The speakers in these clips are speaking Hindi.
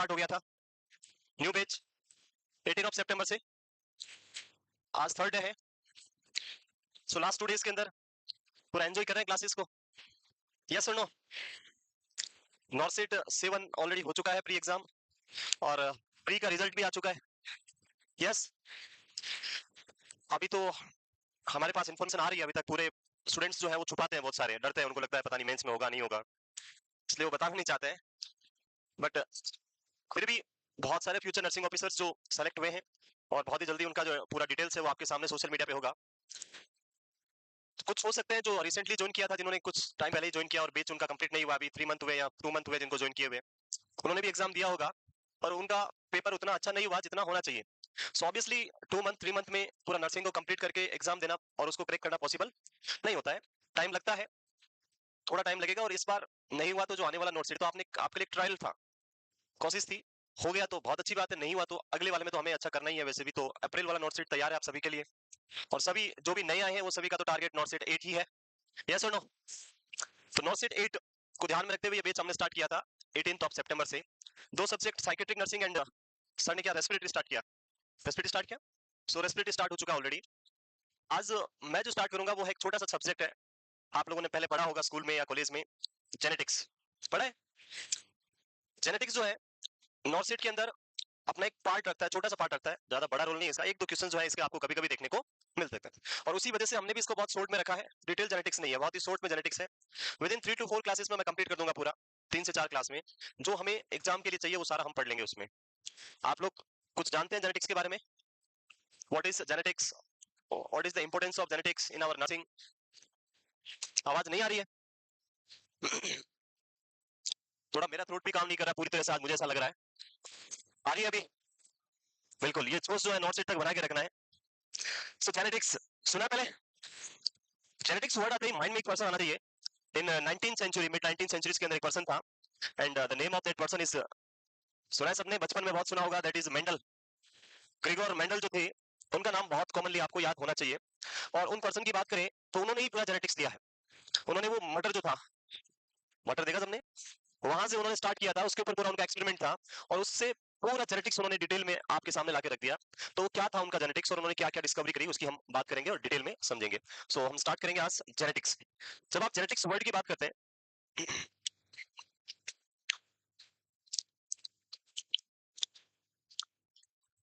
स्टार्ट हो गया था, न्यू बैच 18 ऑफ सितंबर से, आज थर्ड डे है। सो लास्ट 2 डेज के अंदर पूरा एंजॉय कर रहे हैं क्लासेस को, यस और नो? नॉर्सेट 7 ऑलरेडी हो चुका है प्री एग्जाम, और प्री का रिजल्ट भी आ चुका है, यस। अभी तो हमारे पास इन्फॉर्मेशन आ रही है, अभी तक पूरे स्टूडेंट्स जो है वो छुपाते हैं, बहुत सारे डरते हैं, उनको लगता है पता नहीं मेंस में होगा नहीं होगा, इसलिए वो बताना नहीं चाहते हैं। बट फिर भी बहुत सारे फ्यूचर नर्सिंग ऑफिसर्स जो सेलेक्ट हुए हैं, और बहुत ही जल्दी उनका जो पूरा डिटेल्स है वो आपके सामने सोशल मीडिया पे होगा। कुछ हो सकते हैं जो रिसेंटली ज्वाइन किया था, जिन्होंने कुछ टाइम पहले ही ज्वाइन किया और बैच उनका कंप्लीट नहीं हुआ, अभी 3 मंथ हुए या 2 मंथ हुए जिनको ज्वाइन किए हुए, उन्होंने भी एग्जाम दिया होगा, पर उनका पेपर उतना अच्छा नहीं हुआ जितना होना चाहिए। सो ऑब्वियसली 2 मंथ 3 मंथ में पूरा नर्सिंग को कंप्लीट करके एग्जाम देना और उसको क्रैक करना पॉसिबल नहीं होता है, टाइम लगता है, थोड़ा टाइम लगेगा। और इस बार नहीं हुआ तो जो आने वाला नोट सीट तो आपने आपके लिए ट्रायल था, कोशिश थी, हो गया तो बहुत अच्छी बात है, नहीं हुआ तो अगले वाले में तो हमें अच्छा करना ही है। वैसे भी तो अप्रैल वाला नोट सीट तैयार है आप सभी के लिए, और सभी जो भी नए आए हैं वो सभी का तो टारगेट नोट सीट 8 ही है, यस और नो? तो नोट सीट 8 को ध्यान में रखते हुए ये बैच हमने स्टार्ट किया था 18 ऑफ सितंबर से। 2 subject psychiatric nursing and sir ने क्या रेस्पिरेटरी स्टार्ट किया, रेस्पिरेटरी स्टार्ट किया। सो रेस्पिरेटरी स्टार्ट हो चुका ऑलरेडी। आज मैं जो स्टार्ट करूंगा वो है एक छोटा सा सब्जेक्ट है, आप लोगों ने पहले पढ़ा होगा स्कूल में या कॉलेज में, जेनेटिक्स पढ़ा है। जेनेटिक्स जो है नॉर्थ सीट के अंदर अपना एक पार्ट रखता है, छोटा सा पार्ट रखता है, ज्यादा बड़ा रोल नहीं है इसका, 1-2 क्वेश्चन जो है इसके आपको कभी कभी देखने को मिल सकता है, और उसी वजह से हमने भी इसको बहुत शॉर्ट में रखा है, डिटेल जेनेटिक्स नहीं है, बहुत ही शॉर्ट में जेनेटिक्स है। विद इन 3 to 4 क्लासेस में मैं कंप्लीट कर दूंगा पूरा, 3 से 4 क्लास में जो हमें एग्जाम के लिए चाहिए वो सारा हम पढ़ लेंगे उसमें। आप लोग कुछ जानते हैं जेनेटिक्स के बारे में? What is genetics, what is the importance of genetics in our nursing? आवाज नहीं आ रही है? थोड़ा मेरा थ्रोट भी काम नहीं कर रहा पूरी तरह से आज, मुझे ऐसा लग रहा है। आ रही है अभी? बिल्कुल, ये सोच जो है नॉर्थ सीट तक बना के रखना है। सो जेनेटिक्स सुना पहले? जेनेटिक्स वर्ड आते ही माइंड में एक पर्सन आना चाहिए। इन 19th century, mid 19th centuries के अंदर एक पर्सन था, and the name of that person is, सुना है सबने, बचपन में बहुत सुना होगा, that is Mendel. Grigor Mendel जो थे, उनका नाम बहुत कॉमनली आपको याद होना चाहिए। और उन पर्सन की बात करें तो उन्होंने ही पूरा जेनेटिक्स दिया है। उन्होंने वो मटर जो था, मटर देखा सबने, वहां से उन्होंने स्टार्ट किया था, उसके ऊपर पूरा उनका एक्सपेरिमेंट था, और उससे पूरा जेनेटिक्स उन्होंने डिटेल में आपके सामने लाके रख दिया। तो वो क्या था उनका जेनेटिक्स और उन्होंने क्या क्या डिस्कवरी करी उसकी हम बात करेंगे और डिटेल में समझेंगे। सो हम स्टार्ट करेंगे आज जेनेटिक्स। जब आप जेनेटिक्स वर्ड की बात करते हैं,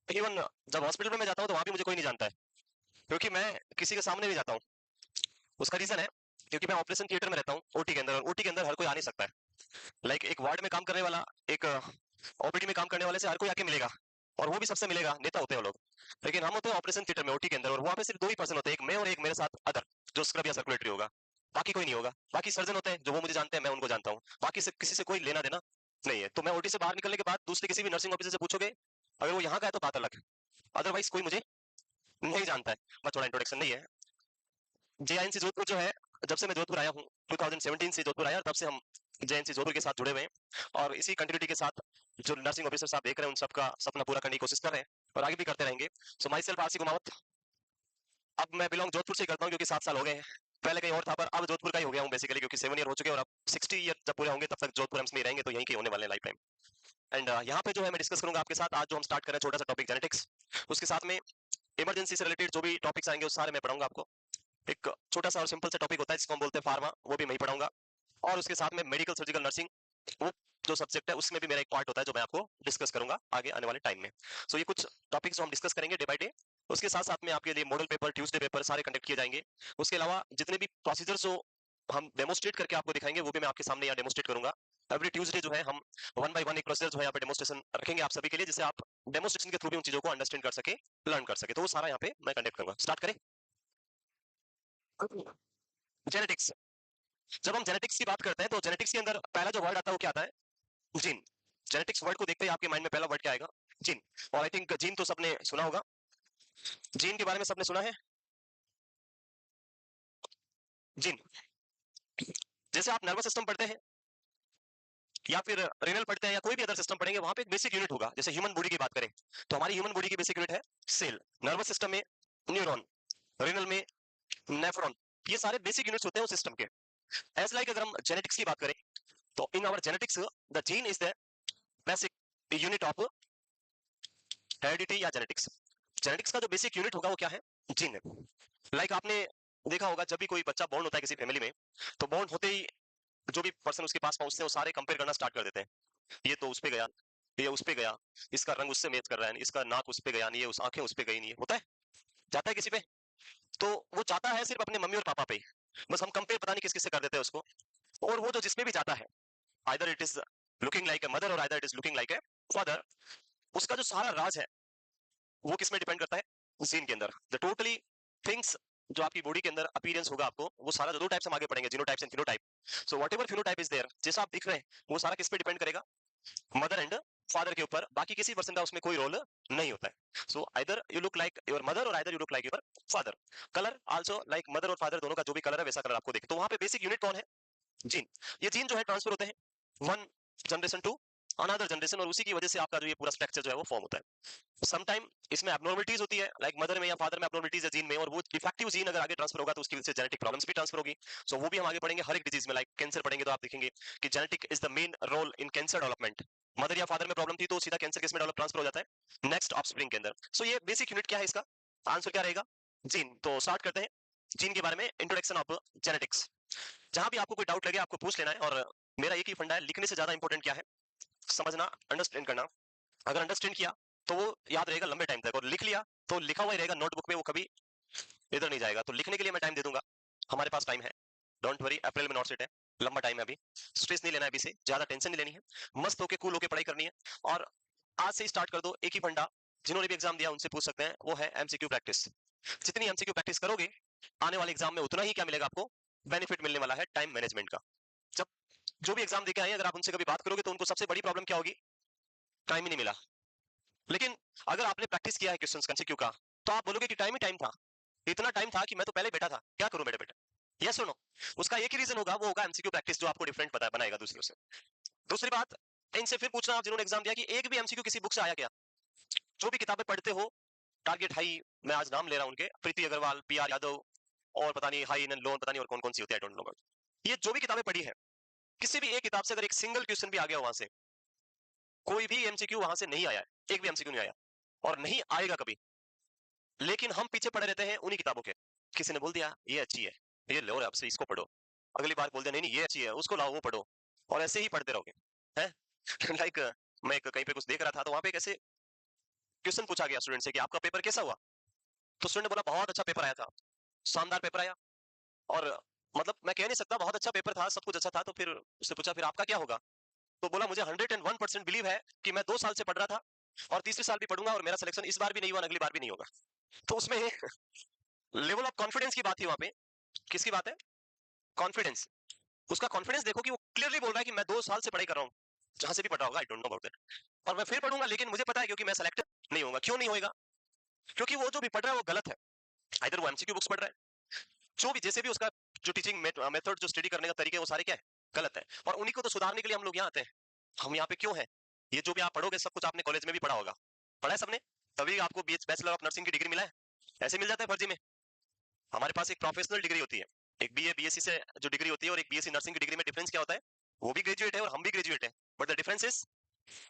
इवन जब हॉस्पिटल में मैं जाता हूँ तो वहां भी मुझे कोई नहीं जानता है, क्योंकि मैं किसी के सामने नहीं जाता हूँ। उसका रीजन है क्योंकि मैं ऑपरेशन थिएटर में रहता हूँ, ओटी के अंदर, और ओटी के अंदर हर कोई आ नहीं सकता है। लाइक एक वार्ड में काम करने वाला, एक ओपीडी में काम करने वाले से हर कोई आके मिलेगा, और वो भी सबसे मिलेगा, नेता होते हैं वो लोग। लेकिन हम होते हैं ऑपरेशन थिएटर में, ओटी के अंदर, और वहां पे सिर्फ 2 ही पर्सन होते हैं, एक मैं और एक मेरे साथ अदर जो स्क्रब या सर्कुलेटरी होगा, बाकी कोई नहीं होगा। बाकी सर्जन होते हैं जो वो मुझे जानते हैं, मैं उनको जानता हूँ, बाकी से किसी से कोई लेना देना नहीं है। तो मैं ओटी से बाहर निकलने के बाद दूसरे किसी भी नर्सिंग ऑफिसर से पूछोगे, अगर वो यहाँ का है तो बात अलग है, अदरवाइज कोई मुझे नहीं जानता है। बस थोड़ा इंट्रोडक्शन नहीं है। जेआईएनसी जोधपुर जो है, जब से मैं जोधपुर आया हूँ, 2017 से जोधपुर आया, और तब से हम जेएनसी जोधपुर के साथ जुड़े हुए हैं, और इसी कंटिन्यूटी के साथ जो नर्सिंग ऑफिसर्स आप देख रहे हैं उन सबका सपना पूरा करने की कोशिश कर रहे हैं, और आगे भी करते रहेंगे। सो माई सेल्फ आरसी कुमावत, अब मैं बिलोंग जोधपुर से करता हूँ क्योंकि 7 साल हो गए हैं, पहले कहीं और था पर अब जोधपुर का ही हो गया हूँ बेसिकली, क्योंकि 7 ईयर हो चुके हैं, और अब 60 ईयर जब पूरे होंगे तब तक जोधपुर एम्स में ही रहेंगे, तो यहीं के होने वाले हैं लाइफ टाइम। एंड यहाँ पे जो है मैं डिस्कस करूंगा आपके साथ आज जो हम स्टार्ट कर रहे हैं छोटा सा टॉपिक जेनेटिक्स, उसके साथ में इमरजेंसी से रिलेटेड जो भी टॉपिक्स आएंगे उस सारे मैं पढ़ाऊंगा आपको। एक छोटा सा और सिंपल सा टॉपिक होता है जिसको हम बोलते हैं फार्मा, वो भी मैं ही पढ़ाऊंगा, और उसके साथ में मेडिकल सर्जिकल नर्सिंग, वो जो सब्जेक्ट है उसमें भी मेरा एक पार्ट होता है जो मैं आपको डिस्कस करूंगा आगे आने वाले टाइम में। सो ये कुछ टॉपिक्स जो हम डिस्कस करेंगे डे बाय डे, उसके साथ साथ में आपके लिए मॉडल पेपर, ट्यूसडे पेपर सारे कंडक्ट किए जाएंगे। उसके अलावा जितने भी प्रोसीजर्स जो हम डेमोस्ट्रेट करके आपको दिखाएंगे वो भी मैं आपके सामने यहाँ डेमोस्ट्रेट करूंगा। एवरी ट्यूसडे जो है हम 1 by 1 एक प्रोसेस जो है यहाँ पे डेमोस्ट्रेशन रखेंगे आप सभी के लिए, जिससे आप डेमोस्ट्रेशन के थ्रू भी उन चीजों को अंडरस्टैंड कर सके, लर्न कर सके। तो वो सारा यहाँ पे मैं कंडक्ट करूंगा। स्टार्ट करें जेनेटिक्स। जब हम जेनेटिक्स की बात करते हैं तो जेनेटिक्स के अंदर पहला जो वर्ड आता है वो क्या आता है? जीन। जेनेटिक्स वर्ड को देखते ही आपके माइंड में पहला वर्ड क्या आएगा? जीन। और आई थिंक जीन तो सबने सुना होगा, जीन के बारे में सबने सुना है। जीन, जैसे आप नर्वस सिस्टम पढ़ते हैं या फिर रेनल पढ़ते हैं या कोई भी अदर सिस्टम पढ़ेंगे, वहां पे एक बेसिक यूनिट होगा। जैसे ह्यूमन बॉडी की बात करें तो हमारी ह्यूमन बॉडी की बेसिक यूनिट है सेल, नर्वस सिस्टम में न्यूरॉन, रेनल में नेफ्रॉन, ये सारे बेसिक यूनिट्स होते हैं उस सिस्टम के। एज लाइक अगर हम जेनेटिक्स की बात करें तो in our genetics the gene is the basic unit of heredity या जेनेटिक्स। जेनेटिक्स का जो बेसिक यूनिट होगा वो क्या है? जीन है। लाइक आपने देखा होगा जब भी कोई बच्चा बॉर्न होता है किसी फैमिली में, तो बॉर्न होते ही जो भी पर्सन उसके पास पहुंचते हैं वो सारे कंपेयर करना स्टार्ट कर देते हैं। ये तो उस पे गया, ये उस पे गया, इसका रंग उससे मैच कर रहा है, इसका नाक उस पे गया नहीं है, उस आंखें उस पे गई नहीं है, होता है, जाता है किसी पे। तो वो चाहता है सिर्फ अपने मम्मी और पापा पे ही, बस हम कंपेयर पता नहीं किस किस से कर देते हैं उसको। और वो जो जिसपे भी जाता है, either it is looking like a mother और either it is looking like a father, उसका जो सारा राज है वो किस में डिपेंड करता है? जीन के अंदर। द टोटली थिंग्स जो आपकी बॉडी के अंदर अपीयरेंस होगा आपको, वो सारा जो दो टाइप्स हम आगे पढ़ेंगे, genotypes and phenotype. So whatever phenotype is there, जैसा आप दिख रहे हैं, वो सारा किस पे डिपेंड करेगा? मदर एंड फादर के ऊपर। बाकी किसी पर्सन का उसमें कोई रोल नहीं होता है। So either you look like your mother और either you look like your father. Colour also like mother और फादर दोनों का जो भी कलर है वैसा कलर आपको दिखे। तो वहां पे बेसिक यूनिट कौन है? जीन। ये जीन जो है ट्रांसफर होते हैं one generation to another generation, और उसी की वजह से आपका जो ये पूरा स्ट्रक्चर जो है वो फॉर्म होता है। समटाइम इसमें एब्नॉर्मलिटीज होती है, लाइक मदर में या फादर में एब्नॉर्मलिटीज है जीन में, और वो डिफेक्टिव जीन अगर आगे ट्रांसफर होगा तो उसकी वजह से जेनेटिक प्रॉब्लम्स भी ट्रांसफर होगी। सो वो भी हम आगे पढ़ेंगे हर एक डिजीज में। लाइक कैंसर पढ़ेंगे तो आप देखेंगे कि genetic is the main role in cancer development. Mother या फादर में प्रॉब्लम थी तो सीधा कैंसर केस में डेवलप ट्रांसफर हो जाता है नेक्स्ट ऑफस्प्रिंग के अंदर। सो ये बेसिक यूनिट क्या है, इसका आंसर क्या रहेगा? जीन। तो स्टार्ट करते हैं जीन के बारे में, इंट्रोडक्शन ऑफ जेनेटिक्स। जहां भी आपको कोई डाउट लगे आपको पूछ लेना है, और मेरा एक ही फंडा है, लिखने से ज्यादा इंपॉर्टेंट क्या है? समझना, अंडरस्टैंड करना। अगर अंडरस्टैंड किया तो वो याद रहेगा लंबे टाइम तक, और लिख लिया तो लिखा हुआ ही रहेगा नोटबुक में, वो कभी इधर नहीं जाएगा। तो लिखने के लिए मैं टाइम दे दूंगा, हमारे पास टाइम है, डोंट वरी, अप्रैल में नॉट सेट है, लंबा टाइम है अभी, स्ट्रेस नहीं लेना है अभी से, ज्यादा टेंशन नहीं लेनी है, मस्त होके कूल होके पढ़ाई करनी है। और आज से ही स्टार्ट कर दो, एक ही फंडा, जिन्होंने भी एग्जाम दिया उनसे पूछ सकते हैं, वो है एमसीक्यू प्रैक्टिस। जितनी एमसीक्यू प्रैक्टिस करोगे आने वाले एग्जाम में उतना ही क्या मिलेगा आपको? बेनिफिट मिलने वाला है टाइम मैनेजमेंट का। जब जो भी एग्जाम देके आए अगर आप उनसे कभी बात करोगे तो उनको सबसे बड़ी प्रॉब्लम क्या होगी? टाइम ही नहीं मिला। लेकिन अगर आपने प्रैक्टिस किया है क्वेश्चंस का एमसीक्यू का, तो आप बोलोगे कि टाइम ही टाइम था, इतना टाइम था कि मैं तो पहले बैठा था, क्या करूं बेटा बेटा? यस और नो? उसका एक ही रीजन होगा, वो होगा एमसीक्यू प्रैक्टिस, जो आपको डिफरेंट पता बनाएगा दूसरों से। दूसरी बात, इनसे फिर पूछना आप जिन्होंने एग्जाम दिया कि एक भी एमसीक्यू किसी बुक से आया क्या? जो भी किताबें पढ़ते हो, टारगेट हाई, मैं आज नाम ले रहा हूं उनके, प्रीति अग्रवाल, पी आर यादव, और पता नहीं हाई इन लोन, पता नहीं और कौन कौन सी होती है, आई डोंट नो। ये जो भी किताबें पढ़ी है, किसी भी एक किताब से अगर एक सिंगल क्वेश्चन भी आ गया वहां से, कोई भी एमसीक्यू वहां से नहीं आया है, एक भी एमसीक्यू नहीं आया और नहीं आएगा कभी। लेकिन हम पीछे पड़े रहते हैं उन्हीं किताबों के। किसी ने बोल दिया ये अच्छी है, ये लो अब से इसको पढ़ो, अगली बार बोल दिया नहीं नहीं ये अच्छी है, उसको लाओ वो पढ़ो, और ऐसे ही पढ़ते रहोगे हैं। लाइक मैं कहीं पे कुछ देख रहा था तो वहां पे एक ऐसे क्वेश्चन पूछा गया स्टूडेंट से कि आपका पेपर कैसा हुआ? तो स्टूडेंट ने बोला बहुत अच्छा पेपर आया था, शानदार पेपर आया। और मतलब मैं कह नहीं सकता, बहुत अच्छा पेपर था, सब कुछ अच्छा था। तो फिर उससे पूछा फिर आपका क्या होगा? तो बोला मुझे 101% बिलीव है कि मैं 2 साल से पढ़ रहा था और तीसरे साल भी पढ़ूंगा, और मेरा सिलेक्शन इस बार भी नहीं हुआ, अगली बार भी नहीं होगा। तो उसमें लेवल ऑफ कॉन्फिडेंस की बात थी वहां पे। किसकी बात है? कॉन्फिडेंस। उसका कॉन्फिडेंस देखो कि वो क्लियरली बोल रहा है कि मैं 2 साल से पढ़ाई कर रहा हूँ, जहां से भी पढ़ रहा होगा, I don't know about that, और मैं फिर पढ़ूंगा, लेकिन मुझे पता है क्योंकि मैं सेलेक्ट नहीं होगा। क्यों नहीं होगा? क्योंकि वो जो भी पढ़ रहा है वो गलत है। आइदर वो एमसीक्यू बुक्स पढ़ रहा है, जो भी जैसे भी उसका जो टीचिंग मेथड, जो स्टडी करने का तरीका है, वो सारे क्या है? गलत है। और उन्हीं को तो सुधारने के लिए हम लोग यहाँ आते हैं। हम यहाँ पे क्यों हैं? ये जो भी आप पढ़ोगे सब कुछ आपने कॉलेज में भी पढ़ा होगा, पढ़ा है सबने, तभी आपको बैचलर ऑफ नर्सिंग की डिग्री मिला है। ऐसे मिल जाता है फर्जी में? हमारे पास एक प्रोफेशनल डिग्री होती है, एक बीए बीएससी से जो डिग्री होती है और एक बीएससी नर्सिंग की डिग्री में डिफरेंस क्या होता है? वो भी ग्रेजुएट है और हम भी ग्रेजुएट है, but the difference is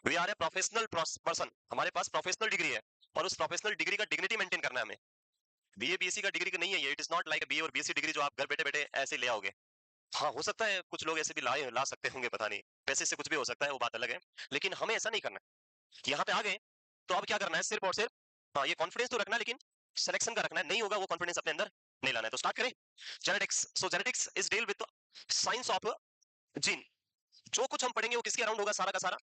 we are a professional person. हमारे पास प्रोफेशनल डिग्री है और उस प्रोफेशनल डिग्री का डिग्निटी मेंटेन करना है हमें। बीए बीएससी का डिग्री का नहीं है ये, it is not like BA और बीएससी डिग्री जो आप घर बैठे बैठे ऐसे ले आओगे। हाँ हो सकता है कुछ लोग ऐसे भी ला सकते होंगे, पता नहीं, पैसे से कुछ भी हो सकता है, वो बात अलग है। लेकिन हमें ऐसा नहीं करना है। यहाँ पे आ गए तो अब क्या करना है? सिर्फ और सिर्फ हाँ ये कॉन्फिडेंस तो रखना है, लेकिन सिलेक्शन का रखना है। नहीं होगा वो कॉन्फिडेंस अपने अंदर नहीं लाना है। तो स्टार्ट करें genetics. So genetics is deal with science of gene. जो कुछ हम पढ़ेंगे वो किसके अराउंड होगा? सारा का सारा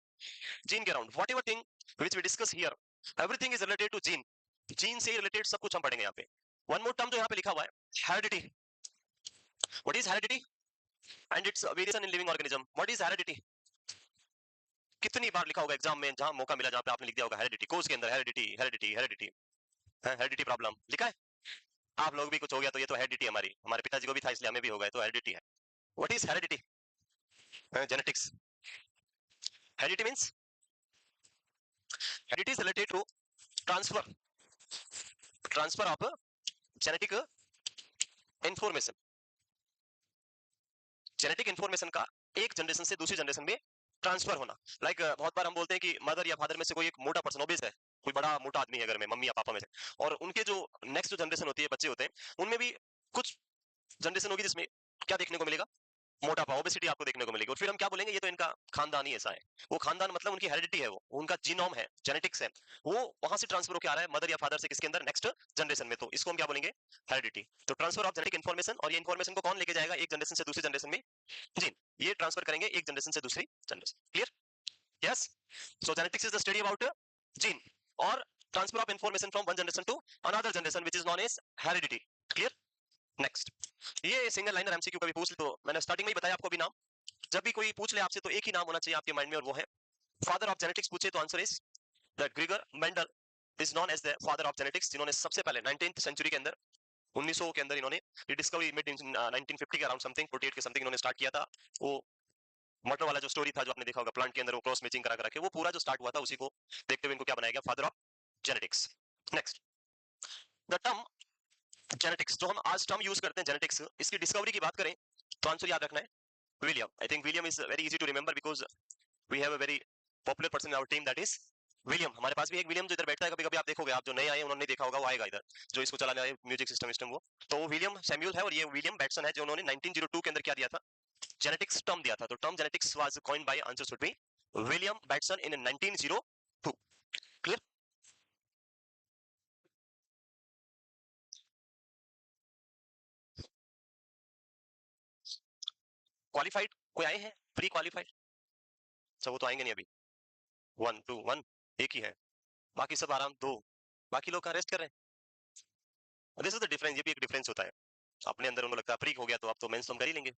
जीन के around. Whatever thing which we discuss here, everything is related to gene. Gene से रिलेटेड सब कुछ हम पढ़ेंगे यहाँ पे। वन मोर टर्म जो यहाँ पे लिखा हुआ है, heredity. What is heredity and it's variation in living organism? What is heredity? कितनी बार लिखा होगा एग्जाम में, जहां मौका मिला जहां पे आपने लिख दिया होगा हेरिडिटी, कोर्स के अंदर heredity heredity heredity, heredity problem लिखा है। आप लोग भी कुछ हो गया तो ये तो हेरिडिटी हमारी, हमारे पिताजी को भी था इसलिए हमें भी होगा, तो हेरिडिटी है। What is heredity? Genetics. Heredity means, heredity is related to transfer, transfer of genetic information. Genetic information का एक जनरेशन से दूसरी जनरेशन में ट्रांसफर होना। बहुत बार हम बोलते हैं कि मदर या फादर में से कोई एक मोटा पर्सन ओबेस है, कोई बड़ा मोटा आदमी है घर में, मम्मी या पापा में से, और उनके जो नेक्स्ट जो जनरेशन होती है, बच्चे होते हैं, उनमें भी कुछ जनरेशन होगी जिसमें क्या देखने को मिलेगा, मोटापा, ओबेसिटी आपको देखने को मिलेगी। और फिर हम क्या बोलेंगे, ये तो इनका खानदान ही ऐसा है। वो खानदान मतलब उनकी हेरिडिटी है, वो उनका जीनोम है, जेनेटिक्स है, वो वहां से ट्रांसफर होकर आ रहा है मदर या फादर से किसके अंदर, नेक्स्ट जनरेशन में। तो इसको हम क्या बोलेंगे, हेरिडिटी। तो ट्रांसफर ऑफ जेनेटिक इन्फॉर्मेशन, और ये इन्फॉर्मेशन को कौन लेके जाएगा एक जनरेशन से दूसरी जनरेशन में, जीन। ये ट्रांसफर करेंगे एक जनरेशन से दूसरी generation. Clear? Yes. So genetics is the study about gene और transfer of information from one generation to another generation which is known as heredity. Clear? Next, ये सिंगल लाइनर एमसीक्यू कभी पूछ ले तो मैंने स्टार्टिंग में ही बताया आपको भी नाम, जब भी कोई पूछ ले आपसे तो एक ही नाम होना चाहिए आपके माइंड में, और वो है फादर ऑफ जेनेटिक्स। पूछे तो answer is the Gregor Mendel is known as the father of genetics, जिन्होंने सबसे पहले 19th सेंचुरी के अंदर 1900 के अंदर इन्होंने ये डिस्कवरी मिड 1950 के अराउंड समथिंग 48 के समथिंग इन्होंने स्टार्ट किया था। वो मटर वाला जो स्टोरी था जो आपने देखा होगा, प्लांट के अंदर वो क्रॉस मैचिंग करा करा के, वो पूरा जो स्टार्ट हुआ था उसी को देखते हुए इनको क्या बनाया गया, father of genetics. Next, the term genetics, जो हम आज टर्म यूज करते हैं जेनेटिक्स, इसकी डिस्कवरी की बात करें तो आंसर याद रखना है William. I think William is very easy to remember because we have a very popular person in our team, that is William. हमारे पास भी एक विलियम जो इधर बैठता है, कभी कभी आप देखोगे, आप जो नए आए उन्होंने देखा होगा, वो आएगा इधर, जो इसको चलाने आए म्यूजिक सिस्टम सिस्टम वो, तो वो विलियम सैमुअल है। और ये विलियम बैटसन है जो उन्होंने 1902 के अंदर क्या दिया था, जेनेटिक्स टर्म दिया था। तो term genetics was coined bye, answer should B William Bateson in 1902। Clear? Qualified कोई आए हैं, प्री क्वालिफाइड? सब वो तो आएंगे नहीं अभी, 1 2 1 एक ही है, बाकी सब आराम दो, बाकी लोग रेस्ट कर रहे हैं। दिस इज द डिफरेंस, ये भी एक डिफरेंस होता है। अपने अंदर उनको लगता है प्री हो गया तो आप तो मेंस तो हम कर ही लेंगे,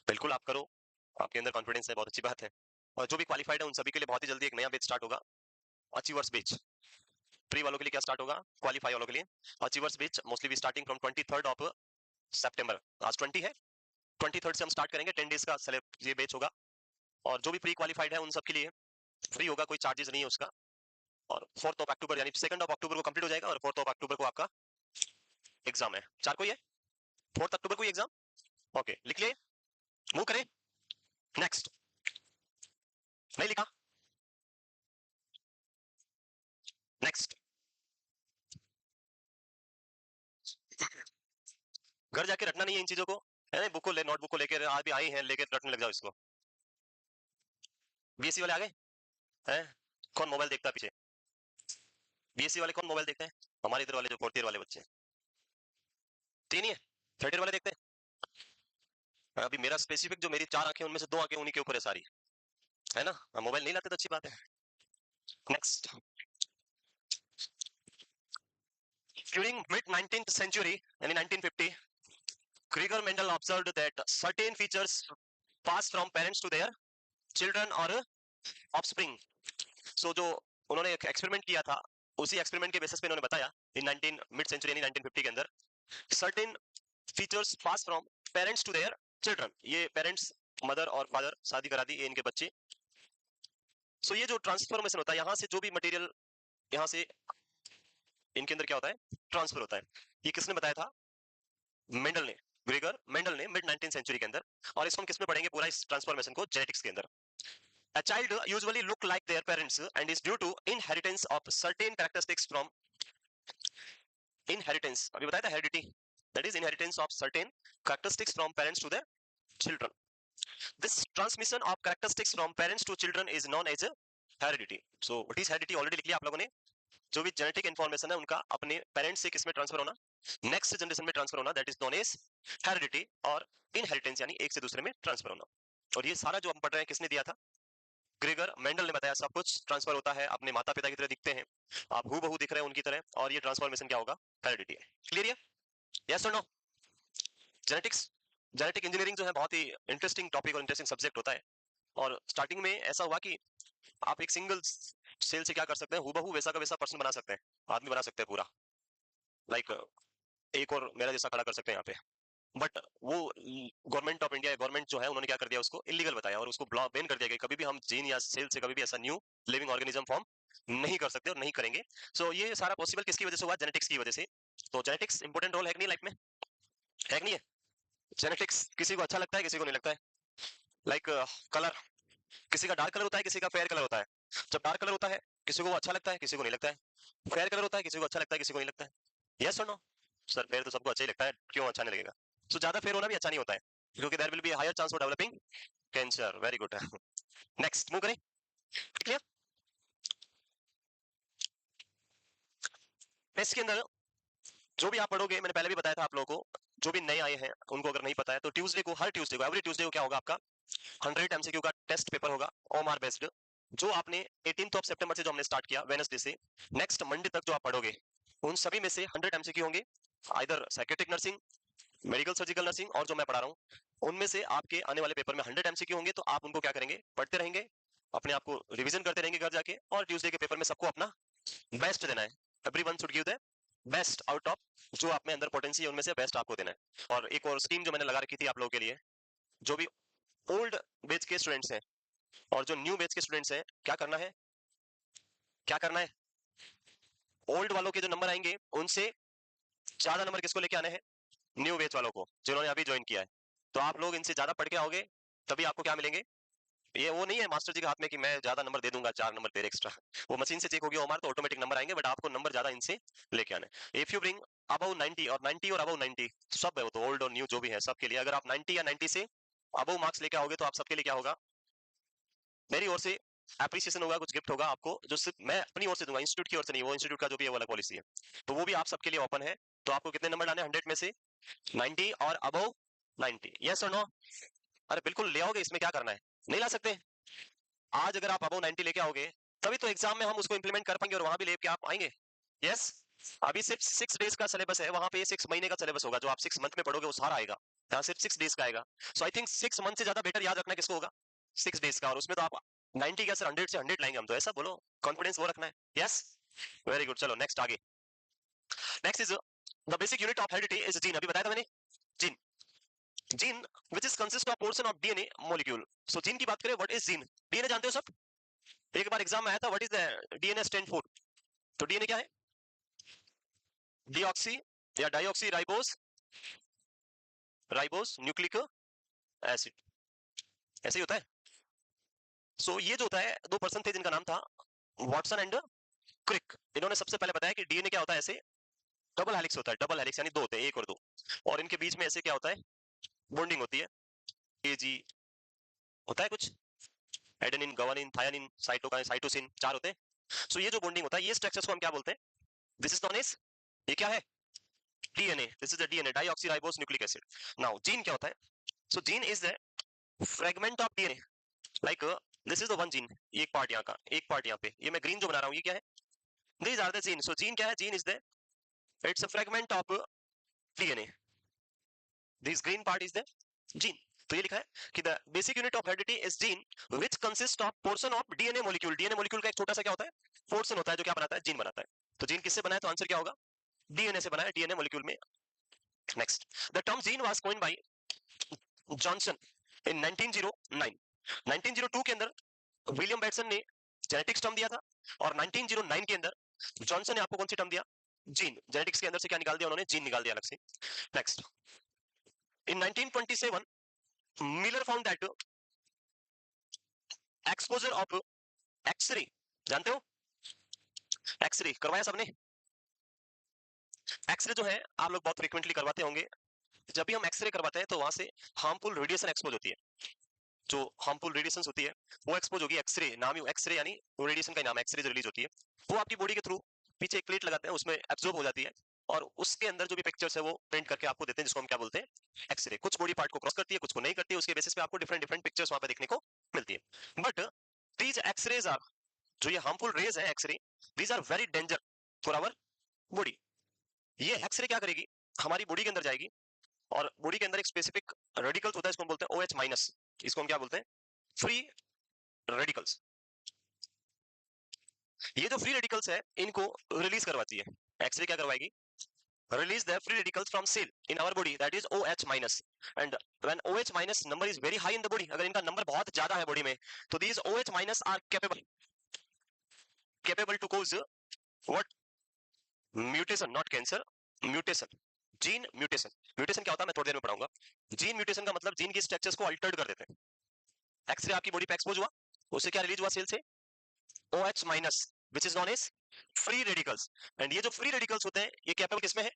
बिल्कुल आप करो, आपके अंदर कॉन्फिडेंस है, बहुत अच्छी बात है। और जो भी क्वालिफाइड है उन सभी के लिए बहुत ही जल्दी एक नया बैच स्टार्ट होगा, अचीवर्स बैच। प्री वालों के लिए क्या स्टार्ट होगा, क्वालिफाई वालों के लिए अचीवर्स बैच, मोस्टली भी स्टार्टिंग फ्रॉम 23rd ऑफ सितंबर। आज 20 है, 23rd से हम स्टार्ट करेंगे, 10 डेज का ये बैच होगा। और जो भी प्री क्वालिफाइड है उन सब के लिए फ्री होगा, कोई चार्जेस नहीं है उसका। और 4th ऑफ अक्टूबर यानी 2nd ऑफ अक्टूबर को कंप्लीट हो जाएगा, और 4th ऑफ अक्टूबर को आपका एग्जाम है। 4 को ही है, 4th अक्टूबर को एग्जाम। ओके, लिख लिए, मूव करें। नेक्स्ट, नहीं लिखा? नेक्स्ट, घर जाके रटना नहीं है इन चीजों को, है ना? बुक को ले, नोटबुक को लेकर आज भी आई हैं, लेकर रटने लग जाओ इसको। बीएससी वाले आ गए हैं? कौन मोबाइल देखता है पीछे? बीएससी वाले कौन मोबाइल देखते हैं? हमारे इधर वाले जो 4th ईयर वाले बच्चे हैं, 3 ही है। 3rd ईयर वाले देखते हैं? अभी मेरा स्पेसिफिक जो मेरी 4 आंखें उनमें से 2 आंखें उन्हीं के ऊपर है सारी, है ना? मोबाइल नहीं लाते तो अच्छी बात है। Next, during mid 19th century यानी 1950, Gregor Mendel observed that certain features pass from parents to their children और ऑफस्प्रिंग। सो जो उन्होंने एक एक्सपेरिमेंट किया था, उसी एक्सपेरिमेंट के बेसिस पे उन्होंने बताया इन 19 मिड सेंचुरी यानी 1950 के अंदर, certain features pass from parents to their children. ये पेरेंट्स, मदर और फादर, शादी करा दी, ये इनके बच्चे। सो ये जो ट्रांसफॉर्मेशन होता है, यहाँ से जो भी मटेरियल यहाँ से इनके अंदर क्या होता है, ट्रांसफर होता है। ये किसने बताया था? मेंडल ने, ग्रेगर मेंडल ने, मिड 19th सेंचुरी के अंदर। और इसको हम किसमें पढ़ेंगे पूरा इस ट्रांसफॉर्मेशन को, जेनेटिक्स के अंदर। A child usually look like their parents and is due to inheritance of certain characteristics from inheritance, अभी बताया था heredity, that is inheritance of certain characteristics from parents to their children. This transmission of characteristics from parents to children is known as heredity. So what is heredity already लिख लिया आप लोगों ने। जो भी जेनेटिक इन्फॉर्मेशन है उनका अपने पेरेंट्स से किसमें ट्रांसफर होना, नेक्स्ट जनरेशन में ट्रांसफर होना, that is known as heredity. और इनहेरिटेंस यानी एक से दूसरे में ट्रांसफर होना। और ये सारा जो हम पढ़ रहे हैं किसने दिया था, ग्रेगर मेंडल ने बताया। सब कुछ ट्रांसफर होता है, अपने माता पिता की तरह दिखते हैं, आप हूबहू दिख रहे हैं उनकी तरह, और ये ट्रांसफॉर्मेशन क्या होगा, हेरिडिटी है। क्लियर है? यस और नो? जेनेटिक्स, जेनेटिक इंजीनियरिंग जो है बहुत ही इंटरेस्टिंग टॉपिक और इंटरेस्टिंग सब्जेक्ट होता है। और स्टार्टिंग में ऐसा हुआ कि आप एक सिंगल सेल से क्या कर सकते हैं, हूबहू वैसा का वैसा पर्सन बना सकते हैं, आदमी बना सकते हैं पूरा, लाइक एक और मेरा जैसा खड़ा कर सकते हैं यहाँ पे। बट वो गवर्नमेंट ऑफ इंडिया, गवर्नमेंट जो है उन्होंने क्या कर दिया, उसको इलीगल बताया और उसको ब्लॉक बैन कर दिया कि कभी भी हम जीन या सेल से कभी भी ऐसा न्यू लिविंग ऑर्गेनिज्म फॉर्म नहीं कर सकते और नहीं करेंगे। सो ये सारा पॉसिबल किसकी वजह से हुआ, जेनेटिक्स की वजह से। तो जेनेटिक्स इंपॉर्टेंट रोल है कि नहीं लाइफ में, है कि नहीं है? जेनेटिक्स किसी को अच्छा लगता है, किसी को नहीं लगता है। लाइक कलर, किसी का डार्क कलर होता है, किसी का फेयर कलर होता है। जब डार्क कलर होता है किसी को वो अच्छा लगता है, किसी को नहीं लगता है। फेयर कलर होता है किसी को अच्छा लगता है, किसी को नहीं लगता है। यस और नो? सर फेयर तो सबको अच्छा ही लगता है, क्यों अच्छा नहीं लगेगा? तो ज्यादा फेयर होना भी अच्छा नहीं होता है, क्योंकि there will be higher chance for developing cancer. Very good. Next move करें। क्लियर? टेस्ट के अंदर जो भी आप पढ़ोगे, मैंने पहले भी बताया था आप लोगों को, जो भी नए आए हैं उनको अगर नहीं पता है तो ट्यूसडे को, हर ट्यूसडे को, एवरी ट्यूसडे को क्या होगा आपका 100 एमसीक्यू का टेस्ट पेपर होगा, ओमार बेस्ड। जो आपने 18th ऑफ सितंबर से जो हमने स्टार्ट किया वेडनेसडे से नेक्स्ट मंडे तक जो आप पढ़ोगे, उन सभी में से 100 एमसीक्यू होंगे, either psychiatric nursing, medical surgical nursing, और जो मैं पढ़ा रहा हूँ उनमें से आपके आने वाले पेपर में 100 एमसीक्यू होंगे। तो आप उनको क्या करेंगे, पढ़ते रहेंगे, अपने आप को रिवीजन करते रहेंगे घर जाके, और ट्यूसडे के पेपर में सबको अपना बेस्ट देना है। Everyone should give the best out of जो आप में अंदर पोटेंसी है उनमें से बेस्ट आपको देना है। और एक और स्कीम जो मैंने लगा रखी थी आप लोगों के लिए, जो भी ओल्ड बैच के स्टूडेंट्स हैं और जो न्यू बैच के स्टूडेंट्स हैं, क्या करना है, क्या करना है, ओल्ड वालों के जो नंबर आएंगे उनसे ज्यादा नंबर किसको लेके आने हैं, न्यू बैच वालों को, जिन्होंने अभी ज्वाइन किया है। तो आप लोग इनसे ज्यादा पढ़ के आओगे तभी आपको क्या मिलेंगे। ये वो नहीं है मास्टर जी के हाथ में कि मैं ज्यादा नंबर दे दूंगा, 4 नंबर दे एक्स्ट्रा, वो मशीन से चेक होगी ओमार, तो ऑटोमेटिक नंबर आएंगे, बट आपको नंबर ज्यादा इनसे लेके आने। इफ यू ब्रिंग अबव 90 और 90 और अबव 90, सब है वो तो, ओल्ड और न्यू जो भी है सबके लिए, अगर आप 90 या 90 से अबव मार्क्स लेके आओगे तो आप सबके लिए क्या होगा, मेरी ओर से एप्रिसिएशन होगा, कुछ गिफ्ट होगा आपको, जो सिर्फ मैं अपनी ओर से दूंगा, इंस्टीट्यूट की ओर से नहीं, वो इंस्टीट्यूट का जो भी है वो अलग पॉलिसी है। तो वो भी आप सबके लिए ओपन है। तो आपको कितने नंबर लाने, 100 में से 90 और अबव 90, यस और नो? अरे बिल्कुल ले आओगे, इसमें क्या करना है, नहीं ला सकते? आज अगर आप अबव 90 लेके आओगे तभी तो एग्जाम में हम उसको इंप्लीमेंट कर पाएंगे और वहां भी लेके आप आएंगे। यस? अभी सिर्फ 6 डेज का सिलेबस है, वहां पे 6 महीने का सिलेबस होगा, जो आप 6 मंथ में पढ़ोगे वो सारा आएगा, यहाँ सिर्फ 6 डेज का आएगा। सो आई थिंक 6 मंथ से ज्यादा बेटर याद रखना किसको होगा, 6 डेज का, और उसमें तो आप 90 का सर 100 से 100 लाएंगे हम तो, ऐसा बोलो, कॉन्फिडेंस वो रखना है। यस? वेरी गुड, चलो नेक्स्ट आगे। Next is the basic unit of heredity is gene, अभी बताया था मैंने, gene. Gene which is consist of portion of DNA molecule. So gene की बात करें, व्हाट इज जीन? डीएनए जानते हो सब? एक बार एग्जाम में आया था, what is the DNA stand for? तो डीएनए क्या है? डीऑक्सी या dioxy ribose, ribose nucleic acid, ऐसे ही होता है। सो ये जो होता है, 2 पर्सन थे जिनका नाम था वॉटसन एंड क्रिक, इन्होंने सबसे पहले बताया कि डीएनए क्या होता है, ऐसे डबल हेलिक्स होता है, डबल हेलिक्स यानी 2 होते हैं, 1 और 2, और इनके बीच में ऐसे क्या होता है, बॉन्डिंग होती है, एजी होता है कुछ, एडेनिन, गुआनिन, थायानिन, साइटोकाइन, साइटोसिन, 4 होते हैं। सो ये जो बॉन्डिंग होता है, ये स्ट्रक्चर्स को हम क्या बोलते हैं, दिस इज नोन एज, ये क्या है, DNA, this is the DNA, deoxyribose nucleic acid. Now gene क्या होता है? So gene is the fragment of DNA, like this is the one gene, एक पार्ट यहाँ का, एक पार्ट यहाँ पे, ये मैं ग्रीन जो बना रहा हूँ ये क्या है, these are the gene. So gene क्या है, gene is the, it's a fragment of DNA, this green part is the gene। तो ये लिखा है कि the basic unit of heredity is gene which consists of portion of DNA molecule। DNA molecule का एक छोटा सा क्या होता है, पोर्शन होता है, जो क्या बनाता है, जीन बनाता है। तो जीन किससे बना है, तो आंसर क्या होगा, डीएनए से बना है, डीएनए मॉलिक्यूल में। Next, the term gene was coined by Johnson in 1909। 1902 के अंदर विलियम बेटसन ने जेनेटिक्स टर्म दिया था, और 1909 के अंदर जॉनसन ने आपको कौन सी टर्म दिया, जीन। जेनेटिक्स के अंदर से क्या निकाल दिया उन्होंने, जीन निकाल दिया अलग से। Next, in 1927 Miller found that exposure of x-ray, जानते हो एक्सरे करवाया सबने? एक्सरे जो है आप लोग बहुत फ्रीक्वेंटली करवाते होंगे, जब भी हम एक्सरे करवाते हैं तो वहां से हार्मफुल रेडिएशन एक्सपोज होती है, जो हार्मफुल रेडिएशन होती है वो एक्सपोज होगी, एक्सरे नाम ही एक्सरे, यानी रेडिएशन का नाम एक्सरे, जो रिलीज होती है वो आपकी बॉडी के थ्रू पीछे एक प्लेट लगाते हैं, उसमें एब्जॉर्ब हो जाती है, और उसके अंदर जो भी पिक्चर्स है वो प्रिंट करके आपको देते हैं, जिसको हम क्या बोलते हैं, एक्सरे। कुछ बॉडी पार्ट को क्रॉस करती है, कुछ को नहीं करती है, उसके बेसिस पे आपको डिफरेंट डिफरेंट पिक्चर्स वहां पे देखने को मिलती है। बट दीज एक्सरेज आर, जो ये हार्मफुल रेज है x-ray, these are very danger for our body. ये एक्सरे क्या करेगी, हमारी बॉडी के अंदर जाएगी, और बॉडी के अंदर एक स्पेसिफिक रेडिकल्स होता है, इसको हम बोलते हैं OH माइनस, इसको हम क्या बोलते हैं, फ्री रेडिकल्स। ये जो फ्री रेडिकल्स है इनको रिलीज करवाती है एक्सरे, क्या करवाएगी, release the free radicals from cell in our body, that is OH minus। and when OH minus number is very high in the body, अगर इनका नंबर बहुत ज्यादा है बॉडी में, तो these OH minus are capable to cause what, mutation, not cancer, mutation, gene mutation. Mutation क्या होता है मैं थोड़ी देर में पढ़ाऊंगा। जीन म्यूटेशन का मतलब जीन की स्ट्रक्चर्स को अल्टर्ड कर देते हैं। एक्सरे आपकी बॉडी पे एक्सपोज हुआ, उससे क्या रिलीज हुआ सेल से? OH minus which is known as free radicals. And ये जो फ्री रेडिकल्स होते हैं ये कैपेबल किसमें है?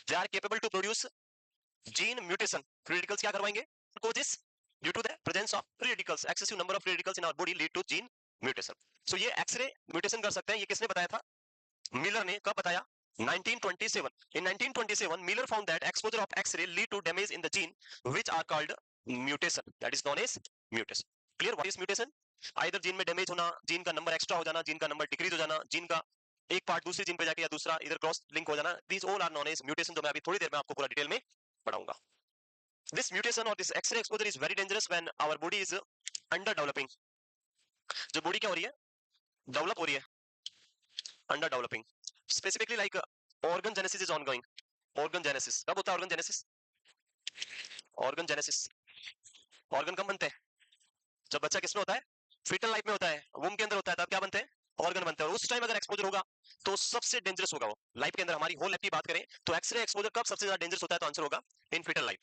They are capable to produce gene mutation. Free radicals क्या करवाएंगे? causes due to the presence of free radicals, excessive number of free radicals in our body lead to gene mutation. So ये एक्सरे म्यूटेशन कर सकते हैं। ये किसने बताया था? मिलर ने। कब बताया? 1927. In 1927, Miller found that exposure of X-ray lead to damage in the gene, which are called mutation. That is known as mutation. Clear? What is mutation? Either gene में डैमेज होना, जीन का नंबर एक्स्ट्रा हो जाना, जीन का नंबर डिक्रीज हो जाना, जीन का एक पार्ट दूसरी जीन पे जाके या दूसरा इधर क्रॉस लिंक हो जाना. These all are known as mutation, जो मैं अभी थोड़ी देर में आपको पूरा डिटेल में पढ़ाऊंगा. This mutation or this X-ray exposure is very dangerous when our body is under developing. जो बॉडी क्या हो रही है? डेवलप हो रही है. Under developing. Specifically like organ genesis is ongoing. Organ genesis कब होता है? Organ genesis. Organ genesis. Organ कब बनते हैं? जब बच्चा किसमें होता है? फीटल लाइफ में होता है, वूम के अंदर होता है, तब क्या बनते हैं? ऑर्गन बनते हैं. और उस टाइम अगर एक्सपोजर होगा तो सबसे डेंजरस होगा वो लाइफ के अंदर. हमारी होल लाइफ की बात करें तो एक्सरे एक्सपोजर कब सबसे ज्यादा डेंजरस होता है? तो आंसर होगा in foetal life.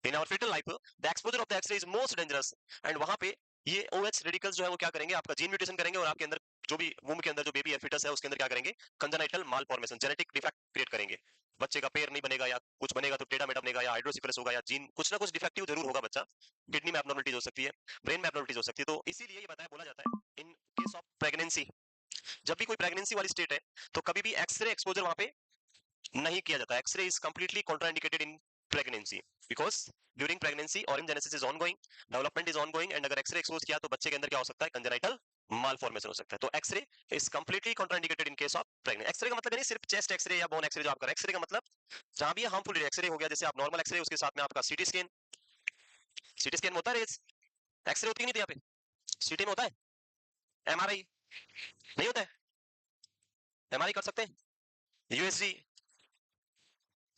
In our foetal life the exposure of the X-ray is most dangerous. And वहां पे ये OH रेडिकल्स जो है वो क्या करेंगे? आपका जीन म्यूटेशन करेंगे और आपके अंदर जो भी वूम के अंदर जो बेबी है, फीटस है, उसके अंदर क्या करेंगे? Congenital malformation, genetic defect create करेंगे. बच्चे का पैर नहीं बनेगा या कुछ बनेगा तो टेढ़ा मेढ़ा बनेगा या हाइड्रोसिफिलिस होगा या जीन कुछ ना कुछ डिफेक्टिव जरूर होगा बच्चा. किडनी में एब्नॉर्मलिटीज हो सकती है, ब्रेन में एब्नॉर्मलिटीज हो सकती है. तो इसीलिए ये बताया बोला जाता है इन केस ऑफ प्रेगनेंसी, जब भी कोई प्रेगनेंसी वाली स्टेट है तो कभी भी एक्सरे एक्सपोजर वहां पे नहीं किया जाता. X-ray is completely contraindicated in pregnancy because during pregnancy organ genesis is ongoing, development is ongoing. And अगर एक्सरे एक्सपोज किया तो बच्चे के अंदर क्या हो सकता है? कंजेनाइटल मालफॉर्मेशन हो सकता है. तो x-ray is completely contraindicated in case of pregnancy. X-ray का मतलब नहीं सिर्फ चेस्ट एक्सरे या बोन एक्सरे जो आप कर रहे हैं. एक्सरे का मतलब जहां भी हार्मफुल एक्सरे हो गया, जैसे आप नॉर्मल एक्सरे उसके साथ में आपका सीटी स्कैन. सीटी स्कैन होता है, एक्सरे होती नहीं थी यहाँ पे. सीटी में होता है. MRI नहीं होता है. MRI कर सकते हैं. USG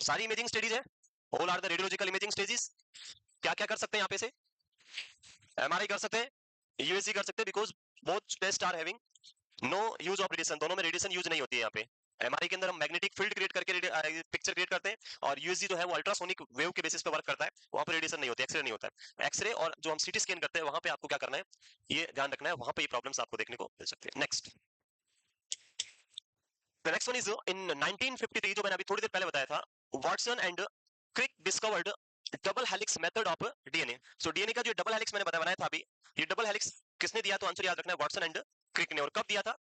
सारी इमेजिंग स्टडीज है. All are the radiological imaging stages. क्या क्या कर सकते हैं यहाँ पे से? MRI कर सकते हैं, USG कर सकते हैं because both test are having no use of radiation. दोनों में रेडिएशन यूज नहीं होती है यहाँ पे. MRI के अंदर हम मैग्नेटिक फील्ड क्रिएट करके पिक्चर क्रिएट करते हैं और USG जो है वो अल्ट्रासोनिक वेव के बेसिस पे वर्क करता है. वहां पर रेडिएशन नहीं होती, एक्सरे नहीं होता है. एक्सरे और जो हम सीटी स्कैन करते हैं वहां पे आपको क्या करना है, ये ध्यान रखना है. वहां पे ये प्रॉब्लम्स आपको देखने को मिल सकती है. Next, the next one is in 1953, जो मैंने अभी थोड़ी देर पहले बताया था, Watson and Crick discovered double helix method of DNA. So DNA का जो डबल हेलिक्स मैंने बनाया था अभी, ये डबल हेलिक्स किसने दिया? तो आंसर याद रखना है वाटसन एंड क्रिक ने. और कब दिया था?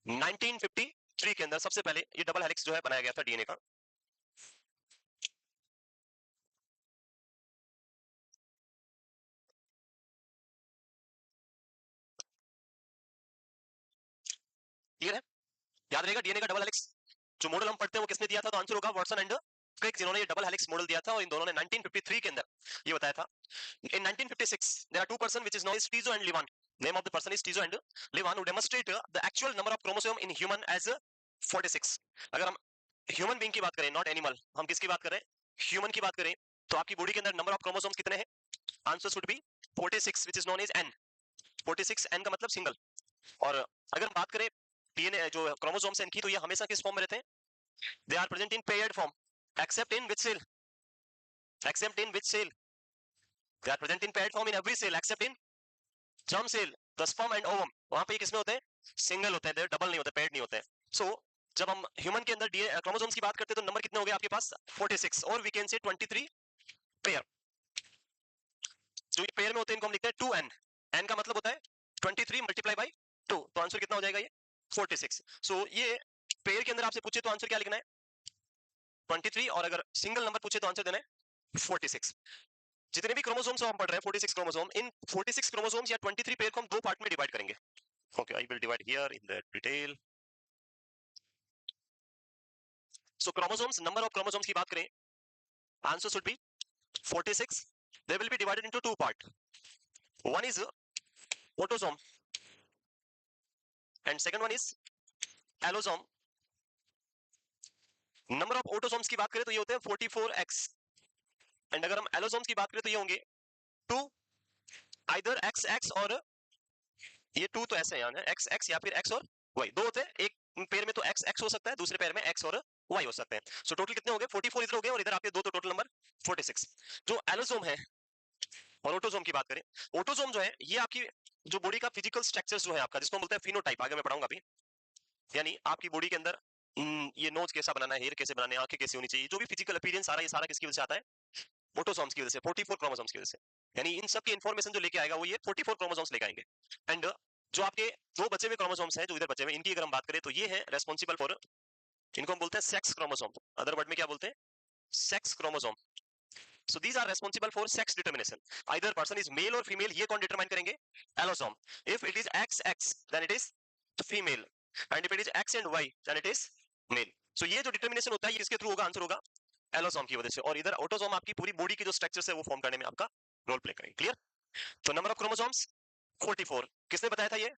1953 के अंदर सबसे पहले ये डबल हेलिक्स जो है बनाया गया था DNA का. क्लियर है? याद रहेगा DNA का डबल हेलिक्स जो मॉडल हम पढ़ते हैं वो किसने दिया था? तो आंसर होगा वाटसन एंड क्रिक, जिन्होंने ये डबल हेलिक्स मॉडल दिया था. और इन दोनों ने 1953 के अंदर ये बताया था. In 1956, there are two persons which is known as Tizo and Levan. Name of the person is Tizo and Levan, who demonstrate the actual number of chromosome in human as 46. अगर हम ह्यूमन बीइंग की बात करें, नॉट एनिमल, हम किसकी बात करें? ह्यूमन की बात करें तो आपकी बॉडी के अंदर नंबर ऑफ क्रोमोसोम्स कितने हैं? Answer should B 46 which is known as N. 46 N का मतलब सिंगल. और अगर हम बात करें DNA जो क्रोमोसोम्स हैं इनकी, तो ये हमेशा किस फॉर्म में रहते हैं? They are present in paired form except in which cell? Except in which cell? They are present in paired form in every cell except in germ cell, the sperm and ovum. वहां पे किसमें होते हैं? सिंगल होते हैं, डबल नहीं होते, पेयर्ड नहीं होते हैं. सो जब हम ह्यूमन के अंदर क्रोमोसोम्स की बात करते हैं तो नंबर कितने हो गए आपके पास? 46. और वी कैन से 23 पेयर. जो ये पेयर में होते हैं इनको हम लिखते हैं 2N. N का मतलब होता है 23 मल्टीप्लाई बाई 2. तो आंसर कितना हो जाएगा? ये 46. सो ये पेयर के अंदर आपसे पूछे तो आंसर क्या लिखना है? 23. और अगर सिंगल नंबर पूछे तो आंसर देना है 46. जितने भी क्रोमोसोम्स हम पढ़ रहे हैं 46 क्रोमोसोम, इन 46 क्रोमोसोम्स या 23 पेयर को हम दो पार्ट में डिवाइड करेंगे. Okay, I will divide here in the detail. So chromosomes, number of chromosomes की बात करें, answer should B 46. They will be divided into two part. One is autosome and second one is allosome. Number of autosomes की बात करें तो ये होते हैं 44x. एंड अगर हम एलोसोम्स की बात करें तो ये होंगे 2 आइदर XX और ये 2 तो ऐसे है XX या फिर X और Y. दो होते हैं, एक पेयर में तो XX हो सकता है, दूसरे पेयर में X और Y हो सकते हैं. सो टोटल कितने हो गए? 44 इधर हो गए और इधर आपके दो, तो टोटल नंबर 46. जो एलोसोम है और ऑटोसोम की बात करें, ऑटोसोम जो है ये आपकी जो बॉडी का फिजिकल स्ट्रक्चर जो है आपका, जिसको हम बोलते हैं फिनोटाइप, आगे मैं पढ़ाऊंगा अभी, यानी आपकी बॉडी के अंदर ये नोज कैसा बनाना है, हेयर कैसे बनाना है, आंखें कैसी होनी चाहिए, जो भी फिजिकल अपीयरेंस सारा, ये सारा किसकी वजह से आता है? ऑटोसोम्स की वजह से, 44 क्रोमोसोम्स की वजह से। यानी इन सब की इंफॉर्मेशन जो लेके आएगा वो ये 44 क्रोमोसोम्स लेके आएंगे। एंड जो आपके दो बचे हुए क्रोमोसोम्स हैं जो इधर बचे हुए, इनकी अगर हम बात करें तो ये है रेस्पॉन्सिबल फॉर, इनको हम बोलते हैं सेक्स क्रोमोसोम, अदर वर्ड में क्या बोलते हैं? Sex chromosome. So these are responsible for sex determination. Either person is male or female, ये कौन determine करेंगे? Allosome. If it is XX, then it is female. And if it is X and Y, then it is male. So ये जो determination होता है ये किसके थ्रू होगा? आंसर होगा एलोसोम की वजह से। और इधर ऑटोसोम आपकी पूरी बॉडी की जो स्ट्रक्चर है वो फॉर्म करने में आपका रोल प्ले करेंगे। क्लियर? तो नंबर ऑफ क्रोमोसोम्स 44। किसने बताया था ये?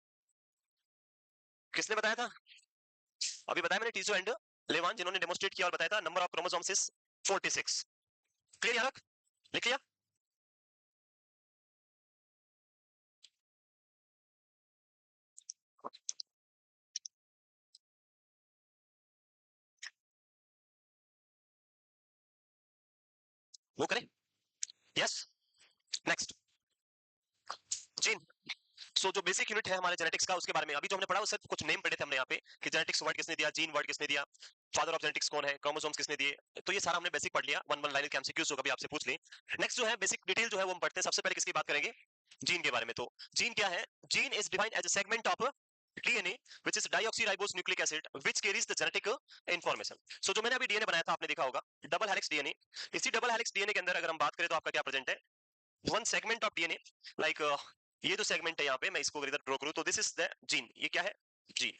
किसने बताया था? अभी बताया मैंने, टीजो एंड लेवान, जिन्होंने डेमोस्ट्रेट किया और बताया था number of chromosomes is 46। Clear यार? लिख लिया? वो करें? यस। Next, gene. सो जो बेसिक यूनिट है हमारे जेनेटिक्स का, उसके बारे में अभी जो हमने पढ़ा वो सिर्फ कुछ नेम पढ़े थे हमने यहाँ पे, कि जेनेटिक्स वर्ड किसने दिया, जीन वर्ड किसने दिया, फादर ऑफ जेनेटिक्स कौन है, क्रोमोसोम्स किसने दिए, तो ये सारा हमने बेसिक पढ़ लिया। वन वन लाइन के एमसीक्यूज जो कभी आपसे पूछ ले। नेक्स्ट जो है बेसिक डिटेल जो है वो हम पढ़ते हैं। सबसे पहले किसकी बात करेंगे? जीन के बारे में। तो जीन क्या है? Gene is defined as a segment of DNA which is deoxyribose nucleic acid which carries the genetic information. So जो मैंने अभी DNA बनाया था आपने देखा होगा डबल हेलिक्स DNA। इसी डबल हेलिक्स DNA के अंदर अगर हम बात करें तो आपका क्या प्रेजेंट है? One segment of DNA, like ये जो सेगमेंट है यहाँ पे, मैं इसको अगर इधर ड्रॉ करूं तो दिस इज द जीन। ये क्या है? जीन।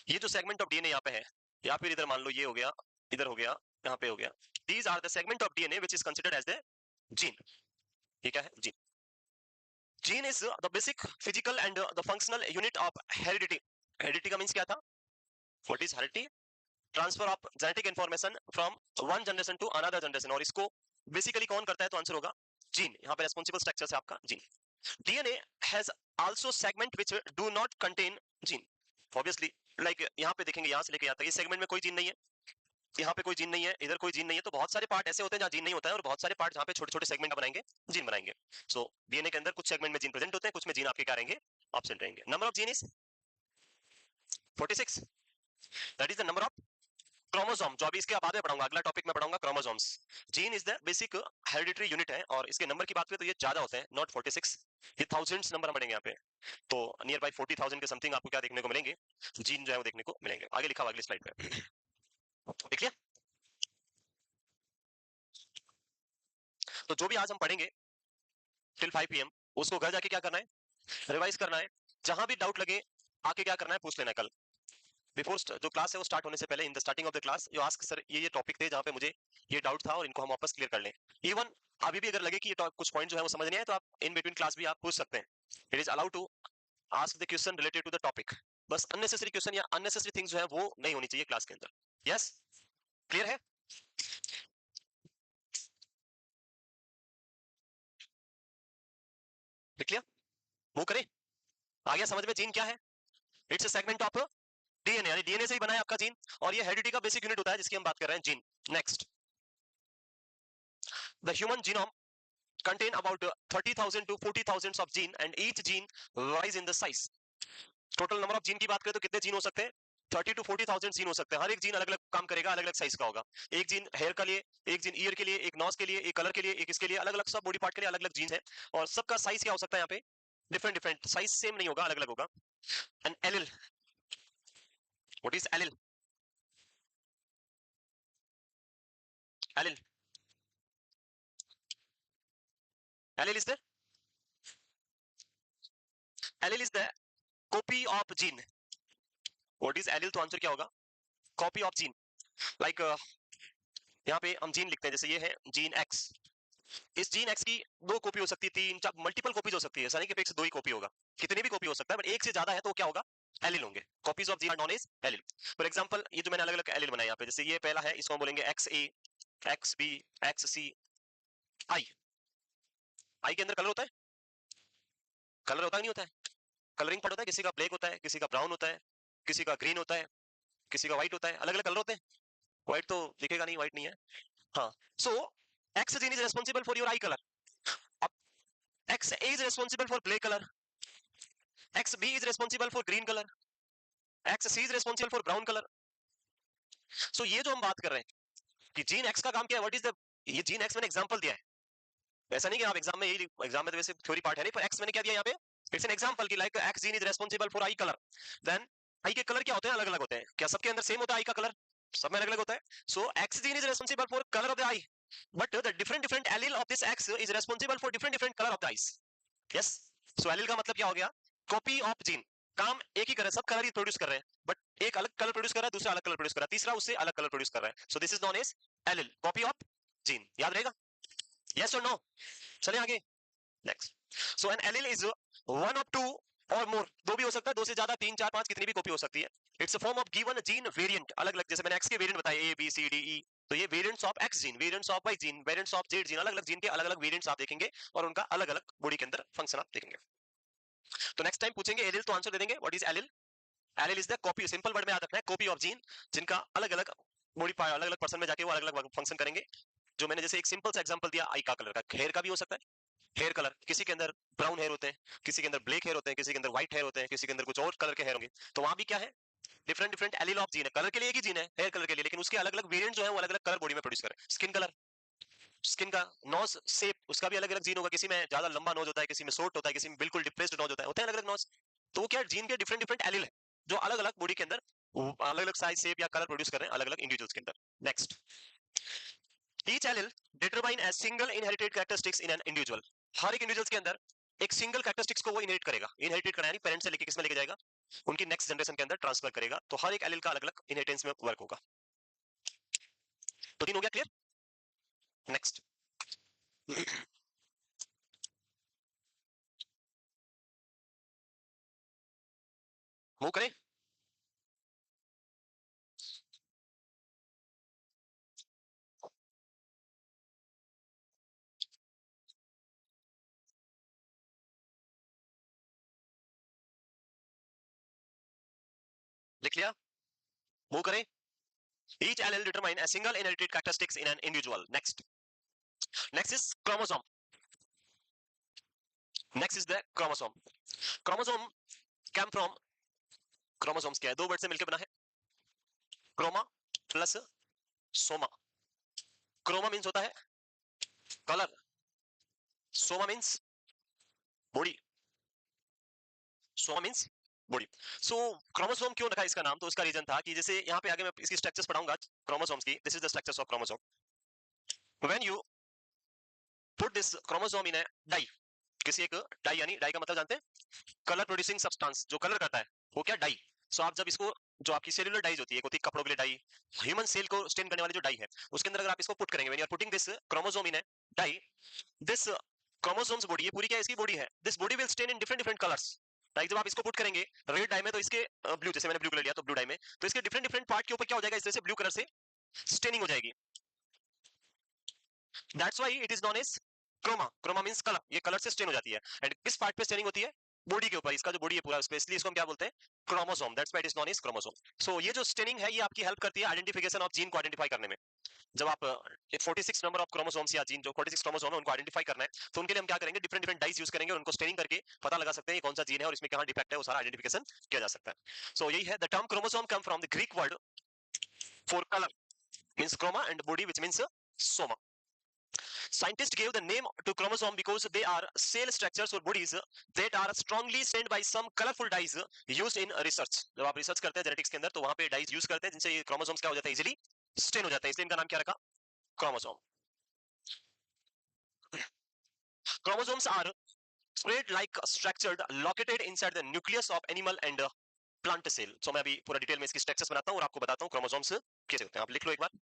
ये जो सेगमेंट ऑफ डीएनए यहाँ पे है, या फिर इधर मान लो ये हो गया, इधर हो गया, यहाँ पे हो गया, these are the segment of DNA which is considered as the gene. ये क्या है? Gene. Gene is the basic physical and the functional unit of heredity. Heredity का मींस क्या था? What is heredity? Transfer of genetic information from one generation to another generation. और इसको बेसिकली कौन करता है? तो आंसर होगा जीन। यहाँ पे रेस्पॉन्सिबल स्ट्रक्चर है आपका gene. DNA has also segment which do not contain gene. Obviously, like यहाँ पे देखेंगे, यहाँ से लेके यहाँ तक इस सेगमेंट में कोई जीन नहीं है, यहाँ पे कोई जीन नहीं है, इधर कोई जीन नहीं है। तो बहुत सारे पार्ट ऐसे होते हैं जहाँ जीन नहीं होता है, और बहुत सारे पार्ट जहाँ पे छोटे छोटे सेगमेंट बनाएंगे, जीन बनाएंगे। सो डीएनए के अंदर कुछ सेगमेंट में जीन प्रेजेंट होते हैं, कुछ में जीन आपके क्या रहेंगे? एब्सेंट रहेंगे। Number of gene is 46। That is the number of chromosome, जो अभी इसके बाद में पढ़ाऊंगा, अगला टॉपिक में पढ़ाऊंगा chromosomes. Gene is the basic hereditary unit है, और इसके नंबर की बात करें तो ये ज्यादा होते हैं, नॉट 46, ये थाउजेंड्स नंबर पड़ेंगे यहाँ पे। तो नियर बाई 40,000 के समथिंग आपको क्या देखने को मिलेंगे? जीन जो है वो देखने को मिलेंगे। आगे लिखा हुआ अगली स्लाइड पे, देख लिया? तो जो भी आज हम पढ़ेंगे टिल 5 PM, उसको घर जाके क्या करना है? रिवाइज करना है। जहां भी डाउट लगे आके क्या करना है? पूछ लेना। कल बिफोर जो क्लास है वो स्टार्ट होने से पहले, in the starting of the class, you ask sir ये टॉपिक थे जहां पे मुझे ये डाउट था और इनको हम वापस क्लियर कर लें। इवन अभी भी अगर लगे कि ये कुछ पॉइंट जो है वो समझ नहीं आए, तो आप इन बिटवीन क्लास भी आप पूछ सकते हैं। It is allowed to ask the question related to the topic. बस अननेसेसरी क्वेश्चन या अननेसेसरी थिंग्स जो है वो नहीं होनी चाहिए क्लास के अंदर। यस? क्लियर है? लिख लिया? वो करें? आ गया समझ में? जीन क्या है? It's a segment of DNA, यानी डीएनए से ही बना है आपका जीन, और ये हेरिडिटी का बेसिक यूनिट होता है जिसकी हम बात कर रहे हैं, gene. Next, the human genome contain about 30,000 to 40,000 of gene and each gene varies in the size. Total number of gene की बात करें तो कितने जीन हो सकते हैं? 30 to 40,000 जीन हो सकते हैं। हर एक जीन अलग अलग काम करेगा, अलग अलग साइज का होगा। एक जीन हेयर के लिए, एक जीन ईयर के लिए, एक नोज के लिए, एक कलर के लिए, एक इसके लिए, अलग अलग सब बॉडी पार्ट के लिए अलग अलग जीन है। और सबका साइज क्या हो सकता है? यहाँ पे डिफरेंट डिफरेंट साइज, सेम नहीं होगा, अलग अलग होगा। An allele, what is allele? Allele, allele is the, allele is the copy of gene. What is allele? तो आंसर क्या होगा? Copy of gene. लाइक यहाँ पे हम जीन लिखते हैं, जैसे ये है जीन एक्स। इस जीन एक्स की दो कॉपी हो सकती है, तीन चार मल्टीपल कॉपीज हो सकती है। ऐसा नहीं कि एक से दो ही कॉपी होगा, कितनी भी कॉपी हो सकता है, बट एक से ज्यादा है तो क्या होगा? एलिल होंगे। Copies of gene are known as allele. For example ये जो मैंने अलग अलग एलिल बनाया यहाँ पे, जैसे ये पहला है, इसको हम बोलेंगे एक्स ए, एक्स बी, एक्स सी, आई। आई के अंदर कलर होता है? कलर होता है नहीं होता है? कलरिंग पार्ट होता है, किसी का ब्लैक होता है, किसी का ब्राउन होता है, किसी का ग्रीन होता है, किसी का व्हाइट होता है, अलग अलग कलर होते हैं। व्हाइट तो दिखेगा नहीं, व्हाइट नहीं है। हाँ, so X gene is responsible for your eye colour. X A is responsible for black colour, X B is responsible for green colour, X C is responsible for brown colour. So ये जो हम बात कर रहे हैं कि जीन एक्स का काम क्या है, व्हाट इज द, ये जीन एक्स मैंने एग्जांपल दिया है, ऐसा नहीं कि आप एग्जाम में, यही एग्जाम में तो वैसे थ्योरी पार्ट है नहीं, पर एक्स मैंने क्या दिया यहाँ पे, इट्स एन एग्जांपल कि like X gene is responsible for eye colour. Then eye के कलर क्या होते हैं, अलग अलग होते हैं, क्या सबके अंदर सेम होता है आई का कलर, सब में अलग अलग होता है। So X gene is responsible for colour of the eye, but the different different allele of this X is responsible for different different colour of the eyes. Yes, so allele का मतलब क्या हो गया, कॉपी ऑफ जीन, काम एक ही कर रहे हैं, सब कलर ही प्रोड्यूस कर रहे हैं, बट एक अलग कलर प्रोड्यूस कर रहा है, दूसरा अलग कलर प्रोड्यूस कर रहा है, तीसरा उससे अलग कलर प्रोड्यूस कर रहा है। So this is known as allele, copy of gene, याद रहेगा, यस और नो। चलिए आगे, next. So an allele is one of two or more, दो भी हो सकता है, दो से ज्यादा, तीन चार पांच, कितनी भी कॉपी हो सकती है। It's a form of given gene variant, अलग अलग, जैसे मैंने एक्स के वेरिएंट बताए ए बी सी डी ई, तो ये variants of X gene, variants of Y gene, variants of Z gene, अलग अलग जीन के अलग अलग वेरिएंट्स आप देखेंगे और उनका अलग अलग बॉडी के अंदर फंक्शन आप देखेंगे। तो नेक्स्ट टाइम पूछेंगे एलील तो आंसर दे देंगे what is allele. Allele is the copy, simple word में याद रखना है, कॉपी ऑफ जीन, जिनका अलग अलग बॉडी पार्ट, अलग अलग पर्सन में जाके वो अलग अलग फंक्शन करेंगे। जो मैंने जैसे एक सिंपल सा एग्जांपल दिया आई का कलर का, हेयर का भी हो सकता है, हेयर कलर, किसी के अंदर ब्राउन हेयर होते हैं, किसी के अंदर ब्लैक हेयर होते हैं, किसी के अंदर व्हाइट हेयर होते हैं, किसी के अंदर कुछ और कलर के हेयर होंगे, तो वहां भी क्या है, different different allele of gene है, कलर के लिए एक ही जीन है हेयर कलर के लिए, लेकिन उसके अलग अलग वेरिएंट जो है वो अलग अलग कलर बॉडी में प्रोड्यूस करें। स्किन कलर, स्किन का नोज शेप, उसका भी अलग अलग जीन होगा, किसी में ज्यादा लंबा नोज होता है, किसी में शॉर्ट होता है, किसी में बिल्कुल डिप्रेस्ड नोज होता है अलग अलग नोज। तो वो क्या जीन के डिफरेंट डिफरेंट एलील है जो अलग अलग बॉडी के अंदर अलग अलग साइज शेप या कलर प्रोड्यूस कर रहे हैं अलग अलग इंडिविजुअल्स के अंदर। Next, each allele determine as single inherited characteristics in an individual, हर एक इंडिविजुअल्स के अंदर एक सिंगल कैरेक्टरिस्टिक्स को वो इनहेरिट करेगा, इनहेरिट करना यानी पेरेंट्स से लेके किस में लेके जाएगा, उनकी नेक्स्ट जनरेशन के अंदर ट्रांसफर करेगा, तो हर एक एलील का अलग अलग इनहेरिटेंस में वर्क होगा। तो तीन हो गया क्लियर। नेक्स्ट, मूव करें, लिख लिया, मूव करें। Each allele determine a single inherited characteristics in an individual. Next. Next is chromosome. Next is the chromosome. Chromosome came from, chromosomes क्या है, दो वर्ड से मिलकर बना है, chroma plus soma. Chroma means होता है colour, soma means body, soma means body. So chromosome क्यों रखा इसका नाम, तो इसका रीजन था कि जैसे यहाँ पे आगे मैं इसकी स्ट्रक्चर्स पढ़ाऊंगा क्रोमोसोम्स की, this is the structures of chromosome. When you put this chromosome in a dye, किसी एक डाई, यानी डाई का मतलब जानते हैं, कलर प्रोड्यूसिंग सब्सटेंस, जो कलर करता है वो क्या, डाई। सो आप जब इसको, जो आपकी सेलुलर डाइज होती है, एक होती है कपड़ों के लिए डाई, ह्यूमन सेल को स्टेन करने वाली जो डाई है, उसके अंदर अगर आप इसको पुट करेंगे, when you are putting this chromosome in है डाई, दिस क्रोमोसोम्स बॉडी, ये पूरी क्या है, इसकी बॉडी है, this body will stain in different different colours. Like जब आप इसको पुट करेंगे रेड डाई में, तो इसके ब्लू, जैसे मैंने ब्लू कलर लिया तो ब्लू डाई में, तो इसके डिफरेंट डिफरेंट पार्ट के ऊपर क्या हो जाएगा, इस तरह से ब्लू कलर से स्टेनिंग हो जाएगी। That's why it is known as chroma, chroma means colour, ये कलर से स्टेन हो जाती है। एंड किस पार्ट पे स्टेनिंग होती है, बॉडी के ऊपर, इसका जो बॉडी है पूरा, इसलिए इसको हम क्या बोलते हैं, chromosome, that's why it is known as chromosome. So ये जो स्टेनिंग है ये आपकी हेल्प करती है आइडेंटिफिकेशन ऑफ जीन को आइडेंटिफाई करने में। जब आप 46 नंबर ऑफ क्रोमोसोम्स या जीन जो 46 क्रोमोसोम है उनको आइडेंटिफाई करना है, तो उनके लिए हम क्या करेंगे, डिफरेंट डिफरेंट डाइस यूज करेंगे, उनको स्टेनिंग करके पता लगा सकते हैं ये कौन सा जीन है और इसमें कहां डिफेक्ट है, वो सारा आइडेंटिफिकेशन किया जा सकता है। सो यही है, the term chromosome come from the Greek word for colour means chroma and body which means soma. Scientists gave the name to chromosome because they are cell structures or bodies that are strongly stained by some colorful dyes used in research. जब आप रिसर्च करते हैं जेनेटिक्स के अंदर, तो वहां पे डाइज यूज करते हैं जिनसे ये क्रोमोसोम्स क्या हो जाता है, इजीली स्टेन हो जाता है, इसलिए इनका नाम क्या रखा, chromosome. Chromosomes are spread like structured located inside the nucleus of animal and plant cell. So मैं अभी पूरा डिटेल में इसकी स्ट्रक्चर्स बनाता हूं और आपको बताता हूं क्रोमोसोम्स कैसे होते हैं, आप लिख लो एक बार।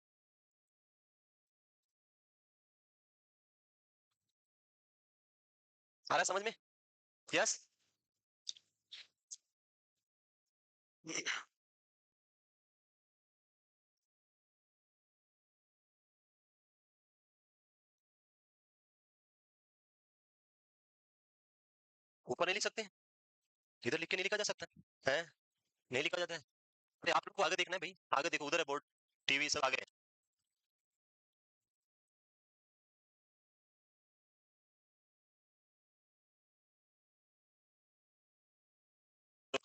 आ रहा है समझ में, यस। ऊपर नहीं लिख सकते, इधर लिख के नहीं लिखा जा सकता है, नहीं लिखा जाता है। अरे आप लोग को आगे देखना है भाई, आगे देखो, उधर है बोर्ड, टीवी सब आगे है।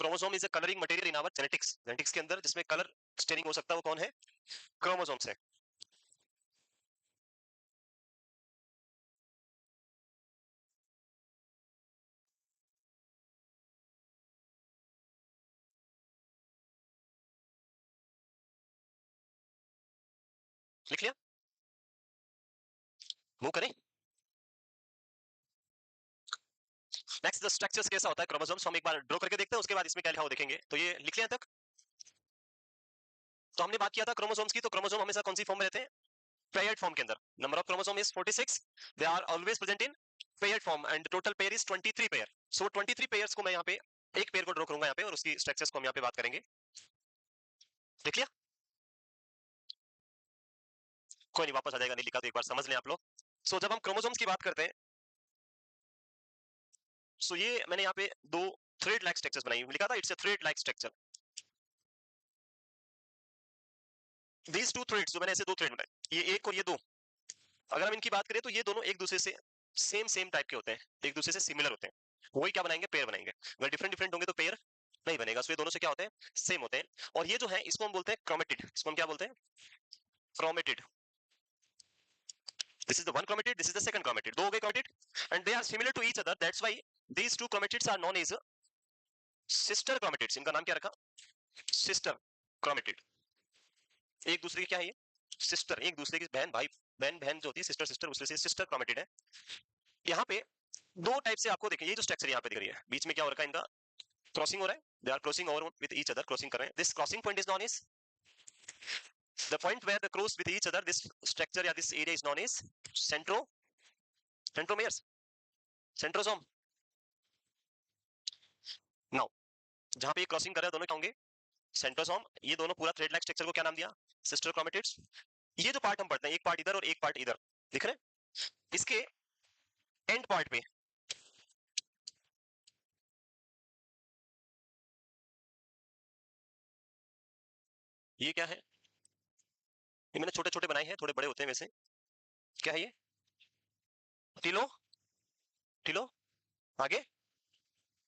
Chromosome is a colouring material in our genetics, genetics के अंदर जिसमें कलर स्टेरिंग हो सकता है वो कौन है? क्रोमोसोम से। लिख लिया? मूव करें? नेक्स्ट द स्ट्रक्चर्स कैसा होता है क्रोमोसोम्स, हम एक बार ड्रॉ करके देखते हैं, उसके बाद इसमें क्या लिखा हो देखेंगे। तो ये लिख लिया तक? तो हमने बात किया था क्रोमोसोम्स की, तो क्रोमोसोम हमेशा कौन सी फॉर्म में रहते हैं? पेयर्ड फॉर्म के अंदर। Number of chromosome is 46, they are always present in paired form and total pair is 23 pair. So 23 pairs को मैं यहाँ पे एक पेयर को ड्रॉ करूंगा यहाँ पे, और उसकी स्ट्रक्चर्स को हम यहाँ पे बात करेंगे। देख लिया? कोई नहीं, वापस आ जाएगा, नहीं लिखा तो एक बार समझ लें आप लोग। सो जब हम क्रोमोसोम्स की बात करते हैं, सो ये मैंने यहाँ पे दो थ्रेड लाइक स्ट्रक्चर्स बनाई, लिखा था it's a thread like structure. These two threads, जो मैंने ऐसे दो थ्रेड बनाए, ये एक और ये दो, अगर हम इनकी बात करें तो ये दोनों एक दूसरे से सेम सेम टाइप के होते हैं, एक दूसरे से सिमिलर होते हैं। वही क्या बनाएंगे? पेयर बनाएंगे। अगर डिफरेंट डिफरेंट होंगे तो पेयर नहीं बनेगा। सो ये दोनों से क्या होते हैं? सेम होते हैं। और ये जो है इसको हम बोलते हैं क्रोमेटिड। इसको हम क्या बोलते हैं? Chromatid. This is the one chromatid, this is the second chromatid. दो हो गए chromatid and they are similar to each other. That's why these two chromatids are known as sister chromatids. इनका नाम क्या रखा? Sister chromatid. एक दूसरे की क्या है ये? सिस्टर, एक दूसरे की बहन, भाई बहन, बहन जो होती है सिस्टर, सिस्टर, उससे सिस्टर क्रोमेटिड है। यहाँ पे दो टाइप से आपको देखिए, ये जो स्ट्रक्चर यहाँ पे दिख रही है, बीच में क्या हो रखा है इनका? क्रॉसिंग हो रहा है, they are crossing over with each other, crossing कर रहे हैं। This crossing point is known as the point where the cross with each other, this structure या this area is known as centromeres, centrosome. Now जहां पे ये क्रॉसिंग कर रहे हैं दोनों क्या होंगे? सेंट्रोसोम। ये दोनों पूरा थ्रेड लाइक स्ट्रक्चर को क्या नाम दिया? Sister chromatids. ये जो पार्ट हम पढ़ते हैं, एक पार्ट इधर और एक पार्ट इधर, दिख रहे हैं? इसके एंड पार्ट पे ये क्या है? ये मैंने छोटे छोटे बनाए हैं, थोड़े बड़े होते हैं वैसे। क्या है ये? टीलो, टीलो, आगे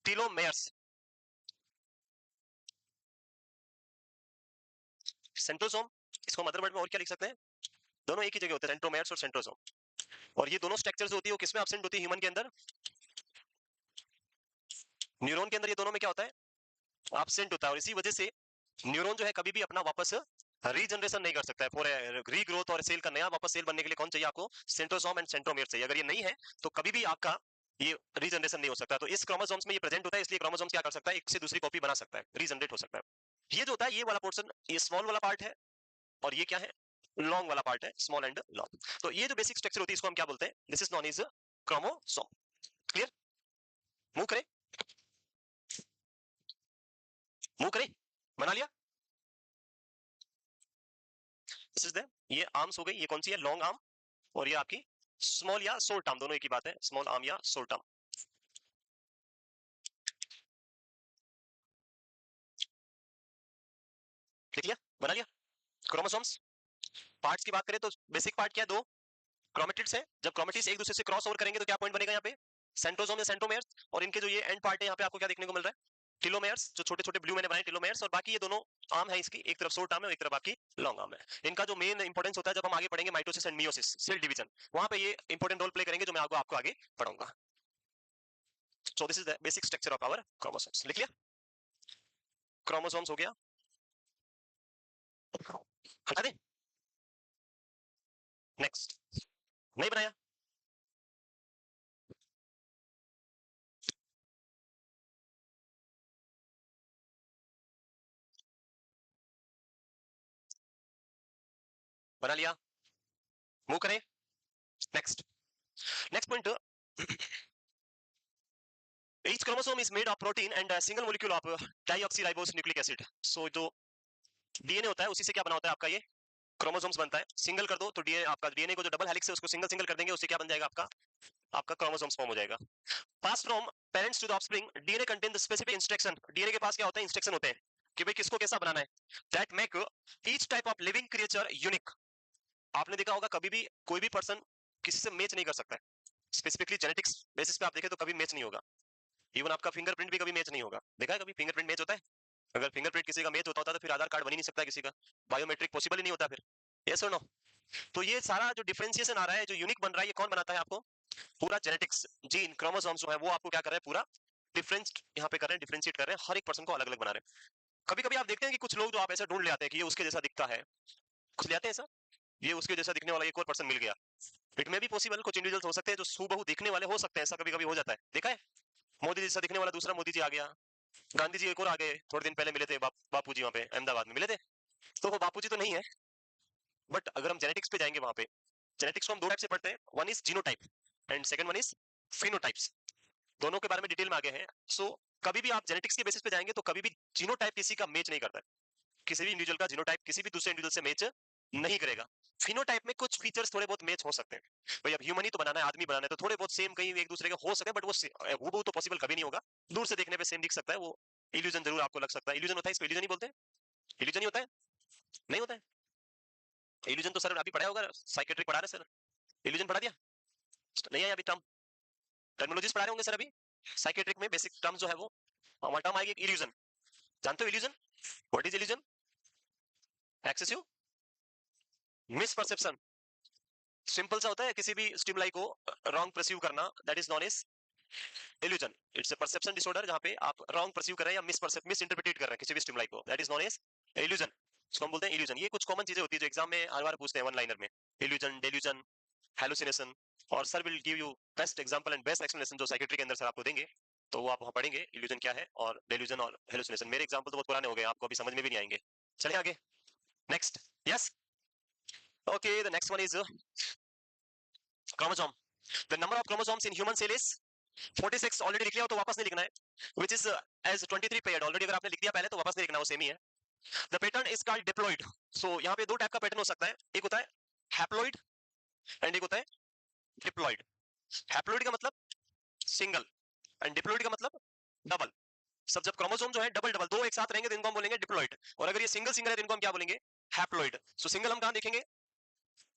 टीलोमेयर्स। सेंट्रोसोम, इसको मदरवर्ड में और क्या लिख सकते हैं? दोनों एक ही जगह होते हैं, सेंट्रोमेयर्स और सेंट्रोसोम। और ये दोनों स्ट्रक्चर्स होती है वो किसमें एब्सेंट होती है? ह्यूमन के अंदर, न्यूरॉन के अंदर ये दोनों में क्या होता है? एब्सेंट होता है। और इसी वजह से न्यूरॉन जो है कभी भी अपना वापस रीजनरेशन नहीं कर सकता है। फॉर रीग्रोथ और सेल का नया वापस सेल बनने के लिए कौन चाहिए आपको? सेंट्रोसोम एंड सेंट्रोमियर चाहिए। अगर ये नहीं है तो कभी भी आपका ये रीजनरेशन नहीं हो सकता। तो इस क्रोमोसोम्स में ये प्रेजेंट होता है, इसलिए क्रोमोसोम्स क्या कर सकता है? एक से दूसरी कॉपी बना सकता है, रीजनरेट हो सकता है। ये जो होता है ये वाला पोर्शन, ये स्मॉल वाला पार्ट है, और ये क्या है? लॉन्ग वाला पार्ट है, स्मॉल एंड लॉन्ग। तो ये जो बेसिक स्ट्रक्चर होती है इसको हम क्या बोलते हैं? This is non is chromosome. Clear? Move करें, मूव करें, बना लिया? दिस इज द, ये आर्म्स हो गई, ये कौन सी है? लॉन्ग आर्म, और ये आपकी स्मॉल या शॉर्ट आर्म, दोनों एक ही बात है, स्मॉल आर्म या शॉर्ट आर्म। लिख लिया? बना लिया? क्रोमोसोम्स पार्ट्स की बात करें तो बेसिक पार्ट क्या है? दो क्रोमेटिड्स है। जब क्रोमेटिड्स एक दूसरे से क्रॉस ओवर करेंगे तो क्या पॉइंट बनेगा यहाँ पे? सेंट्रोसोम या सेंट्रोमेयर्स। और इनके जो ये एंड पार्ट है यहाँ पे आपको क्या देखने को मिल रहा है? टेलोमेयर्स, जो छोटे छोटे ब्लू मैंने बनाए टेलोमेयर्स। और बाकी ये दोनों आर्म है इसकी, एक तरफ शॉर्ट आर्म है और एक तरफ आपकी लॉन्ग आर्म है। इनका जो मेन इंपॉर्टेंस होता है जब हम आगे पढ़ेंगे mitosis and meiosis, cell division, वहां पे ये इंपॉर्टेंट रोल प्ले करेंगे, जो मैं आपको आगे पढ़ाऊंगा। So this is the basic structure of our chromosomes. लिख लिया? क्रोमोसोम्स हो गया, हटा दे। नेक्स्ट, नहीं बनाया? बना लिया? मूव करें? Next, next point, each chromosome is made of protein and a single molecule of deoxyribose nucleic acid. So जो डीएनए होता है उसी से क्या बना होता है आपका ये क्रोमोसोम्स बनता है। सिंगल कर दो तो डीएनए, आपका डीएनए को जो डबल हेलिक्स है उसको सिंगल सिंगल कर देंगे, उससे क्या बन जाएगा? आपका आपका क्रोमोसोम्स फॉर्म हो जाएगा। Pass from parents to the offspring, DNA contain the specific instruction. DNA के पास क्या होता है? इंस्ट्रक्शन होते हैं कि भाई किसको कैसा बनाना है। That make each type of living creature unique. आपने देखा होगा कभी भी कोई भी पर्सन किसी से मैच नहीं कर सकता है, स्पेसिफिकली जेनेटिक्स बेसिस पे आप देखें तो कभी मैच नहीं होगा। इवन आपका फिंगरप्रिंट भी कभी मैच नहीं होगा, देखा है कभी फिंगरप्रिंट मैच होता है? अगर फिंगरप्रिंट किसी का मैच होता तो फिर आधार कार्ड बन ही नहीं सकता किसी का, बायोमेट्रिक पॉसिबल ही नहीं होता फिर। यस और नो? तो ये सारा जो डिफरेंशिएशन आ रहा है, जो यूनिक बन रहा है, ये कौन बनाता है आपको? पूरा जेनेटिक्स, जीन, क्रोमोसोम्स जो है वो आपको क्या कर रहे हैं, पूरा डिफरेंस यहाँ पे कर रहे हैं, डिफरेंशिएट कर रहे हैं, हर एक पर्सन को अलग अलग बना रहे हैं। कभी कभी आप देखते हैं कि कुछ लोग जो आप ऐसा ढूंढ ले आते हैं कि ये उसके जैसा दिखता है, कुछ ले आते हैं ऐसा, ये उसके जैसा दिखने वाला एक और पर्सन मिल गया। इट में भी पॉसिबल, कुछ इंडिविजुअल्स हो सकते हैं जो सूबहू दिखने वाले हो सकते हैं, ऐसा कभी कभी हो जाता है, देखा है? मोदी जी जैसा दिखने वाला दूसरा मोदी जी आ गया, गांधी जी एक और आ गए, थोड़े दिन पहले मिले थे, बापू जी वहां पे अहमदाबाद में मिले थे। तो वो बापू जी तो नहीं है, बट अगर हम जेनेटिक्स पे जाएंगे वहां पे, जेनेटिक्स को हम दो टाइप से पढ़ते हैं, one is genotype and second one is phenotypes. दोनों के बारे में डिटेल में आगे हैं। सो कभी भी आप जेनेटिक्स के बेसिस पे जाएंगे तो कभी भी जीनोटाइप किसी का मैच नहीं करता है, किसी भी इंडिविजुअल का जीनोटाइप किसी भी दूसरे इंडिविजुअल से मैच नहीं करेगा। फिनोटाइप में कुछ फीचर्स थोड़े बहुत मैच हो सकते हैं, भाई अब ह्यूमन ही तो बनाना है, आदमी बनाना है, तो थोड़े बहुत सेम कहीं एक दूसरे के हो सकते हैं, बट वो हूबहू तो पॉसिबल कभी नहीं होगा। दूर से देखने पे सेम दिख सकता है, वो इल्यूजन जरूर आपको लग सकता है। इल्यूजन होता है, इसको इल्यूजन ही बोलते हैं। इल्यूजन ही होता है, नहीं होता है? इल्यूजन तो सर अभी पढ़ा होगा, साइकेट्रिक पढ़ा रहे सर, इल्यूजन पढ़ा दिया? नहीं आया अभी टर्म? टर्मिनोलॉजीज पढ़ा रहे होंगे सर अभी साइकेट्रिक में, बेसिक टर्म जो है वो हमारा टर्म आएगी इल्यूजन। जानते हो illusion? What is illusion? Excessive misperception. Simple सा होता है, किसी भी स्टिमुलाई को रॉन्ग परसीव करना, that is known as illusion. It's a perception disorder जहां पे आप रॉन्ग परसीव कर रहे हैं या मिस इंटरप्रेट कर रहे हैं किसी भी स्टिमुलाई को, that is known as illusion. इसको हम बोलते हैं इल्यूजन। ये कुछ कॉमन चीजें होती है जो एग्जाम में हर बार पूछते हैं वन लाइनर में, इल्यूजन, डेल्यूजन, हेलुसिनेशन। और sir will give you best example and best explanation जो साइकेट्री के अंदर सर आपको देंगे, तो वो आप वहां पढ़ेंगे इल्यूजन क्या है और डेल्यूजन और हेलुसिनेशन। मेरे एग्जांपल तो बहुत पुराने हो गए, आपको अभी समझ में भी नहीं आएंगे। चलिए आगे, next. Yes, okay, the next one is chromosome. The number of chromosomes in human cell is 46। Already लिख लिया हो तो वापस नहीं लिखना है, which is as 23 paired. Already अगर आपने लिख दिया पहले तो वापस नहीं लिखना, वो सेम ही है। The pattern is called diploid. So यहाँ पे दो टाइप का पैटर्न हो सकता है, एक होता है हैप्लॉइड एंड एक होता है डिप्लॉइड। हैप्लॉइड का मतलब सिंगल एंड डिप्लॉइड का मतलब डबल। सब जब क्रोमोसोम जो है डबल डबल दो एक साथ रहेंगे तो इनको हम बोलेंगे डिप्लॉइड, और अगर ये सिंगल सिंगल है तो इनको हम क्या बोलेंगे, हैप्लॉइड। सो सिंगल हम कहां देखेंगे,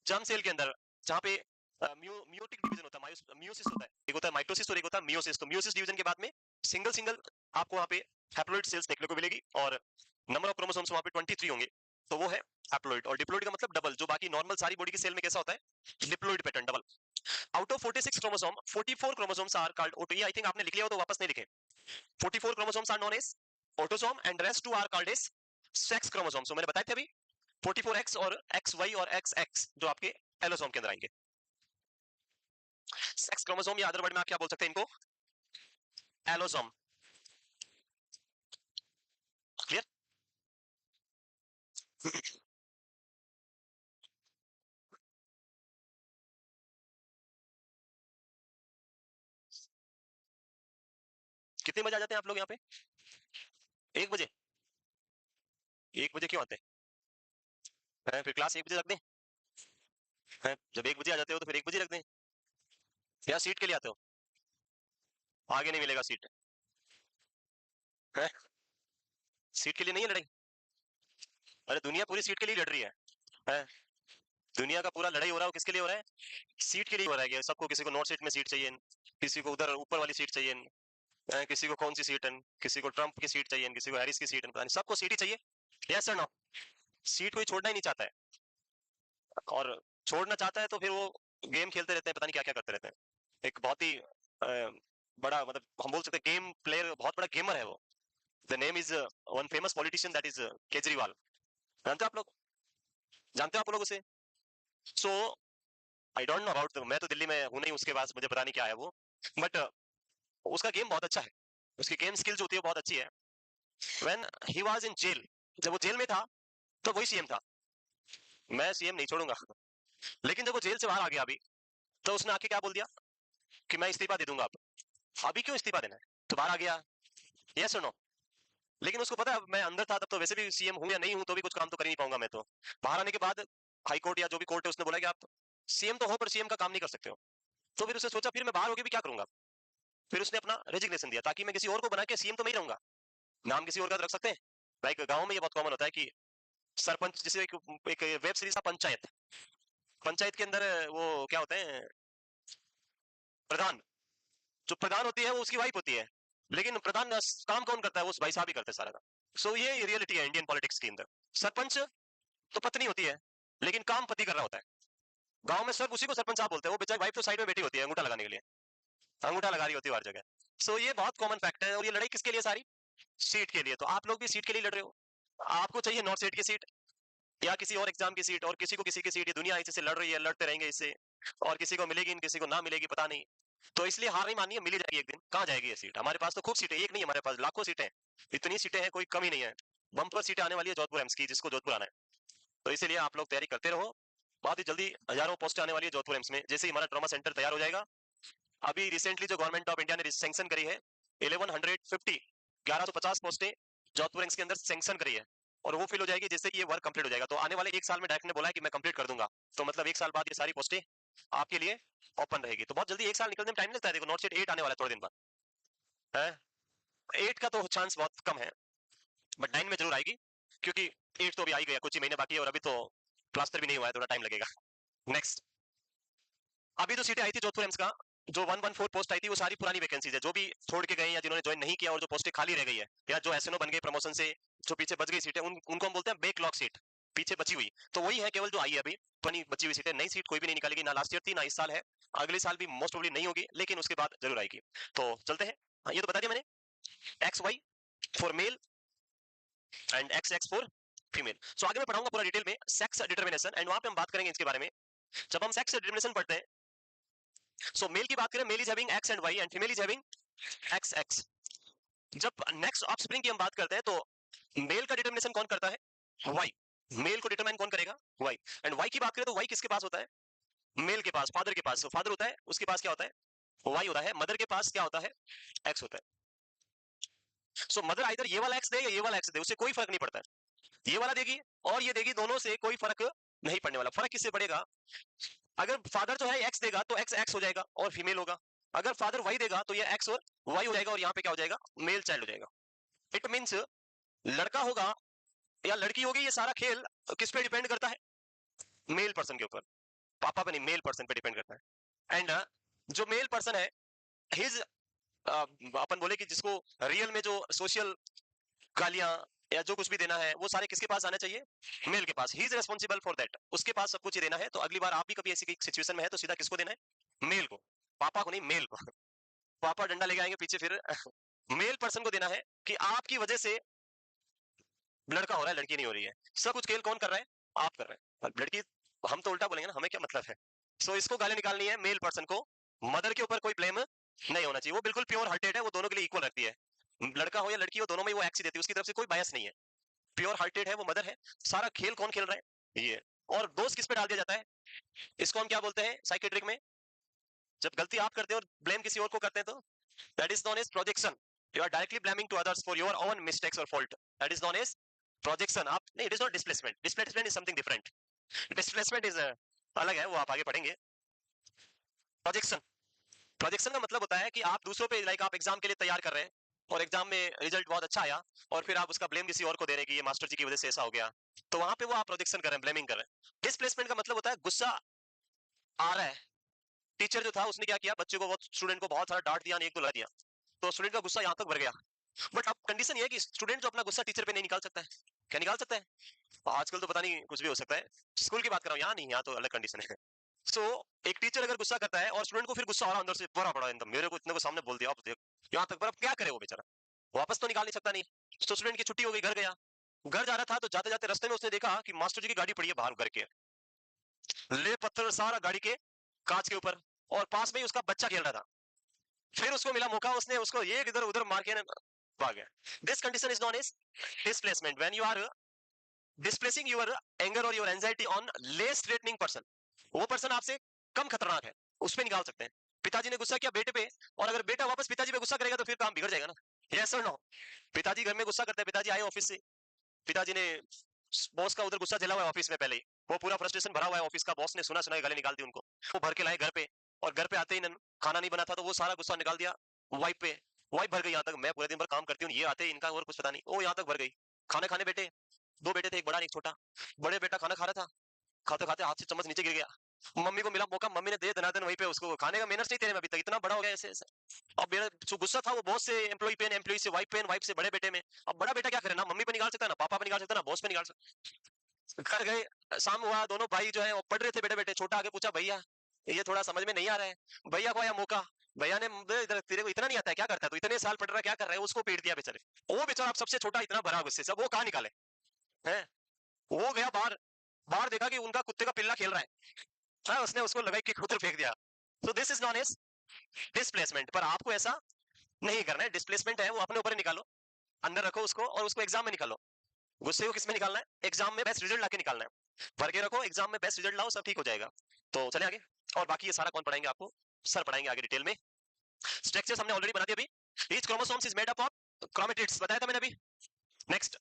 जर्म सेल के अंदर, जहां पे म्यूटिक डिवीजन होता है, मियोसिस होता है, एक होता है माइटोसिस और एक होता है मियोसिस। तो मियोसिस डिवीजन के बाद में सिंगल सिंगल आपको वहां पे हैप्लॉइड सेल्स देखने को मिलेगी, और नंबर ऑफ क्रोमोसोम्स वहां पे 23 होंगे, तो वो है हैप्लॉइड। और डिप्लॉइड का मतलब डबल, जो बाकी नॉर्मल सारी बॉडी की सेल में कैसा होता है, diploid pattern, double. Out of 46 chromosome 44 chromosomes are called auto. ये आई थिंक आपने लिख लिया हो तो वापस नहीं लिखे। 44 chromosomes are known as autosome and rest two are called as sex chromosome. मैंने बताया था अभी 44x और XY और XX जो आपके एलोसोम के अंदर आएंगे। सेक्स क्रोमोसोम या अदर वर्ड में आप क्या बोल सकते हैं इनको, एलोसोम। क्लियर? कितने बजे आ जाते हैं आप लोग यहाँ पे? 1 बजे? 1 बजे क्यों आते हैं? फिर क्लास 1 बजे रख दें? जब 1 बजे आ जाते हो तो फिर 1 बजे रख दें, या सीट के लिए आते हो? आगे नहीं मिलेगा सीट है? सीट के लिए नहीं है लड़ाई? अरे दुनिया पूरी सीट के लिए लड़ रही है? दुनिया का पूरा लड़ाई हो रहा है, किसके लिए हो रहा है? सीट के लिए हो रहा है कि सबको, किसी को नॉर्थ सीट में सीट चाहिए, किसी को उधर ऊपर वाली सीट चाहिए, किसी को कौन सी सीट है, किसी को ट्रंप की सीट चाहिए, किसी को हैरिस की सीट है, पता नहीं, सबको सीट ही चाहिए। यस और नो? सीट कोई छोड़ना ही नहीं चाहता है, और छोड़ना चाहता है तो फिर वो गेम खेलते रहते हैं, पता नहीं क्या क्या करते रहते हैं। एक बहुत ही बड़ा, मतलब हम बोल सकते हैं गेम प्लेयर, बहुत बड़ा गेमर है वो। The name is one famous politician, that is Kejriwal. जानते हो आप लोग? जानते हो आप लोग उसे? सो आई डोंट नो अबाउट, मैं तो दिल्ली में हूं नहीं उसके पास, मुझे पता नहीं क्या है वो, बट उसका गेम बहुत अच्छा है, उसकी गेम स्किल्स होती है बहुत अच्छी है। When he was in jail, जब वो जेल में था तो वही सीएम था। मैं सीएम नहीं छोड़ूंगा, लेकिन जब वो जेल से बाहर आ गया अभी, तो उसने आके क्या बोल दिया कि मैं इस्तीफा दे दूंगा। अब अभी क्यों इस्तीफा देना है, तो बाहर आ गया। यस और नो? लेकिन उसको पता है मैं अंदर था तब तो वैसे भी सीएम हूं या नहीं हूं तो भी कुछ काम तो कर ही नहीं पाऊंगा मैं तो। बाहर आने के बाद हाई कोर्ट या जो भी कोर्ट है उसने बोला कि आप सीएम तो हो पर सीएम का काम नहीं कर सकते हो। तो फिर उसने सोचा फिर मैं बाहर होकर भी क्या करूंगा, फिर उसने अपना रेजिग्नेशन दिया ताकि मैं किसी और को बना के सीएम तो मैं ही रहूंगा। नाम किसी और का तो रख सकते हैं, लाइक गांव में ये बहुत कॉमन होता है कि सरपंच, जैसे एक वेब सीरीज था पंचायत, पंचायत के अंदर वो क्या होते हैं, प्रधान। जो प्रधान होती है वो उसकी वाइफ होती है, लेकिन प्रधान काम कौन करता है? वो भाई साहब ही करते हैं सारा काम। सो ये रियलिटी है इंडियन पॉलिटिक्स के अंदर। सरपंच तो पत्नी होती है, लेकिन काम पति कर रहा होता है। गांव में सब उसी को सरपंच साहब बोलते हैं, वो बेचारी वाइफ तो साइड में बैठी होती है अंगूठा लगाने के लिए, अंगूठा लगा रही होती है हर जगह। सो ये बहुत कॉमन फैक्ट है। और ये लड़ाई किसके लिए सारी? सीट के लिए। तो आप लोग भी सीट के लिए लड़ रहे हो। आपको चाहिए नॉर्थ सेट की सीट या किसी और एग्जाम की सीट, और किसी को किसी की सीट। ये दुनिया इसी से लड़ रही है, लड़ते रहेंगे इससे, और किसी को मिलेगी, किसी को ना मिलेगी पता नहीं। तो इसलिए हार नहीं मानिए, मिली जाएगी एक दिन। कहाँ जाएगी ये सीट? हमारे पास तो खूब सीटें, एक नहीं, हमारे पास लाखों सीटें हैं। इतनी सीटें हैं, कोई कमी नहीं है। बम्पर सीटें आने वाली है जोधपुर एम्स की, जिसको जोधपुर आना है। तो इसीलिए आप लोग तैयारी करते रहो। बहुत ही जल्दी हजारों पोस्टें आने वाली है जोधपुर एम्स में, जैसे ही हमारा ट्रॉमा सेंटर तैयार हो जाएगा। अभी रिसेंटली जो गवर्नमेंट ऑफ इंडिया ने सैंक्शन करी है 1150 1150 पोस्टें जोधपुर एम्स के अंदर सैंक्शन करी है, और वो फिल हो जाएगी जैसे कि ये वर्क कंप्लीट हो जाएगा। तो आने वाले एक साल में डायरेक्टर ने बोला है कि मैं कंप्लीट कर दूंगा। तो मतलब एक साल बाद ये सारी पोस्टें आपके लिए ओपन रहेगी। तो बहुत जल्दी एक साल निकलने में टाइम लगता है। देखो नॉट सेट 8 आने वाला है थोड़े दिन बाद है। 8 का तो चांस बहुत कम है, बट 9 में जरूर आएगी, क्योंकि 8 तो अभी आ ही गया, कुछ ही महीने बाकी है, और अभी तो प्लास्टर भी नहीं हुआ है, थोड़ा टाइम लगेगा। नेक्स्ट, अभी जो सीटें आई थी जोधपुर एम्स का, जो 114 पोस्ट आई थी, वो सारी पुरानी वैकेंसीज है। जो भी छोड़ के गए या जिन्होंने ज्वाइन नहीं किया, और जो पोस्टें खाली रह गई है, या जो एसएनओ बन गए प्रमोशन से, जो पीछे बच गई सीटें, उनको हम बोलते हैं बैकलॉग सीट, पीछे बची हुई। तो वही है केवल जो आई है अभी, 20 बची हुई सीटें। नई सीट कोई भी नहीं निकालेगी, ना लास्ट ईयर थी ना इस साल है, अगले साल भी मोस्ट प्रोबेबली नहीं होगी, लेकिन उसके बाद जरूर आएगी। तो चलते हैं। हाँ, ये तो बता दिया मैंने, X Y for male and X X for female. So आगे मैं पढ़ाऊंगा पूरा डिटेल में सेक्स डिटर्मिनेशन, एंड वहां पे हम बात करेंगे इसके बारे में। जब हम सेक्स डिटर्मिनेशन पढ़ते हैं, सो मेल की बात करें, male is having X and Y, and female is having X X. जब नेक्स्ट ऑफस्प्रिंग की हम बात करते हैं, तो मेल का डिटर्मिनेशन कौन करता है? वाई। मेल को डिटरमाइन कौन करेगा? वाई। एंड वाई की बात करें तो वाई किसके पास होता है? मेल के पास, फादर के पास। फादर होता है, उसके पास क्या होता है? वाई होता है। मदर के पास क्या होता है? एक्स होता है। सो मदर आइदर ये वाला एक्स दे या ये वाला एक्स दे, उससे कोई फर्क नहीं पड़ता है। ये वाला देगी और ये देगी, दोनों से कोई फर्क नहीं पड़ने वाला। फर्क किससे पड़ेगा? अगर फादर जो है एक्स देगा तो एक्स एक्स हो जाएगा और फीमेल होगा। अगर फादर वाई देगा तो ये एक्स और वाई हो जाएगा, और यहाँ पे क्या हो जाएगा? मेल चाइल्ड हो जाएगा। इट मीन्स लड़का होगा या लड़की होगी, ये सारा खेल किस पे डिपेंड करता है? मेल पर्सन के ऊपर। पापा पे नहीं, मेल पर्सन पे डिपेंड करता है। एंड जो मेल पर्सन है, हिज अपन बोले कि जिसको रियल में जो सोशल गालियां या जो कुछ भी देना है, वो सारे किसके पास आना चाहिए? मेल के पास। He is responsible for that, उसके पास सब कुछ ही देना है। तो अगली बार आप भी कभी ऐसी सिचुएशन में है तो सीधा किसको देना है? मेल को। पापा को नहीं, मेल को। पापा डंडा लेके आएंगे पीछे, फिर मेल पर्सन को देना है कि आपकी वजह से लड़का हो रहा है, लड़की नहीं हो रही है। सब कुछ खेल कौन कर रहा है? आप कर रहे हैं। और लड़की, हम तो उल्टा बोलेंगे ना, हमें क्या मतलब है। सो इसको गाली निकालनी है मेल पर्सन को। मदर के ऊपर कोई ब्लेम नहीं होना चाहिए, वो बिल्कुल प्योर हार्टेड है, वो दोनों के लिए इक्वल रखती है। लड़का हो या लड़की हो, दोनों में वो एक्स ही देती है, उसकी तरफ से कोई बायस नहीं है। प्योर हार्टेड है, वो मदर है। सारा खेल कौन खेल रहा है? ये। और दोष किस पे डाल दिया जाता है? इसको हम क्या बोलते हैं साइकेट्रिक में? जब गलती आप करते हो और ब्लेम किसी और को करते हैं, तो that is known as projection. You are directly blaming to others for your own mistakes और fault. That is known as projection. आप नहीं, it is not displacement. Displacement is something different. Displacement is अलग है, वो आप आगे पढ़ेंगे। प्रोजेक्शन, प्रोजेक्शन का मतलब होता है कि आप दूसरों पे, लाइक आप एग्जाम के लिए तैयार कर रहे हैं और एग्जाम में रिजल्ट बहुत अच्छा आया, और फिर आप उसका ब्लेम किसी और को दे रहे हैं कि ये मास्टर जी की वजह से ऐसा हो गया। तो वहां पे वो आप प्रोजेक्शन कर रहे हैं, ब्लेमिंग कर रहे हैं। डिस्प्लेसमेंट का मतलब होता है गुस्सा आ रहा है, टीचर जो था उसने क्या किया, बच्चे को, बहुत स्टूडेंट को बहुत सारा डांट दिया, एक दो ला दिया, तो स्टूडेंट का गुस्सा यहाँ तक भर गया। बट अब कंडीशन ये है कि स्टूडेंट जो अपना गुस्सा टीचर पे नहीं निकाल सकता है। क्या निकाल सकता है? आजकल तो पता नहीं कुछ भी हो सकता है। स्कूल की बात कर रहा हूँ, यहाँ नहीं, यहाँ तो अलग कंडीशन है। सो एक टीचर अगर गुस्सा करता है और स्टूडेंट को फिर गुस्सा आ रहा अंदर से, बड़ा बड़ा एकदम, मेरे को इतने को सामने बोल दिया, आप देख यहाँ तक, पर अब क्या करे वो बेचारा, वापस तो निकाल नहीं सकता। नहीं, तो स्टूडेंट की छुट्टी हो गई, घर गया। घर जा रहा था तो जाते जाते रास्ते में उसने देखा कि मास्टर जी की गाड़ी पड़ी है बाहर घर के, ले पत्थर सारा गाड़ी के कांच के ऊपर, और पास में ही उसका बच्चा खेल रहा था। फिर उसको मिला मौका, उसने उसको ये इधर उधर मार के भाग गया। This condition is known as displacement, when you are displacing your anger और your anxiety on less threatening person. वो पर्सन आपसे कम खतरनाक है, उस पर निकाल सकते हैं। पिताजी ने गुस्सा किया बेटे पे, और अगर बेटा वापस पिताजी पे गुस्सा करेगा तो फिर काम बिगड़ जाएगा ना। यस और नो? पिताजी घर में गुस्सा करते हैं, पिताजी आए ऑफिस से, पिताजी ने बॉस का उधर गुस्सा झेला हुआ है ऑफिस में पहले ही, वो पूरा फ्रस्ट्रेशन भरा हुआ है ऑफिस का, बॉस ने सुना सुना गाली निकाल दी उनको, वो भर के लाए घर पे, और घर पे आते ही खाना नहीं बना था तो वो सारा गुस्सा निकाल दिया वाइफ पे। वाइफ भर गई यहाँ तक, मैं पूरे दिन भर काम करती हूँ, ये आते इनका और कुछ पता नहीं, वो यहाँ तक भर गई। खाने खाने बेटे, दो बेटे थे, एक बड़ा एक छोटा। बड़े बेटा खाना खा रहा था, खाते खाते हाथ से चम्मच नीचे गिर गया, मम्मी को मिला मौका, मम्मी ने दे दनादन वहीं पे उसको खाने का मैनर्स नहीं तेरे में अभी तक, इतना बड़ा हो गया ऐसे ऐसे। अब मेरा जो गुस्सा था वो बॉस से एम्प्लॉय पे, एम्प्लॉय से वाइफ पे, वाइफ से बड़े बेटे में। अब बड़ा बेटा क्या करे, ना मम्मी पे निकाल सकता है, ना पापा पे निकाल सकता है, ना बॉस पे निकाल सकता। कर गए, शाम हुआ, दोनों भाई जो है वो पढ़ रहे थे बेटे बेटे, छोटा आके पूछा भैया ये थोड़ा समझ में नहीं आ रहा है। भैया को आया मौका, भैया ने इधर तेरे को इतना नहीं आता है, क्या करता है तू, इतने साल पढ़ रहा है, क्या कर रहा है, उसको पीट दिया बेचारे। वो बेचारा अब सबसे छोटा इतना भरा गुस्से से, अब वो कहाँ निकाले हैं। वो गया बाहर, बाहर देखा कि उनका कुत्ते का पिल्ला खेल रहा है, हाँ, उसने उसको लगाई कि उधर फेंक दिया। तो this is known as displacement. पर आपको ऐसा नहीं करना है, डिस्प्लेसमेंट है वो अपने ऊपर ही निकालो, अंदर रखो उसको और उसको एग्जाम में निकालो। गुस्से को किस में निकालना है, एग्जाम में बेस्ट रिजल्ट लाके निकालना है। भर के रखो, एग्जाम में बेस्ट रिजल्ट लाओ, सब ठीक हो जाएगा। तो चले आगे, और बाकी ये सारा कौन पढ़ाएंगे आपको, सर पढ़ाएंगे आगे डिटेल में। स्ट्रक्चर्स हमने ऑलरेडी बना दिया अभी। Each chromosomes is made up of chromatids, बताया था मैंने अभी। Next,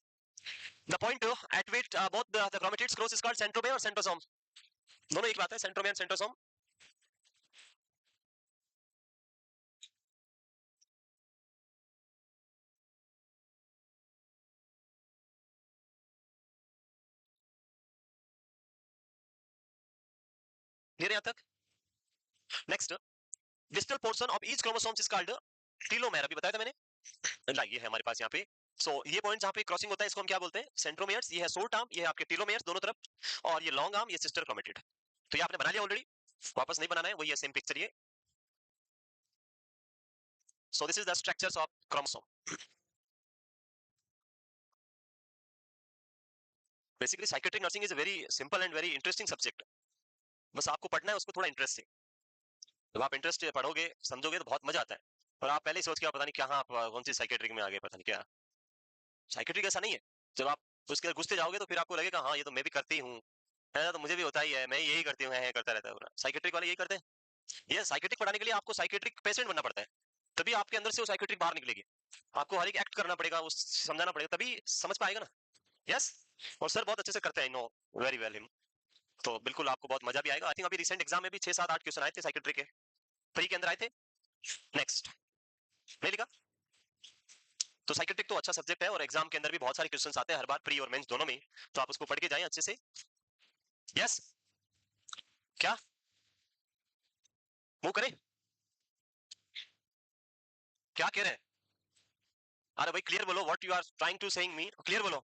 the point eight which both the chromatids cross is called centromere और सेंट्रोसोम। दोनों एक बात है, सेंट्रोमियर सेंट्रोसोम। क्लियर यहां तक। Next, distal portion of each chromosomes is called telomere, अभी बताया था मैंने, लाइए है हमारे पास यहाँ पे। सो ये पॉइंट जहाँ पे क्रॉसिंग होता है इसको हम क्या बोलते हैं, सेंट्रोमियर्स। ये है शॉर्ट आर्म, ये है आपके टीलोमेयर्स दोनों तरफ, और ये लॉन्ग आर्म, ये सिस्टर क्रोमेटिड। तो ये आपने बना लिया ऑलरेडी, वापस नहीं बनाना है, वही है सेम पिक्चर ये। सो this is the structures of chromosome. Basically psychiatric nursing is a very simple and very interesting subject. बस आपको पढ़ना है उसको थोड़ा इंटरेस्ट से। जब आप इंटरेस्ट पढ़ोगे समझोगे तो बहुत मजा आता है। और आप पहले ही सोच के आप पता नहीं कहाँ आप कौन सी साइकेट्रिक में आ गए, पता नहीं क्या। साइकेट्रिक ऐसा नहीं है, जब आप उसके अंदर घुसते जाओगे तो फिर आपको लगेगा हाँ ये तो मैं भी करती हूँ, है ना, तो मुझे भी होता ही है, मैं यही करती हूँ, है करता रहता है। साइकेट्रिक वाले यही करते हैं। ये साइकेट्रिक पढ़ाने के लिए आपको साइकेट्रिक पेशेंट बनना पड़ता है, तभी आपके अंदर से वो साइकेट्रिक बाहर निकलेगी। आपको हर एक एक्ट करना पड़ेगा, उस समझाना पड़ेगा, तभी समझ पाएगा ना। यस, और सर बहुत अच्छे से करते हैं, नो वेरी वेल हिम। तो बिल्कुल आपको बहुत मजा भी आएगा। आई थिंक अभी रिसेंट एग्जाम में भी 6 7 8 क्वेश्चन आए थे साइकेट्रिक के, प्री के अंदर आए थे। नेक्स्ट, नहीं लिखा। तो साइकेट्रिक तो अच्छा सब्जेक्ट है, और एग्जाम के अंदर भी बहुत सारे क्वेश्चंस आते हैं हर बार, प्री और मेंस दोनों में। तो आप उसको पढ़ के जाएं अच्छे से। यस, क्या वो करें, क्या कह रहे हैं। अरे भाई क्लियर बोलो, what you are trying to saying me, clear बोलो।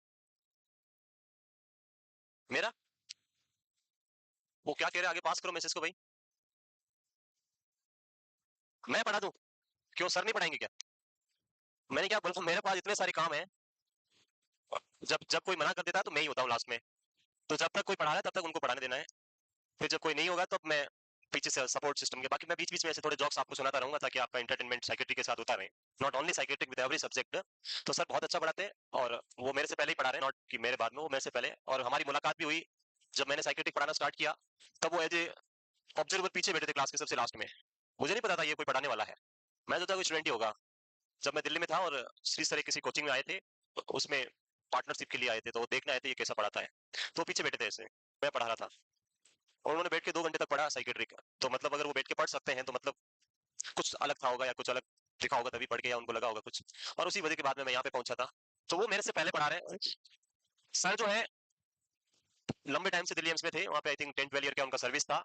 मेरा वो क्या कह रहे हैं, आगे पास करो मैसेज को भाई। मैं पढ़ा दूं, क्यों सर नहीं पढ़ाएंगे क्या। मैंने क्या बोला, मेरे पास इतने सारे काम है, जब जब कोई मना कर देता है तो मैं ही होता हूँ लास्ट में। तो जब तक कोई पढ़ा रहा है तब तक उनको पढ़ाने देना है, फिर जब कोई नहीं होगा तो मैं पीछे से सपोर्ट सिस्टम के, बाकी मैं बीच बीच में ऐसे थोड़े जॉक्स आपको सुनाता रहूंगा ताकि आपका एंटरटेनमेंट साइकेट्री के साथ होता रहे। Not only psychiatric with every subject. तो सर बहुत अच्छा पढ़ाते हैं, और वो मेरे से पहले ही पढ़ा रहे हैं, नॉट कि मेरे बाद में, वो मेरे से पहले। और हमारी मुलाकात भी हुई जब मैंने साइकेट्रिक पढ़ाना स्टार्ट किया, तब वो एज ए ऑब्जर्वर पीछे बैठे थे क्लास के सबसे लास्ट में। मुझे नहीं पता था ये कोई पढ़ाने वाला है, मैं सोचा कोई स्टूडेंट ही होगा। जब मैं दिल्ली में था और श्री सर किसी कोचिंग में आए थे, उसमें पार्टनरशिप के लिए आए थे, तो वो देखने आए थे ये कैसा पढ़ाता है। तो वो पीछे बैठे थे ऐसे, मैं पढ़ा रहा था, और उन्होंने बैठ के 2 घंटे तक पढ़ा साइकेट्रिक। तो मतलब अगर वो बैठ के पढ़ सकते हैं तो मतलब कुछ अलग था होगा, या कुछ अलग दिखा होगा तभी पढ़ के, या उनको लगा होगा कुछ, और उसी वजह के बाद में मैं यहाँ पे पहुंचा था। तो वो मेरे से पहले पढ़ा रहे हैं। सर जो है लंबे टाइम से दिल्ली एम्स में थे, वहाँ पे आई थिंक 10 12 ईयर का उनका सर्विस था,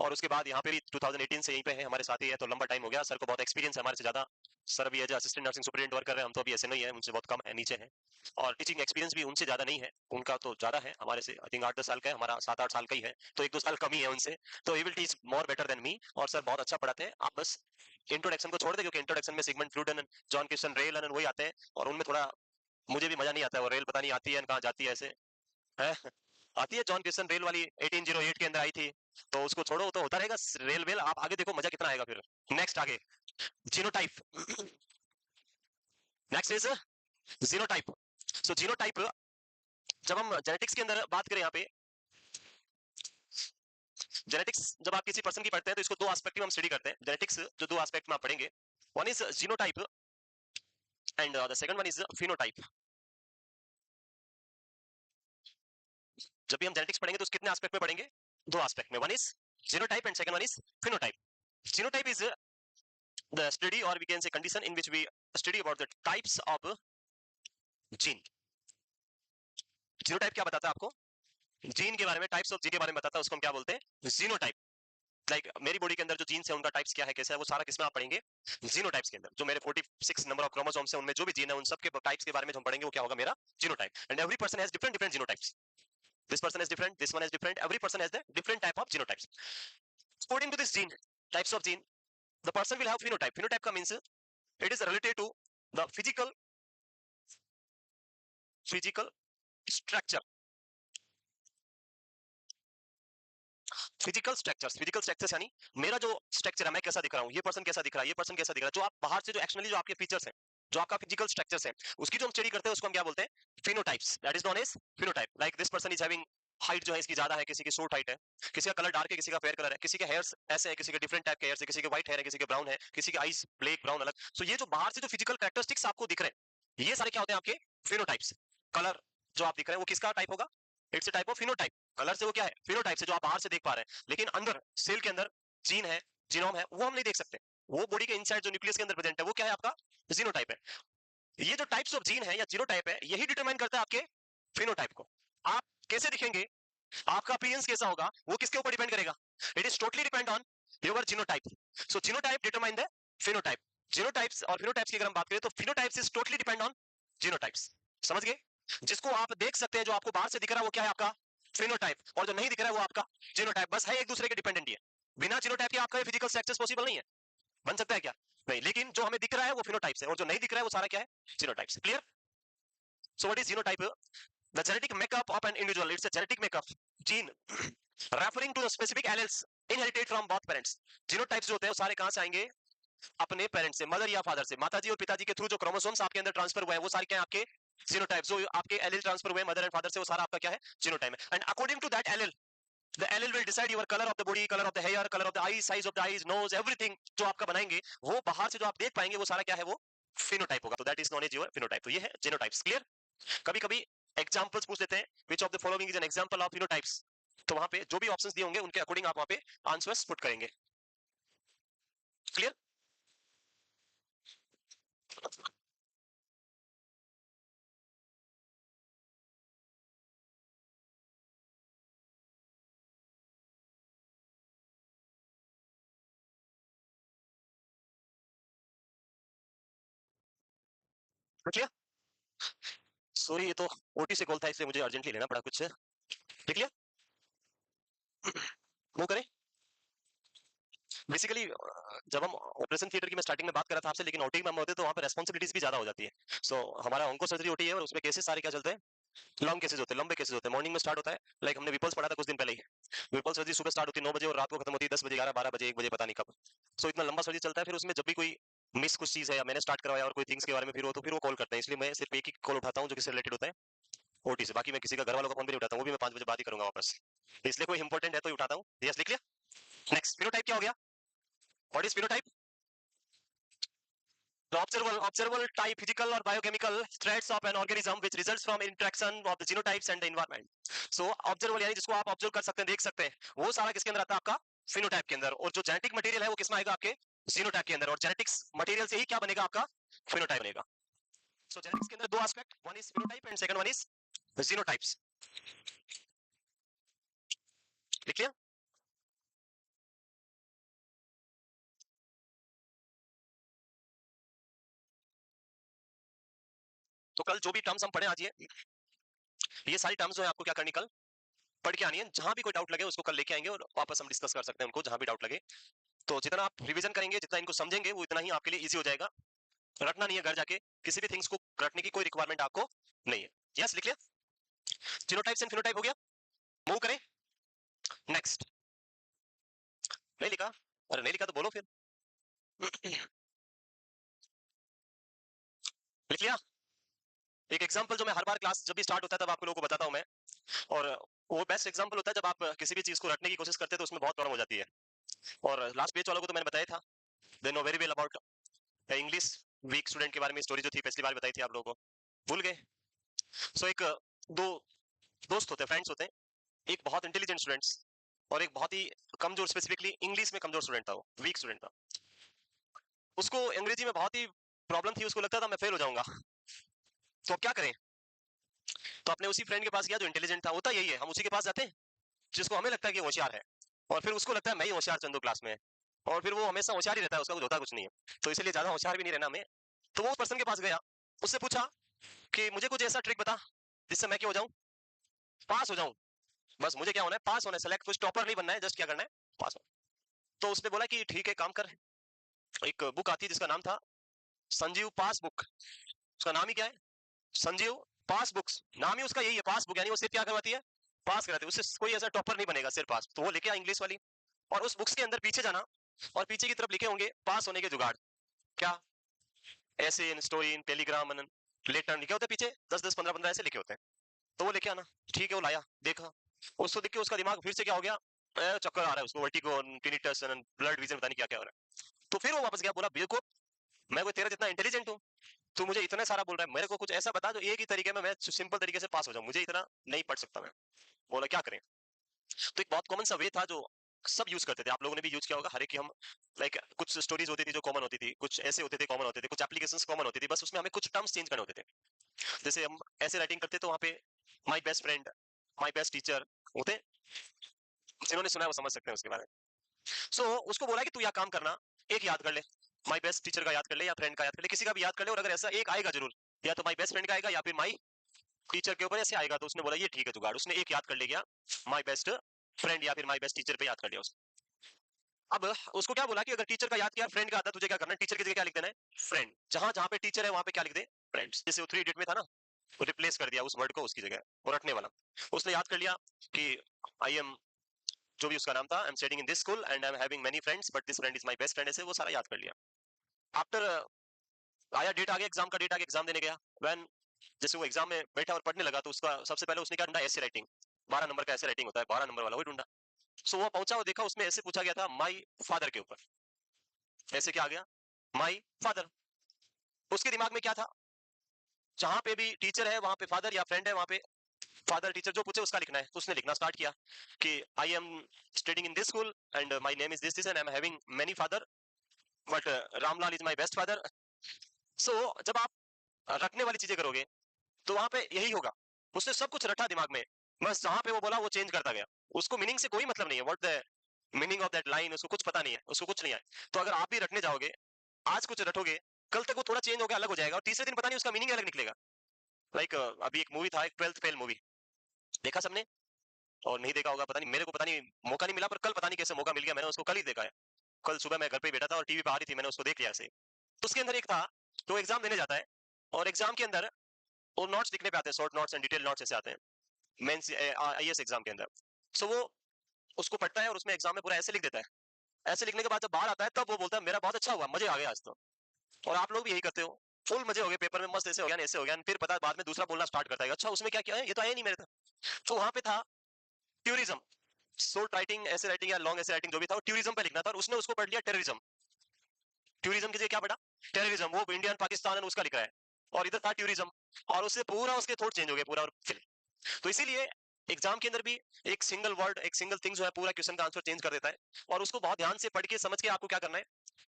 और उसके बाद यहाँ पे भी 2018 से यहीं पे है, हमारे साथ ही है, तो लंबा टाइम हो गया। सर को बहुत एक्सपीरियंस है हमारे से ज्यादा। सर भी as assistant nursing superintendent work कर रहे हैं, हम तो अभी ऐसे नहीं है, उनसे बहुत कम है, नीचे है। और टीचिंग एक्सपीरियंस भी उनसे ज्यादा नहीं है, उनका तो ज्यादा है हमारे से, आई थिंक 8 10 साल का है, हमारा 7 8 साल का ही है, तो 1 2 साल कम ही है उनसे। तो he will teach more better than me, और सर बहुत अच्छा पढ़ाते हैं। आप बस इंट्रोडक्शन को छोड़ दे, क्योंकि इंट्रोडक्शन में Sigmund Freud and John Christian Reil and वही आते हैं, और उनमें थोड़ा मुझे भी मजा नहीं आता है, वो रेल पता नहीं आती है कहाँ जाती है ऐसे, है। आती है जॉन क्रिस्टियन रेल वाली, 1808 के अंदर आई थी। तो उसको छोड़ो, तो होता रहेगा रेल वेल, आप आगे देखो मजा कितना आएगा फिर। नेक्स्ट आगे, genotype. Next is genotype. So genotype, जब हम जेनेटिक्स के अंदर बात करें, यहाँ पे जेनेटिक्स जब आप किसी पर्सन की पढ़ते हैं तो इसको 2 एस्पेक्ट में हम स्टडी करते हैं। जेनेटिक्स जो 2 एस्पेक्ट में आप पढ़ेंगे, one is genotype and the second one is phenotype. जब भी हम जेनेटिक्स पढ़ेंगे तो कितने एस्पेक्ट में पढ़ेंगे, 2 एस्पेक्ट में, one is genotype and second one is phenotype. Genotype is the study, or we can say condition, in which we study about the types of gene. Genotype क्या बताता है आपको, जीन के बारे में, टाइप्स ऑफ जीन के बारे में बताता है, उसको हम क्या बोलते हैं, जीनोटाइप। लाइक मेरी बॉडी के अंदर जो जीन्स है उनका टाइप्स क्या है कैसा है वो सारा किसमें आप पढ़ेंगे, जीनोटाइप्स के अंदर। जो मेरे 46 नंबर ऑफ क्रोमोसोम्स हैं उनमें जो भी जीन है उन सब के टाइप्स के बारे में जो हम पढ़ेंगे वो क्या होगा, मेरा genotype. And every person has different different genotypes, this person is different, this one is different, every person has the different type of genotypes. According to this gene types of gene, the person will have phenotype. Phenotype ka means it is related to the physical structure, physical structures यानी मेरा जो स्ट्रक्चर है, मैं कैसा दिख रहा हूँ, ये पर्सन कैसा दिख रहा है, ये पर्सन कैसा दिख रहा है, जो आप बाहर से जो एक्सटर्नली जो आपके फीचर्स हैं, जो आपका फिजिकल स्ट्रक्चर्स है, उसकी जो हम स्टडी करते हैं उसको हम क्या बोलते हैं, phenotypes. That is known as phenotype. Like this person is having height जो है इसकी ज्यादा है, किसी की शॉर्ट हाइट है, किसी का कलर डार्क है, किसी का फेयर कलर है, किसी के हेयर्स ऐसे हैं, किसी के डिफरेंट टाइप के हेयर्स है, किसी के व्हाइट हेयर है, किसी के ब्राउन है, किसी के आईज ब्लैक ब्राउन अलग। सो ये जो बाहर से जो फिजिकल कैरेक्टरिस्टिक्स आपको दिख रहे हैं, ये सारे क्या होते हैं आपके फिनोटाइप्स। कलर जो आप दिख रहे हैं वो किसका टाइप होगा, it's a type of phenotype. Colour से वो क्या है, फिनोटाइप से जो आप बाहर से देख पा रहे हैं, लेकिन अंदर सेल के अंदर जीन है, जीनोम है, वो हम नहीं देख सकते। वो बॉडी के इनसाइड जो न्यूक्लियस के अंदर प्रेजेंट है वो क्या है, आपका जीनोटाइप है। ये जो टाइप्स ऑफ जीन है या जीनोटाइप है, यही डिटरमाइन करता है आपके फिनोटाइप को। आप कैसे दिखेंगे, आपका अपीयरेंस कैसा होगा, वो किसके ऊपर डिपेंड करेगा, it is totally depend on your genotype. So genotype determine the phenotype. Genotypes और फिनोटाइप्स की अगर हम बात करें तो phenotypes is totally depend on genotypes. समझ गए, जिसको आप देख सकते हैं, जो आपको बाहर से दिख रहा है वो क्या है, आपका फिनोटाइप, और जो नहीं दिख रहा है वो आपका जीनोटाइप। बस है एक दूसरे के डिपेंडेंट ही है। बिना जीनोटाइप के आपका फिजिकल स्ट्रक्चर पॉसिबल नहीं है, बन सकता है क्या, नहीं। लेकिन जो हमें दिख रहा है वो फिनोटाइप्स है, और जो नहीं दिख रहा है वो सारा क्या है, genotypes. Clear. So what is genotype, the genetic makeup of an individual, it's a genetic makeup gene referring to the specific alleles inherited from both parents. Genotypes जो होते हैं वो सारे कहां से आएंगे, अपने पेरेंट्स से, मदर या फादर से, माताजी और पिताजी के थ्रू जो क्रोमोसोम्स आपके अंदर ट्रांसफर हुए हैं वो सारे क्या है आपके जीनोटाइप। जो आपके एलील ट्रांसफर हुए मदर एंड फादर से, वो सारा आपका क्या है, जीनोटाइप है। And according to that allele, the allele will decide your color of the body, color of the hair, color of the eyes, size of the eyes, nose, everything जो आपका बनाएंगे, वो बाहर से जो आप देख पाएंगे वो सारा क्या है, वो phenotype होगा। तो that is known as your phenotype। तो ये है genotypes। क्लियर। कभी कभी एग्जांपल्स पूछ लेते हैं, which of the following is an example of phenotypes। तो वहां पे जो भी ऑप्शंस दिए होंगे उनके अकॉर्डिंग आप वहां पे आंसर्स पुट करेंगे। क्लियर। क्लियर। सॉरी, ये तो ओटी से कॉल था इसलिए मुझे अर्जेंटली लेना पड़ा कुछ। देख लिया, वो करें। बेसिकली जब हम ऑपरेशन थिएटर की मैं स्टार्टिंग में बात कर रहा था आपसे, लेकिन ओटी में हम होते तो वहाँ पे रेस्पॉन्सिबिलिटीज भी ज्यादा हो जाती है। सो हमारा ऑन्को सर्जरी ओटी है और उसमें केसेस सारे क्या चलते हैं, लॉन्ग केसेस होते हैं, लंबे केसेस होते हैं। मॉर्निंग में स्टार्ट होता है, लाइक हमने विपल्स पढ़ा था कुछ दिन पहले ही। विपल्स सर्जरी सुबह स्टार्ट होती है 9 बजे और रात को खत्म होती है 10 बजे, 11, 12 बजे, 1 बजे, पता नहीं कब। सो इतना लंबा सर्जरी चलता है। फिर उसमें जब भी कोई मिस कुछ चीज है या मैंने स्टार्ट करवाया और कोई थिंग्स के बारे में फिर वो, तो फिर वो कॉल करते हैं। इसलिए मैं सिर्फ एक ही कॉल उठाता हूँ जो किससे रिलेटेड होता है, ओटी से। बाकी मैं किसी का घर वालों का फोन भी नहीं उठाता हूँ, वो भी मैं 5 बजे बात ही करूंगा वापस। इसलिए कोई इंपॉर्टेंट है तो ही उठाता हूँ। यस, लिख लिया। नेक्स्ट, फिनोटाइप क्या हो गया, what is phenotype. The observable type, physical or biochemical traits of an organism which results from interaction of the genotypes and the environment. So observable यानी जिसको आप ऑब्जर्व कर सकते हैं, देख सकते हैं, वो सारा किसके अंदर आता है, आपका फिनोटाइप के अंदर। और जो जेनेटिक मटेरियल है वो किसमें आएगा, आपके जीनोटाइप के अंदर। और जेनेटिक्स मटेरियल से ही क्या बनेगा, आपका फिनोटाइप बनेगा। सो जेनेटिक्स के अंदर दो aspect, one is phenotype and second one is genotypes. लिख लिया। तो कल जो भी टर्म्स हम पढ़े आज, ये सारी टर्म्स जो है आपको क्या करनी, कल पढ़ के आनी है। जहां भी कोई डाउट लगे उसको कल लेके आएंगे और वापस हम डिस्कस कर सकते हैं उनको, जहां भी डाउट लगे। तो जितना आप रिवीजन करेंगे, जितना इनको समझेंगे, वो इतना ही आपके लिए इजी हो जाएगा। रटना नहीं है घर जाके, किसी भी थिंग्स को रटने की कोई रिक्वायरमेंट आपको नहीं है। यस, लिख लिया। जीनोटाइप्स एंड फिनोटाइप हो गया। मूव करें नेक्स्ट। नहीं लिखा, अरे नहीं लिखा तो बोलो फिर। लिख लिया। एक एग्जांपल जो मैं हर बार क्लास जब भी स्टार्ट होता है तब आपको लोगों को बताता हूं मैं, और वो बेस्ट एग्जांपल होता है जब आप किसी भी चीज को रटने की कोशिश करते हैं तो उसमें बहुत प्रॉब्लम हो जाती है। और लास्ट पेज वालों को तो मैंने बताया था, they know very well about English weak student के बारे में स्टोरी जो थी पिछली बार बताई थी आप लोगों को, भूल गए। सो एक दो दोस्त होते हैं, फ्रेंड्स होते हैं, एक बहुत इंटेलिजेंट स्टूडेंट्स और एक बहुत ही कमजोर, स्पेसिफिकली इंग्लिश में कमजोर स्टूडेंट था, वो वीक स्टूडेंट था। उसको अंग्रेजी में बहुत ही प्रॉब्लम थी, उसको लगता था मैं फेल हो जाऊंगा। तो अब क्या करें, तो अपने उसी फ्रेंड के पास गया जो इंटेलिजेंट था। होता यही है, हम उसी के पास जाते हैं जिसको हमें लगता है कि होशियार है। और फिर उसको लगता है मैं ही होशियार चंदू क्लास में, और फिर वो हमेशा होशियार ही रहता है, उसका कुछ होता कुछ नहीं है, तो इसलिए ज्यादा होशियार भी नहीं रहना हमें। तो वो उस पर्सन के पास गया, उससे पूछा कि मुझे कुछ ऐसा ट्रिक बता जिससे मैं क्या हो जाऊं, पास हो जाऊं, बस मुझे क्या होना है, पास होना है, सेलेक्ट, कुछ टॉपर नहीं बनना है, जस्ट क्या करना है, पास हो। तो उसने बोला कि ठीक है काम कर, एक बुक आती है जिसका नाम था संजीव पास बुक, उसका नाम ही क्या है, संजीव पास बुक्स, नाम ही उसका यही है, पास बुक, यानी वो सिर्फ क्या करवाती है, पास कराती है, उससे कोई ऐसा टॉपर नहीं बनेगा, सिर्फ पास। तो वो लेके आ इंग्लिश वाली, और उस बुक्स के अंदर पीछे जाना, और पीछे की तरफ लिखे होंगे पास होने के जुगाड़, क्या, ऐसे in story in Telegram letter लिखे होते हैं पीछे, 10 10 15 15 ऐसे लिखे होते हैं। तो वो लेके आना, ठीक है, वो लाया, देखा, उसको देख के उसका दिमाग फिर से क्या हो गया, चक्कर आ रहा है उसको, वर्टिगो, टिनिटस, ब्लड विजन, पता नहीं क्या क्या हो रहा है। तो फिर वो वापस गया, बोला बेवकूफ, मैं कोई तेरा जितना इंटेलिजेंट हूँ, तू मुझे इतना सारा बोल रहा है, मेरे को कुछ ऐसा बता जो एक ही तरीके में मैं सिंपल तरीके से पास हो जाऊं, मुझे इतना नहीं पढ़ सकता मैं। बोला क्या करें। तो एक बहुत कॉमन सा वे था जो सब यूज करते थे, आप लोगों ने भी यूज किया होगा, हर एक की हम, लाइक कुछ स्टोरीज होती थी जो कॉमन होती थी, कुछ ऐसे होते थे कॉमन होते थे, कुछ एप्लीकेशंस कॉमन होती थी, बस उसमें हमें कुछ टर्म्स चेंज करने होते थे। जैसे हम ऐसे राइटिंग करते तो वहाँ पे my best friend, my best teacher होते, जिन्होंने सुना है वो समझ सकते हैं उसके बारे में। सो उसको बोला कि तू यह काम करना, एक याद कर ले, माई बेस्ट टीचर का याद कर ले, या फ्रेंड का याद कर ले, किसी का भी याद कर ले, और अगर ऐसा एक आएगा जरूर, या तो माई बेस्ट फ्रेंड का आएगा या फिर माई टीचर के ऊपर ऐसे आएगा, तो उसने बोला ये ठीक है जुगाड़, उसने एक याद कर ले गया, माई बेस्ट फ्रेंड या फिर माई बेस्ट टीचर पे याद कर लिया उसने। अब उसको क्या बोला कि अगर टीचर का याद किया, फ्रेंड का आता, तुझे क्या करना है, टीचर की जगह क्या लिख देना है, फ्रेंड, जहां जहां पे टीचर है वहां पे क्या लिख दे, फ्रेंड्स। जैसे वो 3 इडियट में था ना, वो रिप्लेस कर दिया उस वर्ड को उसकी जगह, वो रटने वाला, उसने याद कर लिया कि आई एम, जो भी उसका नाम था, आई am studying in this school and I am having many friends but this friend is my best friend, ऐसे वो सारा याद कर लिया। आफ्टर आया डेट आ गया, एग्जाम का डेट आ गया, एग्जाम देने गया, व्हेन जैसे वो एग्जाम में बैठा और पढ़ने लगा, तो उसका सबसे पहले उसने क्या ढूंढा, ऐसे राइटिंग, 12 नंबर का ऐसे राइटिंग होता है, 12 नंबर वाला, वही ढूंढा। सो वो पहुंचा, वो देखा उसमें ऐसे पूछा गया था माई फादर के ऊपर, ऐसे क्या आ गया, माई फादर। उसके दिमाग में क्या था, जहां पे भी टीचर है वहां पे फादर या फ्रेंड है वहां पे फादर टीचर जो पूछे उसका लिखना है। तो उसने लिखना स्टार्ट किया कि I am studying in this school and my name is this this and I am having many father but Ramlal is my best father. So जब आप रखने वाली चीजें करोगे तो वहां पे यही होगा, उसने सब कुछ रटा दिमाग में, बस जहां पे वो बोला वो चेंज करता गया, उसको मीनिंग से कोई मतलब नहीं है, what the meaning of that line उसको कुछ पता नहीं है, उसको कुछ नहीं है। तो अगर आप भी रटने जाओगे, आज कुछ रटोगे, कल तक वो थोड़ा चेंज होकर अलग हो जाएगा, और तीसरे दिन पता नहीं उसका मीनिंग अलग निकलेगा। लाइक अभी एक मूवी था, एक 12th फेल मूवी, देखा सबने, और नहीं देखा होगा पता नहीं, मेरे को पता नहीं, मौका नहीं मिला, पर कल पता नहीं कैसे मौका मिल गया, मैंने उसको कल ही देखा है। कल सुबह मैं घर पे ही बैठा था और टीवी पे आ रही थी, मैंने उसको देख लिया ऐसे। तो उसके अंदर एक था, तो एग्जाम देने जाता है, और एग्जाम के अंदर वो नोट्स लिखने पे आते हैं, short notes and detail notes ऐसे आते हैं मेंस आईएएस एग्जाम के अंदर। सो वो उसको पढ़ता है और उसमें एग्जाम में पूरा ऐसे लिख देता है। ऐसे लिखने के बाद जब बाहर आता है तब वो बोलता है मेरा बहुत अच्छा हुआ, मजे आ गए आज तो। और आप लोग भी यही करते हो, फुल मजे हो गए पेपर में, मस्त ऐसे हो गया ऐसे हो गया, फिर पता है बाद में दूसरा बोलना स्टार्ट करता है, अच्छा उसमें क्या किया है, ये तो आया नहीं मेरे था। तो वहां पे था ट्यूरिज्म, शॉर्ट राइटिंग, ऐसे राइटिंग या लॉन्ग ऐसे राइटिंग जो भी था, वो ट्यूरिज्म पे लिखना था, और उसने उसको पढ़ लिया टेररिज्म। ट्यूरिज्म की जगह क्या पढ़ा, टेररिज्म, वो इंडिया पाकिस्तान उसका लिखा है, और इधर था ट्यूरिज्म, और उससे पूरा उसके थॉट चेंज हो गए पूरा, और तो इसीलिए एग्जाम के अंदर भी एक सिंगल वर्ड, एक सिंगल थिंग जो है पूरा क्वेश्चन का आंसर चेंज कर देता है, और उसको बहुत ध्यान से पढ़ के समझ के आपको क्या करना है,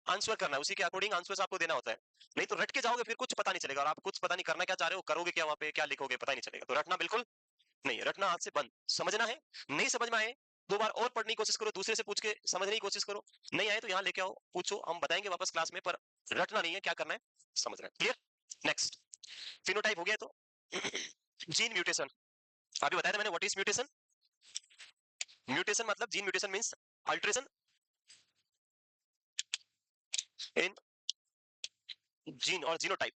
आंसर करना है, उसी के अकॉर्डिंग आंसर आपको देना होता है। नहीं तो रट के जाओगे फिर कुछ पता नहीं चलेगा, और आप कुछ पता नहीं करना क्या चाह रहे हो, करोगे क्या वहां पे, क्या लिखोगे पता नहीं चलेगा। तो रटना बिल्कुल नहीं, रटना हाथ से बंद, समझना है, नहीं समझ में आए 2 बार और पढ़ने की कोशिश करो, दूसरे से पूछ के समझने की कोशिश करो, नहीं आए तो यहाँ लेके आओ, पूछो, हम बताएंगे वापस क्लास में, पर रटना नहीं है, क्या करना है, समझना है। क्लियर। नेक्स्ट, फिनोटाइप हो गया, तो जीन म्यूटेशन, अभी बताया था मैंने, व्हाट इज म्यूटेशन। म्यूटेशन मतलब, जीन म्यूटेशन मींस अल्टरेशन इन जीन और जीनोटाइप,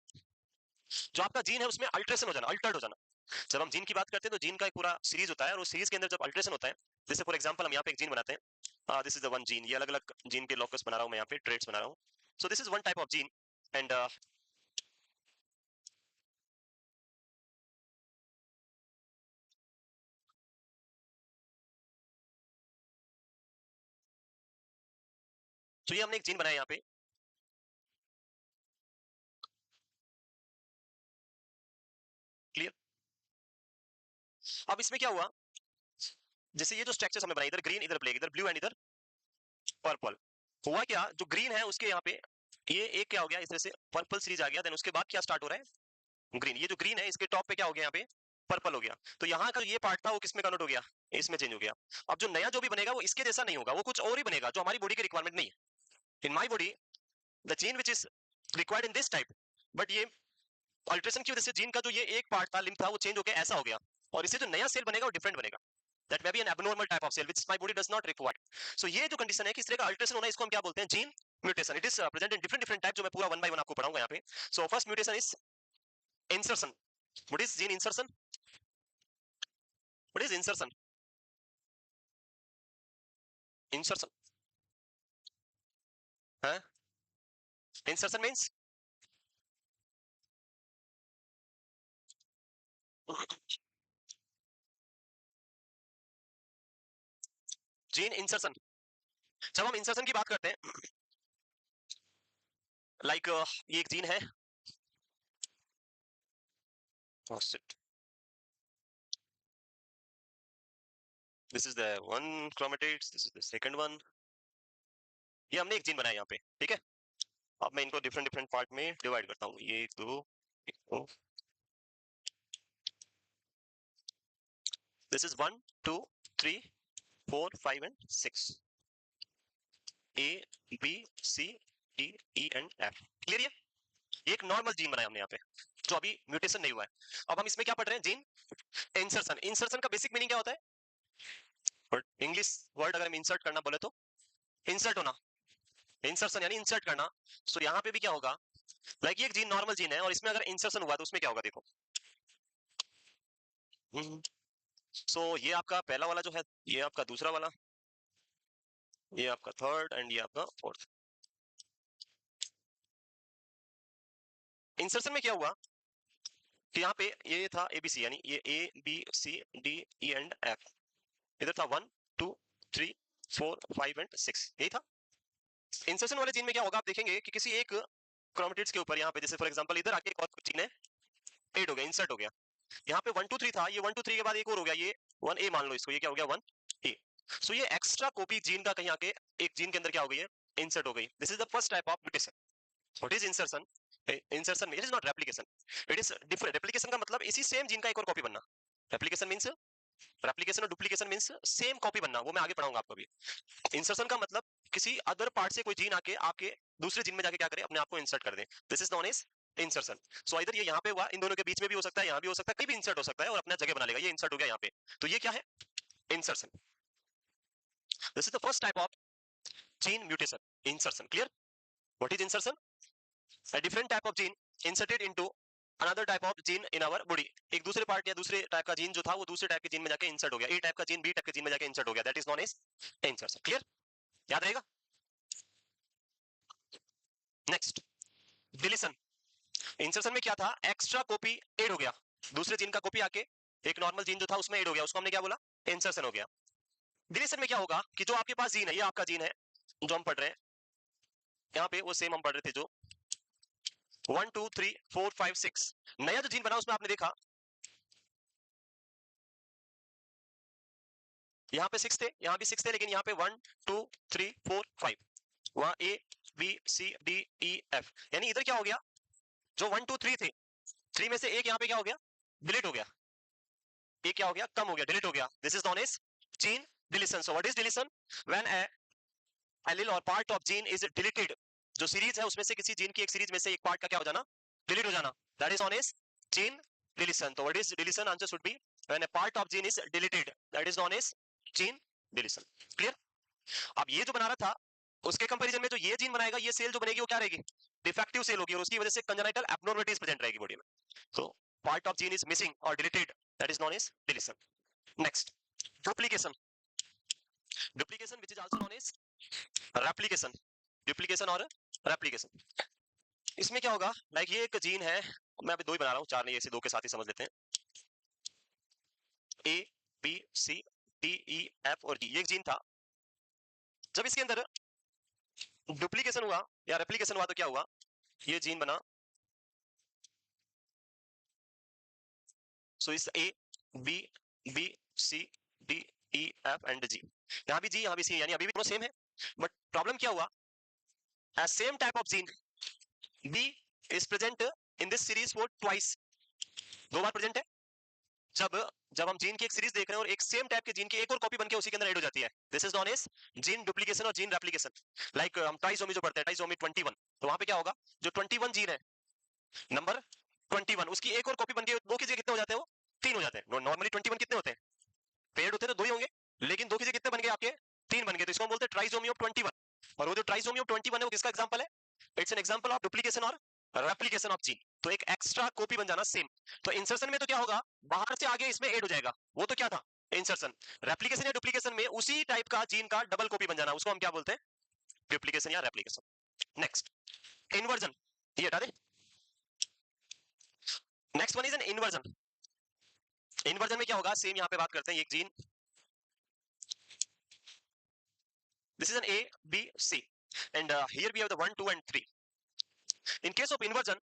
जो आपका जीन है उसमें अल्टरेशन हो जाना, अल्टर्ड हो जाना। जब हम जीन की बात करते हैं तो जीन का एक पूरा सीरीज होता है, और उस सीरीज के अंदर जब अल्टरेशन होता है, जैसे फॉर एग्जांपल हम यहाँ पे एक जीन बनाते हैं, this is the one gene, ये अलग अलग जीन के लॉकस बना रहा हूँ मैं, यहाँ पे ट्रेड्स बना रहा हूँ। सो this is one type of gene, and तो ये हमने एक जीन बनाया यहाँ पे। क्लियर। अब इसमें क्या हुआ, जैसे ये जो स्ट्रक्चर्स हमने बनाए, इधर ग्रीन इधर ब्लैक, इधर ब्लू एंड इधर पर्पल, हुआ क्या, जो ग्रीन है उसके यहाँ पे ये एक क्या हो गया, इस तरह से पर्पल सीरीज आ गया, देन उसके बाद क्या स्टार्ट हो रहा है, ग्रीन। ये जो ग्रीन है इसके टॉप पे क्या हो गया यहाँ पे, पर्पल हो गया। तो यहाँ का ये पार्ट था वो किसमें कन्वर्ट हो गया, इसमें चेंज हो गया। अब जो नया जो भी बनेगा वो इसके जैसा नहीं होगा, वो कुछ और ही बनेगा जो हमारी बॉडी की रिक्वायरमेंट नहीं है। In my body the gene which is required in this type, but ये अल्ट्रेशन की वजह से जीन का जो ये एक पार्ट था, लिम्फ था, वो चेंज होकर ऐसा हो गया, और इससे जो नया सेल बनेगा वो डिफरेंट बनेगा। That may be an abnormal type of cell which my body does not require. So ये जो कंडीशन है कि इस तरह का अल्ट्रेशन होना, इसको हम क्या बोलते हैं, gene mutation. It is present in different different type, जो मैं पूरा वन बाय वन आपको पढ़ाऊंगा यहाँ पे. So first mutation is insertion. What is gene insertion? What is insertion? Insertion है, इंसर्शन मींस जीन इंसर्शन. जब हम इंसर्शन की बात करते हैं, लाइक ये एक जीन है, this is the one chromatids, this is the second one. ये हमने एक जीन बनाया यहाँ पे, ठीक है. अब मैं इनको डिफरेंट डिफरेंट पार्ट में डिवाइड करता हूँ. ये दो, this is 1 2 3 4 5 and 6. A B C D E and F. Clear? ये एक नॉर्मल जीन बनाया हमने यहाँ पे, जो अभी म्यूटेशन नहीं हुआ है. अब हम इसमें क्या पढ़ रहे हैं, जीन इंसर्शन. इंसर्शन का बेसिक मीनिंग क्या होता है? और इंग्लिश वर्ड अगर हम इंसर्ट करना बोले तो इंसर्ट होना, इंसर्शन यानी इंसर्ट करना. सो यहाँ पे भी क्या होगा, लाइक ये एक जीन नॉर्मल जीन है, और इसमें अगर इंसर्शन हुआ तो उसमें क्या होगा, देखो. सो ये आपका पहला वाला जो है, ये आपका दूसरा वाला, ये आपका थर्ड, एंड ये आपका फोर्थ. इंसर्शन में क्या हुआ कि यहाँ पे ये था एबीसी, यानी ये A B C D E and F. इधर था 1 2 3 4 5 एंड 6, यही था. इंसर्शन वाले जीन में क्या होगा, आप देखेंगे कि किसी एक क्रोमेटिड्स के ऊपर, यहाँ पे जैसे फॉर एग्जांपल इधर आके एक और जीन है, एड हो गया, इंसर्ट हो गया. यहाँ पे 1 2 3 था, ये 1 2 3 के बाद एक और हो गया, ये 1 ए मान लो इसको, ये क्या हो गया 1 ए. सो ये एक्स्ट्रा कॉपी जीन का कहीं आके एक जीन के अंदर क्या हो गई है, इंसर्ट हो गई. This is the first type of mutation. What is insertion? Insertion it is not replication, it is different. Replication का मतलब इसी सेम जीन का एक और कॉपी बनना. रेप्लिकेशन मींस, रेप्लिकेशन और डुप्लीकेशन मींस सेम कॉपी बनना, वो मैं आगे पढ़ाऊंगा आपको अभी. इंसर्शन का मतलब किसी अदर पार्ट से कोई जीन आके आपके दूसरे जीन में जाके क्या करे, अपने आप को इंसर्ट कर दे. This is known as insertion. So इधर ये यहाँ पे हुआ, इन दोनों के बीच में भी हो सकता है, यहाँ भी हो सकता है, कहीं भी इंसर्ट हो सकता है और अपना जगह बना लेगा. ये इंसर्ट हो गया यहाँ पे, तो ये क्या है, insertion. This is the first type of gene mutation, insertion. Clear? What is insertion? A different type of gene inserted into another type of gene in our body. एक दूसरे पार्ट या दूसरे टाइप का जीन जो था वो दूसरे टाइप के जीन में जाके इंसर्ट हो गया. ए टाइप का जीन बी टाइप के जीन में जाके इंसर्ट हो गया. That is known as insertion. Clear? याद रहेगा. Next, deletion. इंसर्शन में क्या था, एक्स्ट्रा कॉपी एड हो गया, दूसरे जीन का कॉपी आके एक नॉर्मल जीन जो था उसमें एड हो गया, उसको हमने क्या बोला, इंसर्शन हो गया. डिलीशन में क्या होगा कि जो आपके पास जीन है, ये आपका जीन है जो हम पढ़ रहे हैं यहाँ पे, वो सेम हम पढ़ रहे थे जो 1 2 3 4 5 6. नया जो जीन बना उसमें आपने देखा यहाँ पे 6 थे, यहाँ भी 6 थे, लेकिन यहाँ पे 1 2 3 4 5, वहां A B C D E F. यानी इधर क्या हो गया, जो 1 2 3 थे, 3 में से एक यहाँ पे क्या हो गया, डिलीट हो गया. एक क्या हो गया, कम हो गया, डिलीट हो गया. This is known as gene deletion. So what is deletion? When a allele और part of gene is deleted. जो सीरीज है उसमें से किसी जीन की एक सीरीज में से एक पार्ट का क्या हो जाना, डिलीट हो जाना. That is known as gene deletion. तो what is deletion? Answer should be when a part of gene is deleted. That is known as gene deletion. Clear? अब ये जो बना रहा था उसके कंपैरिजन में जो ये जीन बनाएगा, ये सेल जो बनेगी वो क्या रहेगी, डिफेक्टिव सेल होगी, और उसकी वजह से कंजेनिटल एब्नॉर्मलिटीज प्रेजेंट रहेगी बॉडी में. तो part of gene is missing और deleted, that is known as deletion. Next, duplication. Duplication which is also known as replication. Duplication और रेप्लिकेशन, इसमें क्या होगा, लाइक ये एक जीन है, मैं अभी दो ही बना रहा हूँ, चार नहीं, ऐसे दो के साथ ही समझ लेते हैं. A B C D E F और जी, ये एक जीन था. जब इसके अंदर डुप्लीकेशन हुआ या रेप्लिकेशन हुआ तो क्या हुआ, ये जीन बना. So is A B B C D E F and G, यहाँ भी जी यहाँ भी सी, यानी अभी भी दोनों सेम है. बट प्रॉब्लम क्या हुआ, as same type of gene B is present in this series for twice. दो बार प्रेजेंट है. जब जब हम जीन की एक सीरीज देख रहे हैं और एक सेम टाइप के जीन की एक और कॉपी बनके उसी के अंदर ऐड हो जाती है, this is known as gene duplication और जीन रेप्लिकेशन। लाइक हम ट्राइसोमी जो पढ़ते हैं, ट्राइसोमी 21, तो वहां पे क्या होगा, जो 21 जीन है, नंबर 21, उसकी एक और कॉपी बनके दो की जगह कितने हो जाते हैं, वो 3 हो जाते हैं। नॉर्मली 21 कितने होते हैं, पेयर्ड होते हैं तो 2 ही होंगे, लेकिन दो की जगह कितने बन गए आपके, 3 बन गए, तो इसको हम बोलते हैं ट्राइसोमी ऑफ 21। और वो जो ट्राइसोमी ऑफ 21 है वो किसका एग्जांपल है, it's an example of duplication और रेप्लिकेशन ऑफ जीन। तो एक एक्स्ट्रा कॉपी बन जाना सेम। तो इंसर्शन में तो क्या होगा, बाहर से आगे इसमें ऐड हो जाएगा, वो तो क्या था इंसर्शन। रेप्लिकेशन या डुप्लीकेशन में उसी टाइप का जीन का डबल कॉपी बन जाना, उसको हम क्या बोलते हैं, डुप्लीकेशन या रेप्लिकेशन। नेक्स्ट, इन्वर्जन, ये हटा दे। Next one is an inversion. Inversion में क्या होगा, सेम यहां पे बात करते हैं, एक gene, this is an A, B, C, and here we have the 1, 2 and 3. In case of inversion,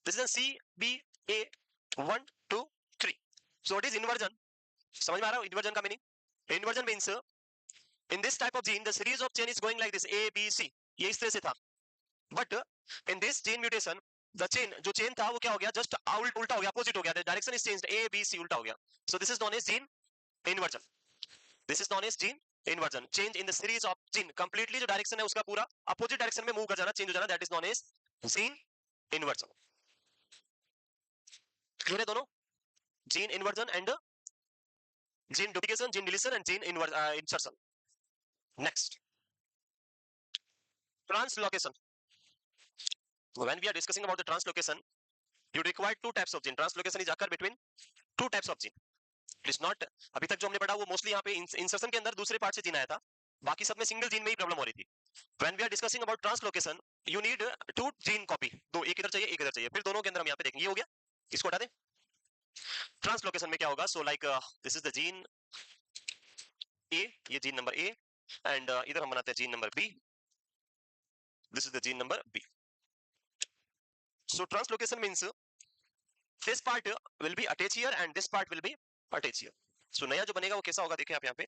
this is a C, B, A, 1, 2, 3. So what is inversion? समझ में आ रहा है inversion का meaning? Inversion means in this type of gene the series of chain is going like this, A, B, C, ये इस तरह से था, but in this gene mutation the chain, जो chain था वो क्या हो गया, just उल्टा हो गया, opposite हो गया, the direction is changed, A, B, C उल्टा हो गया. So this is known as gene inversion. This is known as gene inversion. Change in the series of gene, completely जो direction है उसका पूरा opposite direction में move कर जाना, change हो जाना, that is known as gene inversion. Clear है दोनों, gene inversion and gene duplication, gene deletion and gene insertion. Next, translocation. When we are discussing about the translocation, you require two types of gene. Translocation is occur between two types of gene. It is not, अभी तक जो हमने पढ़ा वो मोस्टली यहाँ पे इंसर्शन के अंदर दूसरे पार्ट से जीन आया था, बाकी सब में सिंगल जीन में ही प्रॉब्लम हो रही थी. When we are discussing about translocation, you need two gene copy, दो, एक इधर चाहिए एक इधर चाहिए, फिर दोनों के अंदर हम यहाँ पे देखेंगे. ये हो गया, इसको हटा दें. ट्रांसलोकेशन में क्या होगा, so like this is the gene A, ये जीन नंबर ए, एंड इधर हम बनाते हैं gene number B, this is the gene number B. So translocation means this part will be attached here and this part will be attached here. So नया जो बनेगा वो कैसा होगा, देखिए आप यहाँ पे,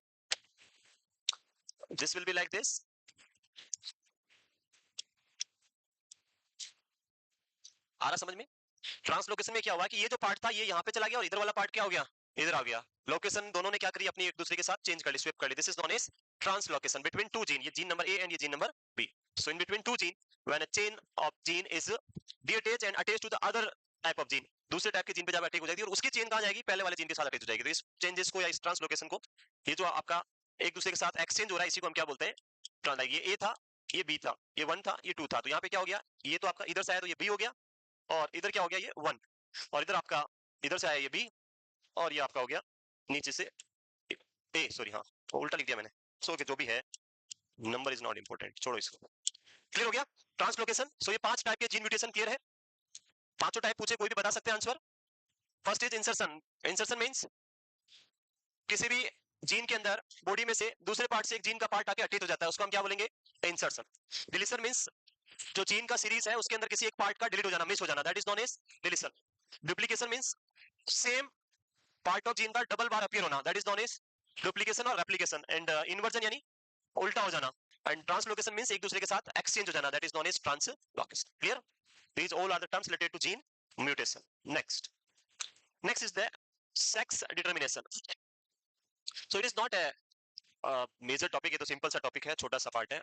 this will be like this, आ रहा समझ में. ट्रांसलोकेशन में क्या हुआ कि ये जो पार्ट था ये यहाँ पे चला गया और इधर वाला पार्ट क्या हो गया, इधर आ गया. लोकेशन दोनों ने क्या करी, अपनी एक दूसरे के साथ चेंज कर ली, स्विप कर ली. This is known as translocation between two gene, ये जीन नंबर ए एंड ये gene number B. So in between two gene, when a chain of gene is detached and attached to the other type of gene, दूसरे टाइप के जीन पे जब अटैक हो जाएगी और उसकी चेन कहां जाएगी, पहले वाले जीन के साथ अटैच हो जाएगी. तो इस चेंजेस को या इस ट्रांसलोकेशन को, ये जो आपका एक दूसरे के साथ एक्सचेंज हो रहा है, इसी को हम क्या बोलते हैं, ट्रांस. ये ए था, ये बी था, ये 1 था, ये 2 था, तो यहाँ पे क्या हो गया, ये तो आपका इधर से आया तो ये बी हो गया, और इधर क्या हो गया, ये 1, और इधर आपका इधर से आया ये बी, और ये आपका हो गया नीचे से ए, सॉरी हाँ उल्टा लिख दिया मैंने, सो जो भी है, नंबर इज नॉट इंपॉर्टेंट, छोड़ो इसको. क्लियर हो गया ट्रांसलोकेशन. सो ये 5 टाइप के जीन म्यूटेशन क्लियर है, पांचों टाइप पूछे कोई भी बता सकते हैं answer. First is insertion. Insertion means किसी भी जीन के अंदर बॉडी में से दूसरे पार्ट से एक जीन का पार्ट आके अटैच हो जाता है, उसको हम क्या बोलेंगे, इंसर्शन. डिलीशन मींस जो जीन का सीरीज है उसके अंदर किसी एक पार्ट का डिलीट हो जाना, मिस हो जाना, that is known as deletion. Duplication means same part of gene का डबल बार अपीयर होना, that is known as duplication और रेप्लिकेशन. एंड इन्वर्जन यानी उल्टा हो जाना, एंड ट्रांसलोकेशन मींस एक दूसरे के साथ एक्सचेंज हो जाना, that is known as translocation. Clear, these all are the terms related to gene mutation. Next is the sex determination. So it is not a major topic, ये तो सिंपल सा टॉपिक है, छोटा सा पार्ट है.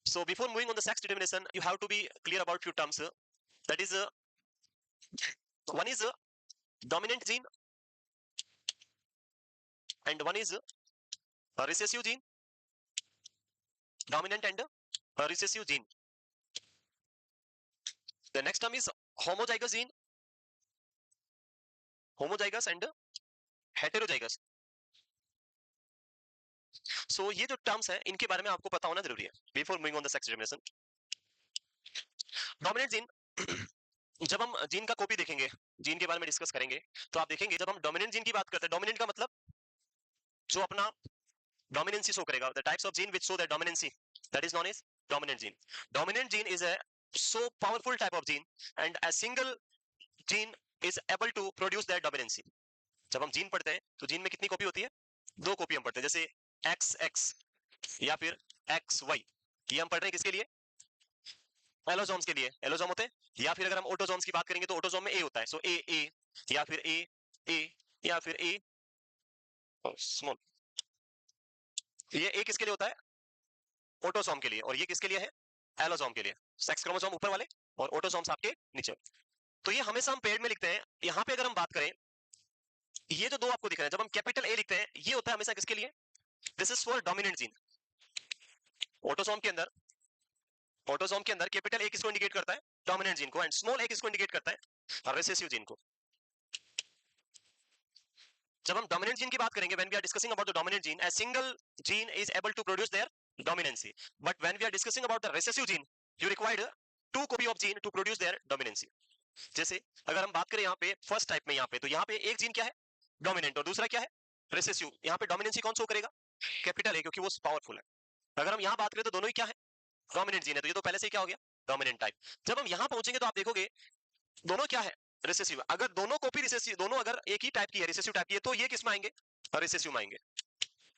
So before moving on the sex determination, you have to be clear about few terms. That is one is dominant gene and one is recessive gene. Dominant and recessive gene. The next term is homozygous gene, homozygous and heterozygous. So ये जो टर्म्स हैं इनके बारे में आपको पता होना जरूरी है before moving on the sex determination. Dominant gene, जब हम जीन का कॉपी देखेंगे, जीन के बारे में डिस्कस करेंगे, तो आप देखेंगे जब हम डोमिनेंट जीन की बात करते हैं, डोमिनेंट का मतलब जो अपना डोमिनेंसी शो करेगा, the types of gene which show that dominancy, that is known as dominant gene. Dominant gene is a so powerful type of gene and a single gene is able to produce that dominancy. जब हम जीन पढ़ते हैं तो जीन में कितनी कॉपी होती है, 2 कॉपी हम पढ़ते हैं, जैसे XX या फिर XY, ये हम पढ़ रहे हैं किसके लिए, एलोसोम्स के लिए एलोसोम होते हैं, या फिर अगर हम ऑटोसोम्स की बात करेंगे तो ऑटोसोम में ए होता है, सो ए या फिर ए या फिर ए स्मॉल। ये ए किसके लिए होता है? ऑटोसोम के लिए, और ये किसके लिए है? एलोसोम के लिए। सेक्स क्रोमोसोम ऊपर वाले और ऑटोसोम्स आपके नीचे। तो ये हमेशा हम पेड़ में लिखते हैं। यहां पे अगर हम बात करें, ये जो दो आपको दिख रहे हैं, जब हम कैपिटल ए लिखते हैं, ये होता है हमेशा किसके लिए? This is for dominant gene. Autosome के अंदर, ऑटोसोम के अंदर कैपिटल ए किसको इंडिकेट करता है? डोमिनेंट जीन को, एंड स्मॉल ए किसको इंडिकेट करता है? रिसेसिव जीन को। जब हम डोमिनेंट जीन की बात करेंगे, when we are discussing about the dominant gene, a single gene is able to produce their dominancy, but when we are discussing about the recessive gene, you required two copy of gene to produce their dominancy. जैसे अगर हम बात करें यहाँ पे फर्स्ट टाइप में, यहाँ पे तो यहाँ पे एक जीन क्या है? डोमिनेंट, और दूसरा क्या है? रिसेसिव। यहाँ पे डोमिनेंसी कौन शो करेगा? कैपिटल ए, क्योंकि वो पावरफुल है। अगर हम यहाँ बात करें तो दोनों ही क्या है? डोमिनेंट जीन है, तो ये तो पहले से क्या हो गया? Dominant type. जब हम यहाँ पहुंचेंगे तो आप देखोगे दोनों क्या है? रिसेसिव। अगर दोनों कॉपी रिसेसिव, दोनों अगर एक ही टाइप की है, रिसेसिव टाइप की है, तो ये किस में आएंगे? रिसेसिव में आएंगे।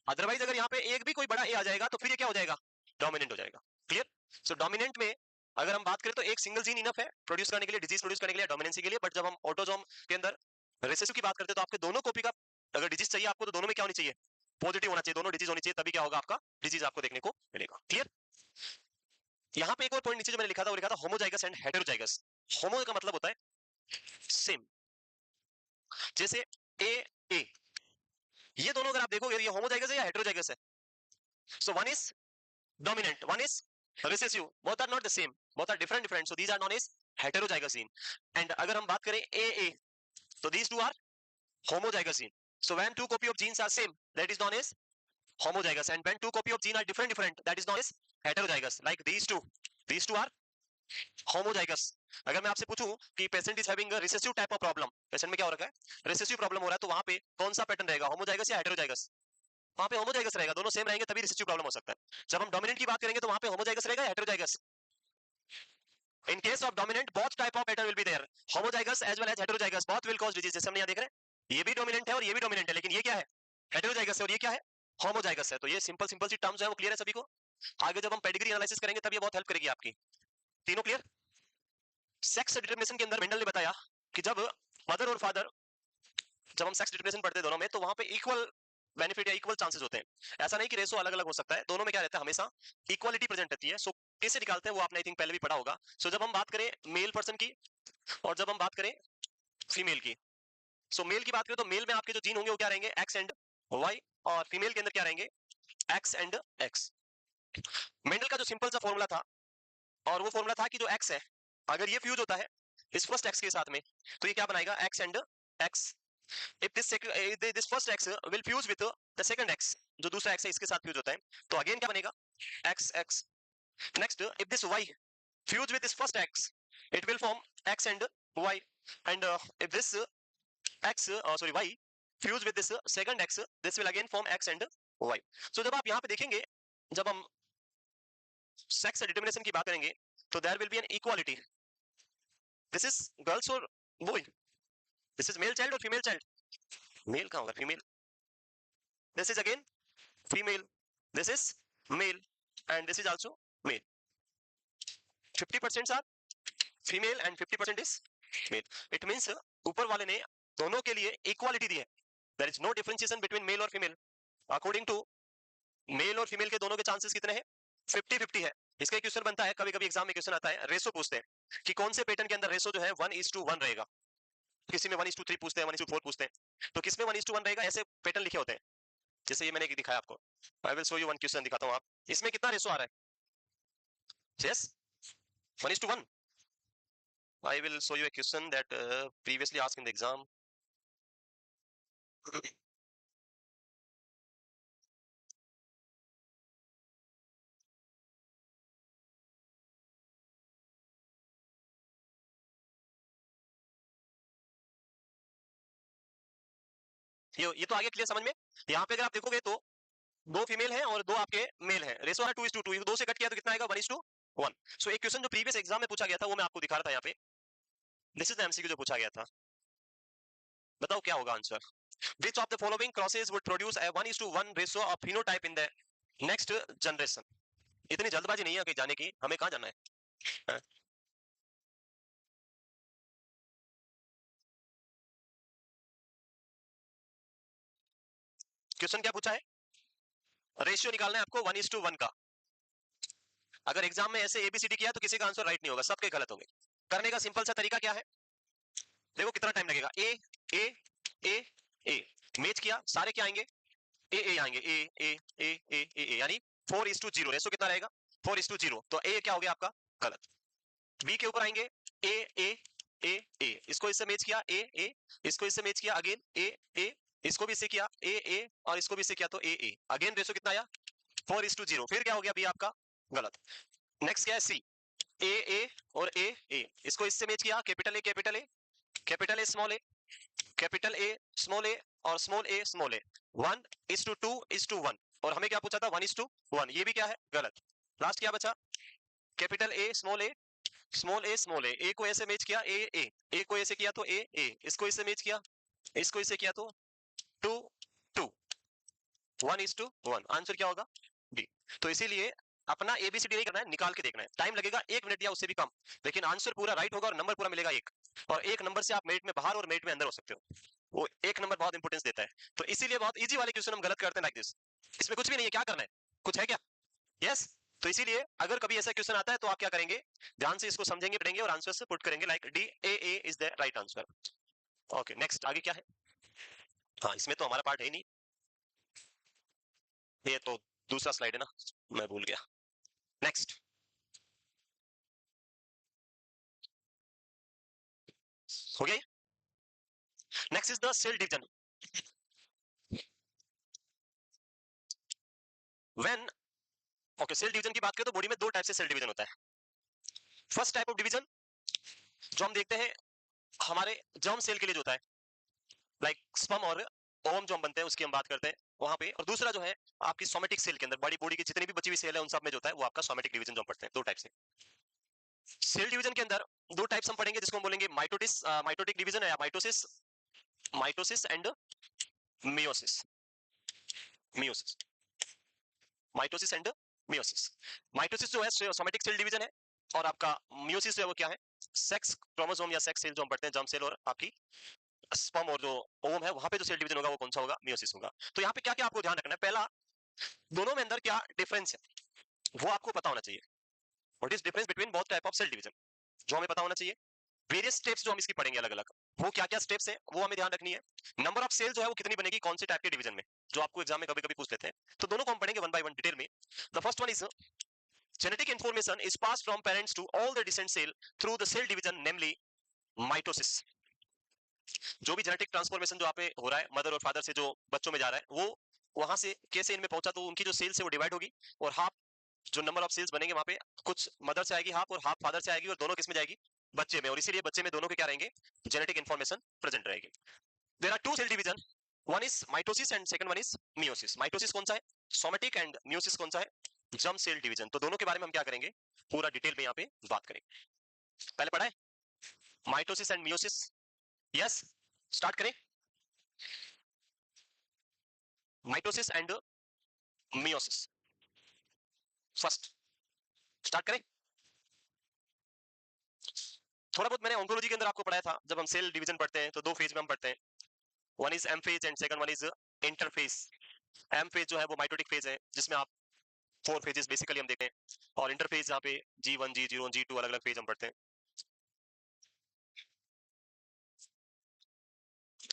अदरवाइज अगर यहाँ पे एक भी कोई बड़ा ए आ जाएगा तो फिर ये क्या हो जाएगा? डोमिनेंट हो जाएगा। क्लियर? सो डोमिनेंट में अगर हम बात करें तो एक सिंगल जीन इनफ है प्रोड्यूस करने के लिए, डिजीज प्रोड्यूस करने के लिए, डोमिनेंसी के लिए। बट जब हम ऑटोसोम के अंदर रिसेसिव की बात करते हैं तो आपके दोनों कॉपी का अगर डिजीज चाहिए आपको, तो दोनों में क्या होनी चाहिए? पॉजिटिव होना चाहिए, दोनों डिजीज होनी चाहिए, तभी क्या होगा? आपका डिजीज आपको देखने को मिलेगा। क्लियर? यहाँ पे एक और पॉइंट नीचे जो मैंने लिखा था, वो लिखा था होमोजाइगस एंड हेटेरोजाइगस। होमो का मतलब होता है सेम, जैसे ए ए, ये दोनों अगर आप देखोगे ये होमोजाइगस है या हेटेरोजाइगस है? So one is dominant, one is recessive, both are not the same, both are different, so these are known as heterozygous gene. And अगर हम बात करें AA, so these two are homozygous gene. So when two copy of genes are same, that is known as homozygous, and when two copy of gene are different, that is known as heterozygous. Like these two are homozygous. अगर मैं आपसे पूछूं कि patient is having recessive type of problem, patient में क्या हो रखा है? रिसेसिव प्रॉब्लम हो रहा है, तो वहां पे कौन सा पैटर्न रहेगा? होमोजाइगस या हेटेरोजाइगस? वहां पे होमोजाइगस रहेगा, दोनों सेम रहेंगे तभी रिसेसिव प्रॉब्लम हो सकता है। जब हम डोमिनेंट की बात करेंगे तो वहां पे होमोजाइगस रहेगा या heterozygous? In case of dominant, both type of pattern will be there, homozygous as well as heterozygous, both will cause disease। जैसे हम यहाँ देख रहे हैं, ये भी डोमिनेंट है और ये भी डोमिनेंट है, लेकिन ये क्या है? हेटेरोजाइगस है, और ये क्या है? होमोजाइगस है। तो ये सिंपल सिंपल सी टर्म्स है, वो क्लियर है सभी को? आगे जब हम पेडिग्री एनालिसिस करेंगे तब ये बहुत हेल्प करेगी आपकी। तीनों क्लियर? सेक्स डिटरमिनेशन के अंदर मेंडल ने बताया कि जब मदर और फादर, जब हम सेक्स डिटरमिनेशन पढ़ते हैं दोनों में, तो वहां पे इक्वल बेनिफिट या इक्वल चांसेस होते हैं। ऐसा नहीं कि रेशो अलग अलग हो सकता है, दोनों में क्या रहता है? हमेशा इक्वालिटी प्रेजेंट रहती है। सो कैसे निकालते हैं वो आपने आई थिंक पहले भी पढ़ा होगा। सो जब हम बात करें मेल पर्सन की और जब हम बात करें फीमेल की, सो मेल की बात करें तो मेल में आपके जो जीन होंगे वो क्या रहेंगे? एक्स एंड वाई, और फीमेल के अंदर क्या रहेंगे? X and x. मेंडल का जो सिंपल सा फॉर्मूला था, और वो फॉर्मूला था कि जो एक्स है अगर ये फ्यूज होता है इस फर्स्ट एक्स के साथ में, तो ये क्या बनाएगा? X and x. if this first x will fuse with the second x, जो दूसरा x है इसके साथ फ्यूज होता है, तो अगेन क्या बनेगा? x x। Next, if this y fuse with this first x, it will form x and y, and if this y fuse with this second x, this will again form x and y। so जब आप यहाँ पे देखेंगे, जब हम सेक्स डिटरमिनेशन की बात करेंगे तो there will be an equality. This is girls और boy, this is male child और फीमेल चाइल्ड। मेल कहाँ होगा? Female. This is again female, this is male, and this is also male। 50% are female and 50% is male। It means ऊपर वाले ने दोनों के लिए इक्वालिटी दी है। There is no differentiation between male और female। According to मेल और फीमेल के दोनों के चांसेस कितने हैं? 50-50 है। इसका एक क्वेश्चन बनता है, कभी कभी एग्जाम में क्वेश्चन आता है, रेशो पूछते हैं कि कौन से पैटर्न के अंदर रेशो जो है 1:1 रहेगा। किसी में 1:3 पूछते हैं, 1:4 पूछते हैं, तो किसमें 1:1 रहेगा? ऐसे पैटर्न लिखे होते हैं। जैसे ये मैंने दिखाया आपको, I will show you one question, दिखाता हूं। आप इसमें कितना रेशो आ रहा है? Yes, 1:1। I will show you a question that previously asked in the exam। ये तो आगे क्लियर समझ में। यहाँ पे अगर आप देखोगे तो दो फीमेल हैं और दो आपके मेल हैं, रेशो है 2:2। दो से कट किया तो कितना आएगा? 1:1। सो एक क्वेश्चन जो प्रीवियस एग्जाम में पूछा गया था वो मैं आपको दिखा रहा था यहाँ पे। दिस इज द एमसीक्यू जो पूछा गया था। बताओ क्या होगा answer? Which of the following crosses would produce a 1:1 ratio of phenotype in the next generation? इतनी जल्दबाजी नहीं है कहीं जाने की, हमें कहाँ जाना है? क्वेश्चन क्या पूछा है, रेशियो निकालना है आपको 1:1 का। अगर एग्जाम में ऐसे एबीसीडी किया तो किसी का आंसर राइट नहीं होगा, सबके गलत होंगे। करने का सिंपल सा तरीका क्या है, देखो कितना टाइम लगेगा, ए ए ए ए, मैच किया, सारे क्या आएंगे, ए आएंगे, ए यानी 4:0, रेशियो कितना रहेगा 4:0, तो ए क्या हो गया आपका गलत। बी के ऊपर आएंगे, ए ए ए ए, इसको इससे मैच किया, ए इसको इससे मैच किया, अगेन ए इसको भी इससे किया, ए और इसको भी इससे किया, तो ए अगेन रेशियो कितना आया 4:0, फिर क्या हो गया बी आपका गलत। नेक्स्ट क्या है सी, ए और ए, इसको इससे मैच किया, capital A capital A capital A small A capital A small A और स्मॉल ए 1:2:1, और हमें क्या पूछा था 1:1, ये भी क्या है गलत। लास्ट क्या बचा, capital A small A small A small A को ऐसे मैच किया, ए को ऐसे किया तो ए इसको इससे मैच किया, इसको इससे किया तो 2:2, 1:1, आंसर क्या होगा बी। तो इसीलिए अपना एबीसीडी नहीं करना है, निकाल के देखना है, टाइम लगेगा 1 मिनट या उससे भी कम, लेकिन आंसर पूरा राइट होगा और नंबर पूरा मिलेगा 1, और 1 नंबर से आप मेरिट में बाहर और मेरिट में अंदर हो सकते हो, वो 1 नंबर बहुत इंपॉर्टेंस देता है। तो इसीलिए बहुत इजी वाले क्वेश्चन हम गलत करते हैं लाइक दिस, इसमें कुछ भी नहीं है, क्या करना है, कुछ है क्या, यस। तो इसीलिए अगर कभी ऐसा क्वेश्चन आता है तो आप क्या करेंगे, ध्यान से इसको समझेंगे पढ़ेंगे और आंसर से पुट करेंगे, like D A is the right answer. Okay next, आगे क्या है, हाँ इसमें तो हमारा पार्ट है ही नहीं, ये तो दूसरा स्लाइड है ना, मैं भूल गया। नेक्स्ट, हो गया, next is the cell division. When, okay cell division की बात करें तो बॉडी में दो टाइप से सेल डिवीजन होता है। फर्स्ट टाइप ऑफ डिवीजन जो हम देखते हैं हमारे जर्म सेल के लिए जो होता है, लाइक स्पर्म और ओवम जो हम बनते हैं उसकी हम बात करते हैं वहां पे, और दूसरा जो है आपकी सोमेटिक सेल के अंदर, बॉडी की जितनी भी बची हुई सेल है उन सब में जो होता है वो आपका सोमेटिक डिवीजन जो हम पढ़ते हैं, दो टाइप से। सेल डिवीजन के अंदर दो टाइप्स हम पढ़ेंगे, जिसको हम बोलेंगे माइटोटिक डिवीजन या mitosis, mitosis and meiosis, meiosis, mitosis and meiosis. Mitosis जो है सोमेटिक सेल डिवीजन है, और आपका मियोसिस जो है वो क्या है, सेक्स क्रोमोसोम या सेक्स सेल जो हम पढ़ते हैं, जर्म सेल और आपकी स्पर्म और जो ओवम है वहां पे जो सेल डिवीजन होगा वो कौन सा होगा, मियोसिस होगा। तो यहाँ पे क्या क्या आपको ध्यान रखना है, पहला दोनों में अंदर क्या डिफरेंस है वो आपको पता होना चाहिए, what is difference between both type of cell division, जो हमें पता होना चाहिए। वेरियस स्टेप्स जो हम इसकी पढ़ेंगे अलग अलग, वो क्या क्या स्टेप्स है वो हमें ध्यान रखनी है। नंबर ऑफ सेल जो है वो कितनी बनेगी कौन से टाइप के डिवीजन में, जो आपको एग्जाम में कभी कभी पूछ लेते हैं, तो दोनों को हम पढ़ेंगे वन बाय वन डिटेल में। The first one is genetic information is passed from parents to all the descent cell through the cell division, namely mitosis। जो भी जेनेटिक ट्रांसफॉर्मेशन जो आप पे हो रहा है मदर और फादर से जो बच्चों में जा रहा है, वो वहां से कैसे इनमें पहुंचा, तो उनकी जो सेल्स है वो डिवाइड होगी, और हाफ जो नंबर ऑफ सेल्स बनेंगे वहां पे कुछ मदर से आएगी हाफ, और हाफ फादर से आएगी, और दोनों किस में जाएगी बच्चे में, और इसीलिए बच्चे में दोनों के क्या रहेंगे जेनेटिक इन्फॉर्मेशन प्रेजेंट रहेगी। There are two cell division, one is mitosis and second one is meiosis. Mitosis कौन सा है सोमेटिक, एंड मियोसिस कौन सा है जर्म सेल डिवीजन। तो दोनों के बारे में हम क्या करेंगे पूरा डिटेल में यहाँ पे बात करेंगे। पहले पढ़ा है mitosis and meiosis, yes start करें, mitosis and meiosis first start करें। थोड़ा बहुत मैंने ऑन्कोलॉजी के अंदर आपको पढ़ाया था, जब हम सेल डिवीजन पढ़ते हैं तो दो फेज में हम पढ़ते हैं, one is M phase and second one is interphase. M phase जो है वो माइटोटिक फेज है, जिसमें आप 4 फेजेस बेसिकली हम देखते हैं, और इंटरफेज यहाँ पे G1 G0 G2 अलग अलग फेज हम पढ़ते हैं।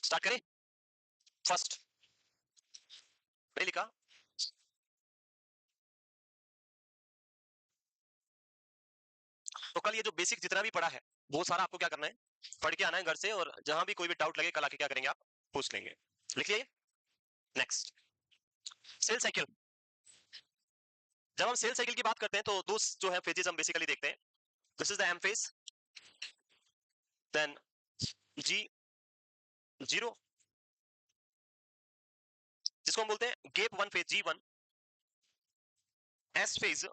स्टार्ट करें फर्स्ट, नहीं लिखा, तो कल ये जो बेसिक जितना भी पढ़ा है वो सारा आपको क्या करना है पढ़ के आना है घर से, और जहां भी कोई भी डाउट लगे कल आके क्या करेंगे आप पूछ लेंगे। लिख लिया, नेक्स्ट सेल साइकिल। जब हम सेल साइकिल की बात करते हैं तो दो जो है फेजेस हम बेसिकली देखते हैं, this is the M phase, then G0 जिसको हम बोलते हैं gap one phase G1, S phase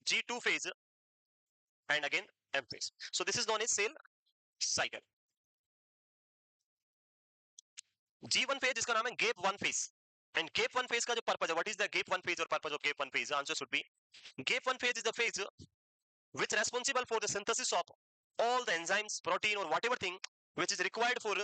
G2 phase, and again M phase. So this is known as cell cycle. G1 phase इसका नाम है gap one phase, and gap one phase का जो पर्पस है, what is the gap one phase और purpose of gap one phase, answer should be gap one phase is the phase which responsible for the synthesis of all the enzymes, protein or whatever thing which is required for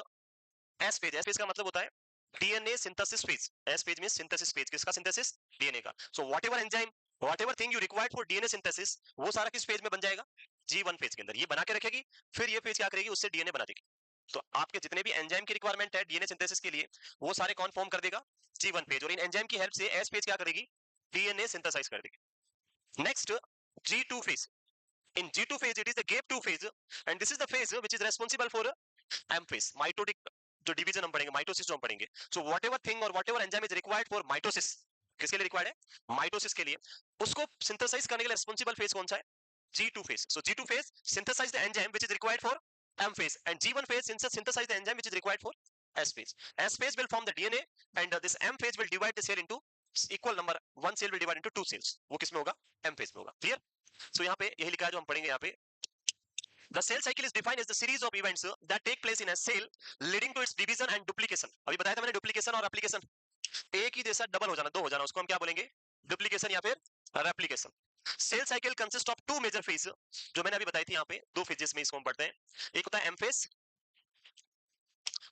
S phase, S phase का मतलब होता है DNA synthesis phase. S phase means synthesis phase, किसका सिंथेसिस? डीएनए का। So whatever enzyme, whatever thing you required for DNA synthesis, वो सारा किस फेज में बन जाएगा? जी1 फेज के अंदर। ये बना के रखेगी, फिर ये फेज क्या करेगी? उससे डीएनए बना देगी। तो आपके जितने भी एंजाइम की रिक्वायरमेंट है डीएनए सिंथेसिस के लिए, वो सारे कौन फॉर्म कर देगा? G1 phase. और इन एंजाइम की हेल्प से एस फेज क्या करेगी? डीएनए सिंथेसाइज कर देगी। Next G2 phase. In G2 phase, it is the gap 2 phase, and this is the phase which is responsible for M phase, mitotic जो डिवीजन हम पढ़ेंगे, माइटोसिस जो हम पढ़ेंगे। So whatever thing or whatever enzyme is required for mitosis, किसके लिए रिक्वायर्ड है? माइटोसिस के लिए। उसको सिंथेसाइज करने के लिए रिस्पॉन्सिबल फेज कौन सा है? G2 phase. So G2 phase synthesize the enzyme which is required for M phase, and G1 phase synthesize the enzyme which is required for S phase. S phase will form the DNA, and this M phase will divide the cell into equal number, one cell will divide into two cells. वो किसमें होगा? M phase में होगा। क्लियर? सो यहाँ पे यही लिखा है जो हम पढ़ेंगे यहाँ पे। The cell cycle is defined as the series of events that take place in a cell leading to its division and duplication. अभी बताया था मैंने डुप्लीकेशन और एप्लीकेशन, एक ही जैसा डबल हो जाना, दो हो जाना, उसको हम क्या बोलेंगे? डुप्लीकेशन या फिर replication. Cell cycle consist of two major phase, जो मैंने अभी बताई थी यहाँ पे, दो फेजेस में इसको हम पढ़ते हैं। एक होता है एम फेज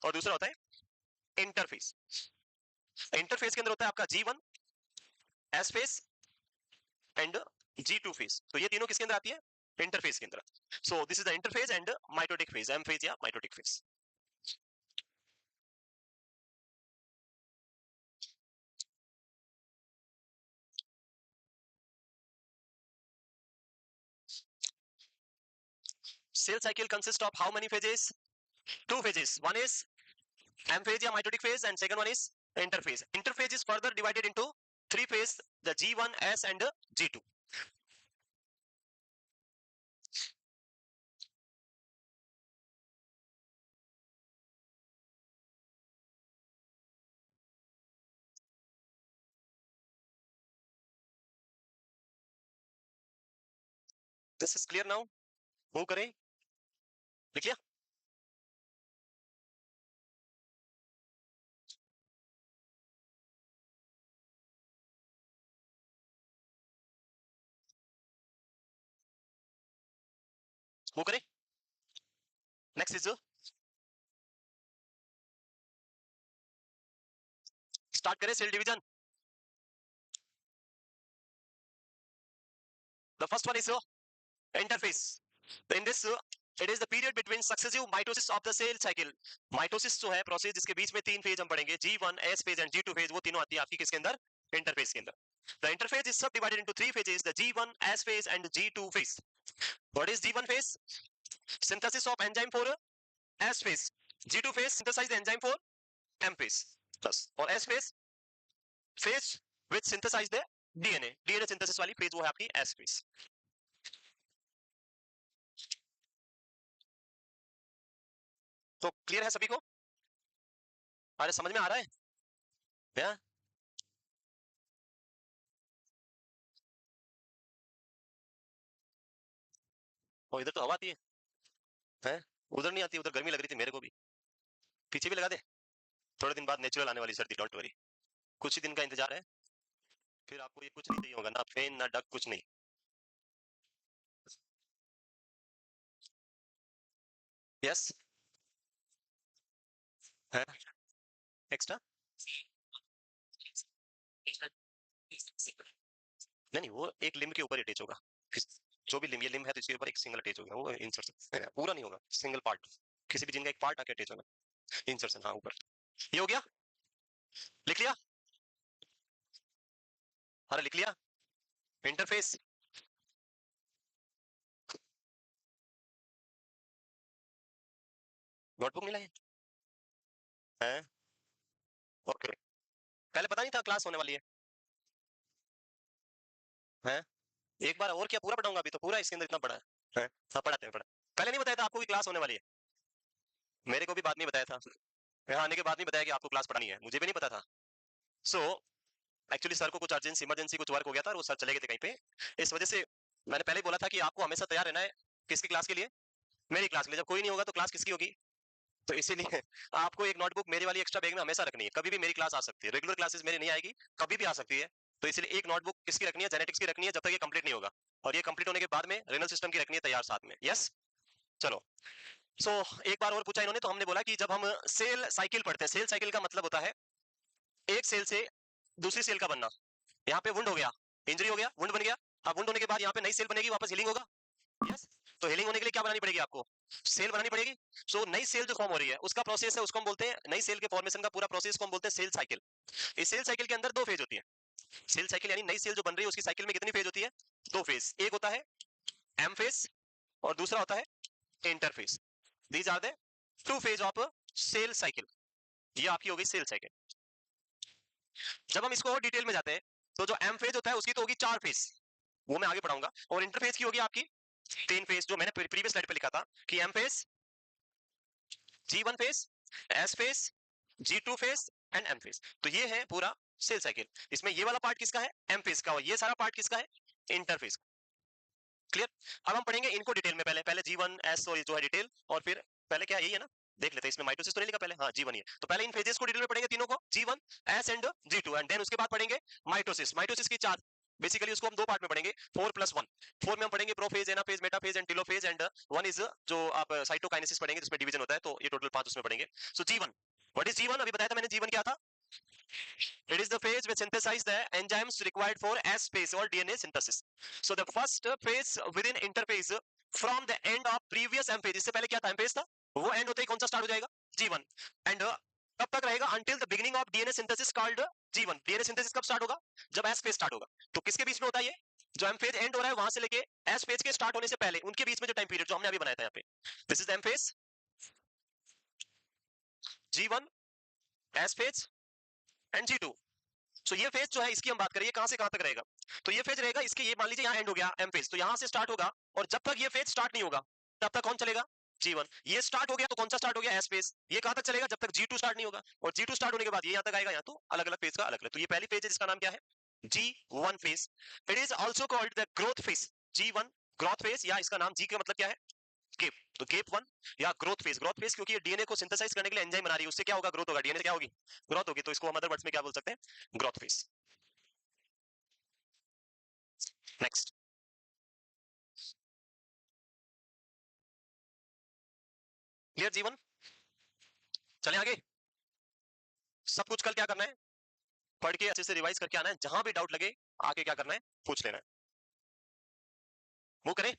और दूसरा होता है इंटरफेज। इंटरफेज के अंदर होता है आपका G1, S phase and G2 phase. तो ये तीनों किसके अंदर आती है? इंटरफेज के अंदर। So this is the interphase and mitotic phase, M phase या mitotic phase. Cell cycle consists of how many phases? Two phases. One is M phase या mitotic phase, and second one is interphase. Interphase is further divided into three phase, the G1, S and G2. This is clear now? Move करें, लिख लिया? Move करें? Next is start करें cell division. The first one is interphase. In this it is the period between successive mitosis of the cell cycle. Mitosis जो है प्रोसेस, जिसके बीच में तीन फेज हम पढ़ेंगे, G1, S phase and G2 phase, वो तीनों आती है आपकी किसके अंदर? इंटरफेज के अंदर। The interphase is subdivided into three phases, the G1, S phase and G2 phase. What is G1 phase? Synthesis of enzyme for S phase. G2 phase synthesize the enzyme for M phase. Plus और S phase, phase which synthesize the DNA, DNA synthesis वाली phase वो है आपकी S phase. तो क्लियर है सभी को? अरे समझ में आ रहा है क्या? और इधर तो हवा आती है? उधर नहीं आती, उधर गर्मी लग रही थी मेरे को भी। पीछे भी लगा दे, थोड़े दिन बाद नेचुरल आने वाली सर्दी, डोंट वरी। कुछ ही दिन का इंतजार है, फिर आपको ये कुछ नहीं चाहिए होगा, ना फैन ना डक, कुछ नहीं। यस है एक्स्ट्रा, नहीं वो एक लिम्ब के ऊपर अटैच होगा। जो भी लिम्ब, ये लिम्ब है तो इसके ऊपर एक सिंगल अटैच होगा, वो इंसर्शन पूरा नहीं होगा, सिंगल पार्ट, किसी भी जिन का एक पार्ट आके अटैच होगा, इंसर्शन। हाँ ऊपर। ये हो गया, लिख लिया? अरे लिख लिया? इंटरफेस नोटबुक मिला है? ओके, पहले पता नहीं था क्लास होने वाली है? एक बार और क्या पूरा पढ़ाऊंगा? अभी तो पूरा इसके अंदर इतना पढ़ा है? हाँ पढ़ाते हैं, पढ़ा। पहले नहीं बताया था आपको कि क्लास होने वाली है? मेरे को भी बाद में बताया था, यहाँ आने के बाद नहीं बताया कि आपको क्लास पढ़ानी है, मुझे भी नहीं पता था। सो एक्चुअली सर को कुछ अर्जेंसी इमरजेंसी कुछ वर्क हो गया था और वो सर चले गए थे कहीं पे, इस वजह से मैंने पहले बोला था कि आपको हमेशा तैयार रहना है। किसकी क्लास के लिए? मेरी क्लास के लिए। जब कोई नहीं होगा तो क्लास किसकी होगी? तो इसीलिए आपको एक नोटबुक मेरी वाली एक्स्ट्रा बैग में हमेशा रखनी है, कभी भी मेरी क्लास आ सकती है, रेगुलर क्लासेस मेरी नहीं आएगी, कभी भी आ सकती है। तो इसलिए एक नोटबुक किसकी रखनी है? जेनेटिक्स की रखनी है, जब तक ये कंप्लीट नहीं होगा, और ये कंप्लीट होने के बाद में रेनल सिस्टम की रखनी है तैयार साथ में। यस, चलो सो एक बार और पूछा इन्होंने, तो हमने बोला कि जब हम सेल साइकिल पढ़ते हैं, सेल साइकिल का मतलब होता है एक सेल से दूसरी सेल का बनना। यहाँ पे वुंड हो गया, इंजरी हो गया, वुंड बन गया। अब वुंड होने के बाद यहाँ पे नई सेल बनेगी, वापस हीलिंग होगा। यस, तो हीलिंग होने के लिए क्या बनानी पड़ेगी आपको? सेल बनानी पड़ेगी। सो नई सेल जो फॉर्म हो रही है उसका प्रोसेस है, उसको हम बोलते हैं, नई सेल के फॉर्मेशन का पूरा प्रोसेस को हम बोलते हैं सेल साइकिल। इस सेल साइकिल के अंदर दो फेज होती है। सेल साइकिल यानी नई सेल जो बन रही है उसकी साइकिल में कितनी फेज होती है? दो फेज। एक होता है एम फेज और दूसरा होता है interphase. These are the two phase of cell cycle. ये आपकी हो गई सेल साइकिल। जब हम इसको और डिटेल में जाते हैं तो जो एम फेज होता है उसकी तो होगी 4 फेज, वो मैं आगे पढ़ाऊंगा। और इंटरफेस की होगी आपकी 3 फेज, जो मैंने प्रीवियस स्लाइड पे लिखा था कि M phase, G1 phase, S phase, G2 phase and M phase. तो ये है पूरा सेल साइकिल। इसमें ये वाला पार्ट किसका है? M फेज का। और ये सारा पार्ट किसका है? इंटरफेस। क्लियर? अब हम पढ़ेंगे इनको डिटेल में। पहले पहले G1 S और ये जो है डिटेल, और फिर पहले क्या यही है ना, देख लेते हैं। इसमें माइटोसिस तो नहीं लिखा पहले, हाँ G1 ही है। तो पहले इन फेजेस को डिटेल में पढ़ेंगे तीनों को, G1 S and G2, and then उसके बाद पढ़ेंगे माइटोसिस। माइटोसिस की 4, बेसिकली उसको हम दो पार्ट में पढ़ेंगे, 4+1। 4 में हम पढ़ेंगे prophase, anaphase, metaphase and telophase, and 1 is जो आप साइटोकाइनेसिस पढ़ेंगे जिसमें डिवीजन होता है। तो ये टोटल 5 उसमें पढ़ेंगे। सो G1, व्हाट इज G1? अभी बताया था मैंने G1 क्या था। It is the phase which synthesize the enzymes required for S phase or DNA synthesis. So the first phase within interphase from the end of previous M phase, इससे पहले क्या था? M phase था, वो end होते ही कौन सा स्टार्ट हो जाएगा? G1। एंड कब तक रहेगा? until the beginning of DNA synthesis called G1। DNA synthesis कब स्टार्ट होगा? जब S phase स्टार्ट होगा। तो किसके बीच में होता है ये? जो M phase end हो रहा है वहां से लेके S phase के स्टार्ट होने से पहले, उनके बीच में जो टाइम पीरियड जो हमने अभी बनाया था यहाँ पे, this is M phase, G1, S phase and G2। सो ये फेज जो है इसकी हम बात करें, ये कहां से कहां तक रहेगा? तो ये फेज रहेगा इसके, ये मान लीजिए यहाँ एंड हो गया एम फेज, तो यहां से स्टार्ट होगा, और जब तक ये फेज स्टार्ट नहीं होगा तब तक कौन चलेगा? G1। ये स्टार्ट हो गया तो कौन सा स्टार्ट हो गया? S phase. ये कहां तक चलेगा? जब तक G2 स्टार्ट नहीं होगा। और G2 स्टार्ट होने के बाद ये यहां तक आएगा, यहाँ तो अलग अलग फेज का अलग अलग। तो ये पहली फेज है जिसका नाम क्या है? G1 phase. It is also called the growth phase. G1 growth phase, या इसका नाम G का मतलब क्या है? गेप। तो गेप 1 या ग्रोथ फेज। ग्रोथ फेज क्योंकि ये डीएनए को सिंथेसाइज करने के लिए एंजाइम बना रही है, उससे क्या होगा? ग्रोथ होगा, डीएनए क्या होगी? ग्रोथ होगी। तो इसको हम अदर वर्ड्स में क्या बोल सकते हैं? Growth phase. Next, clear G1? चले आगे। सब कुछ कल क्या करना है? पढ़ के अच्छे से रिवाइज करके आना है। जहां भी डाउट लगे आके क्या करना है? पूछ लेना है। वो करें?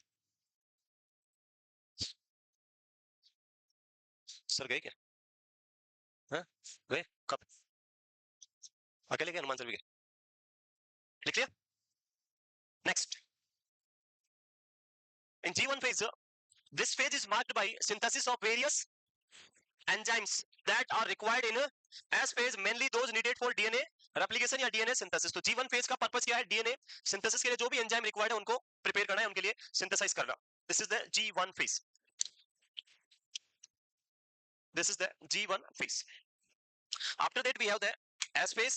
सर गए क्या? हाँ? गए कब? अकेले गए? हनुमान सर भी गए? लिख लिया? Next, in G1 phase, this phase is marked by synthesis of various enzymes that are required in S phase, mainly those needed for DNA replication या DNA synthesis। तो G1 phase का पर्पस क्या है? DNA synthesis के लिए जो भी एंजाइम रिक्वायर्ड है उनको प्रिपेयर करना है, उनके लिए सिंथेसाइज करना। This is the G1 phase। This is the G1 phase. After that we have the S phase,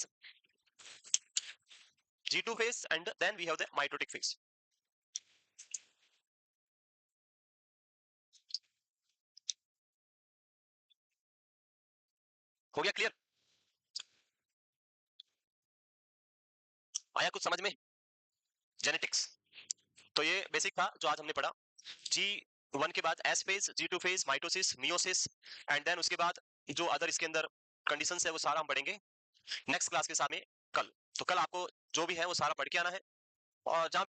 G2 phase, and then we have the mitotic phase. हो गया क्लियर? आया कुछ समझ में? जेनेटिक्स। तो ये बेसिक था जो आज हमने पढ़ा। G1 के बाद S phase, G2 phase, mitosis, meiosis, and then उसके बाद जो अदर इसके अंदर कंडीशंस है वो सारा हम पढ़ेंगे नेक्स्ट क्लास के साथ में कल। तो कल आपको जो भी है वो सारा पढ़ के आना है, और जहां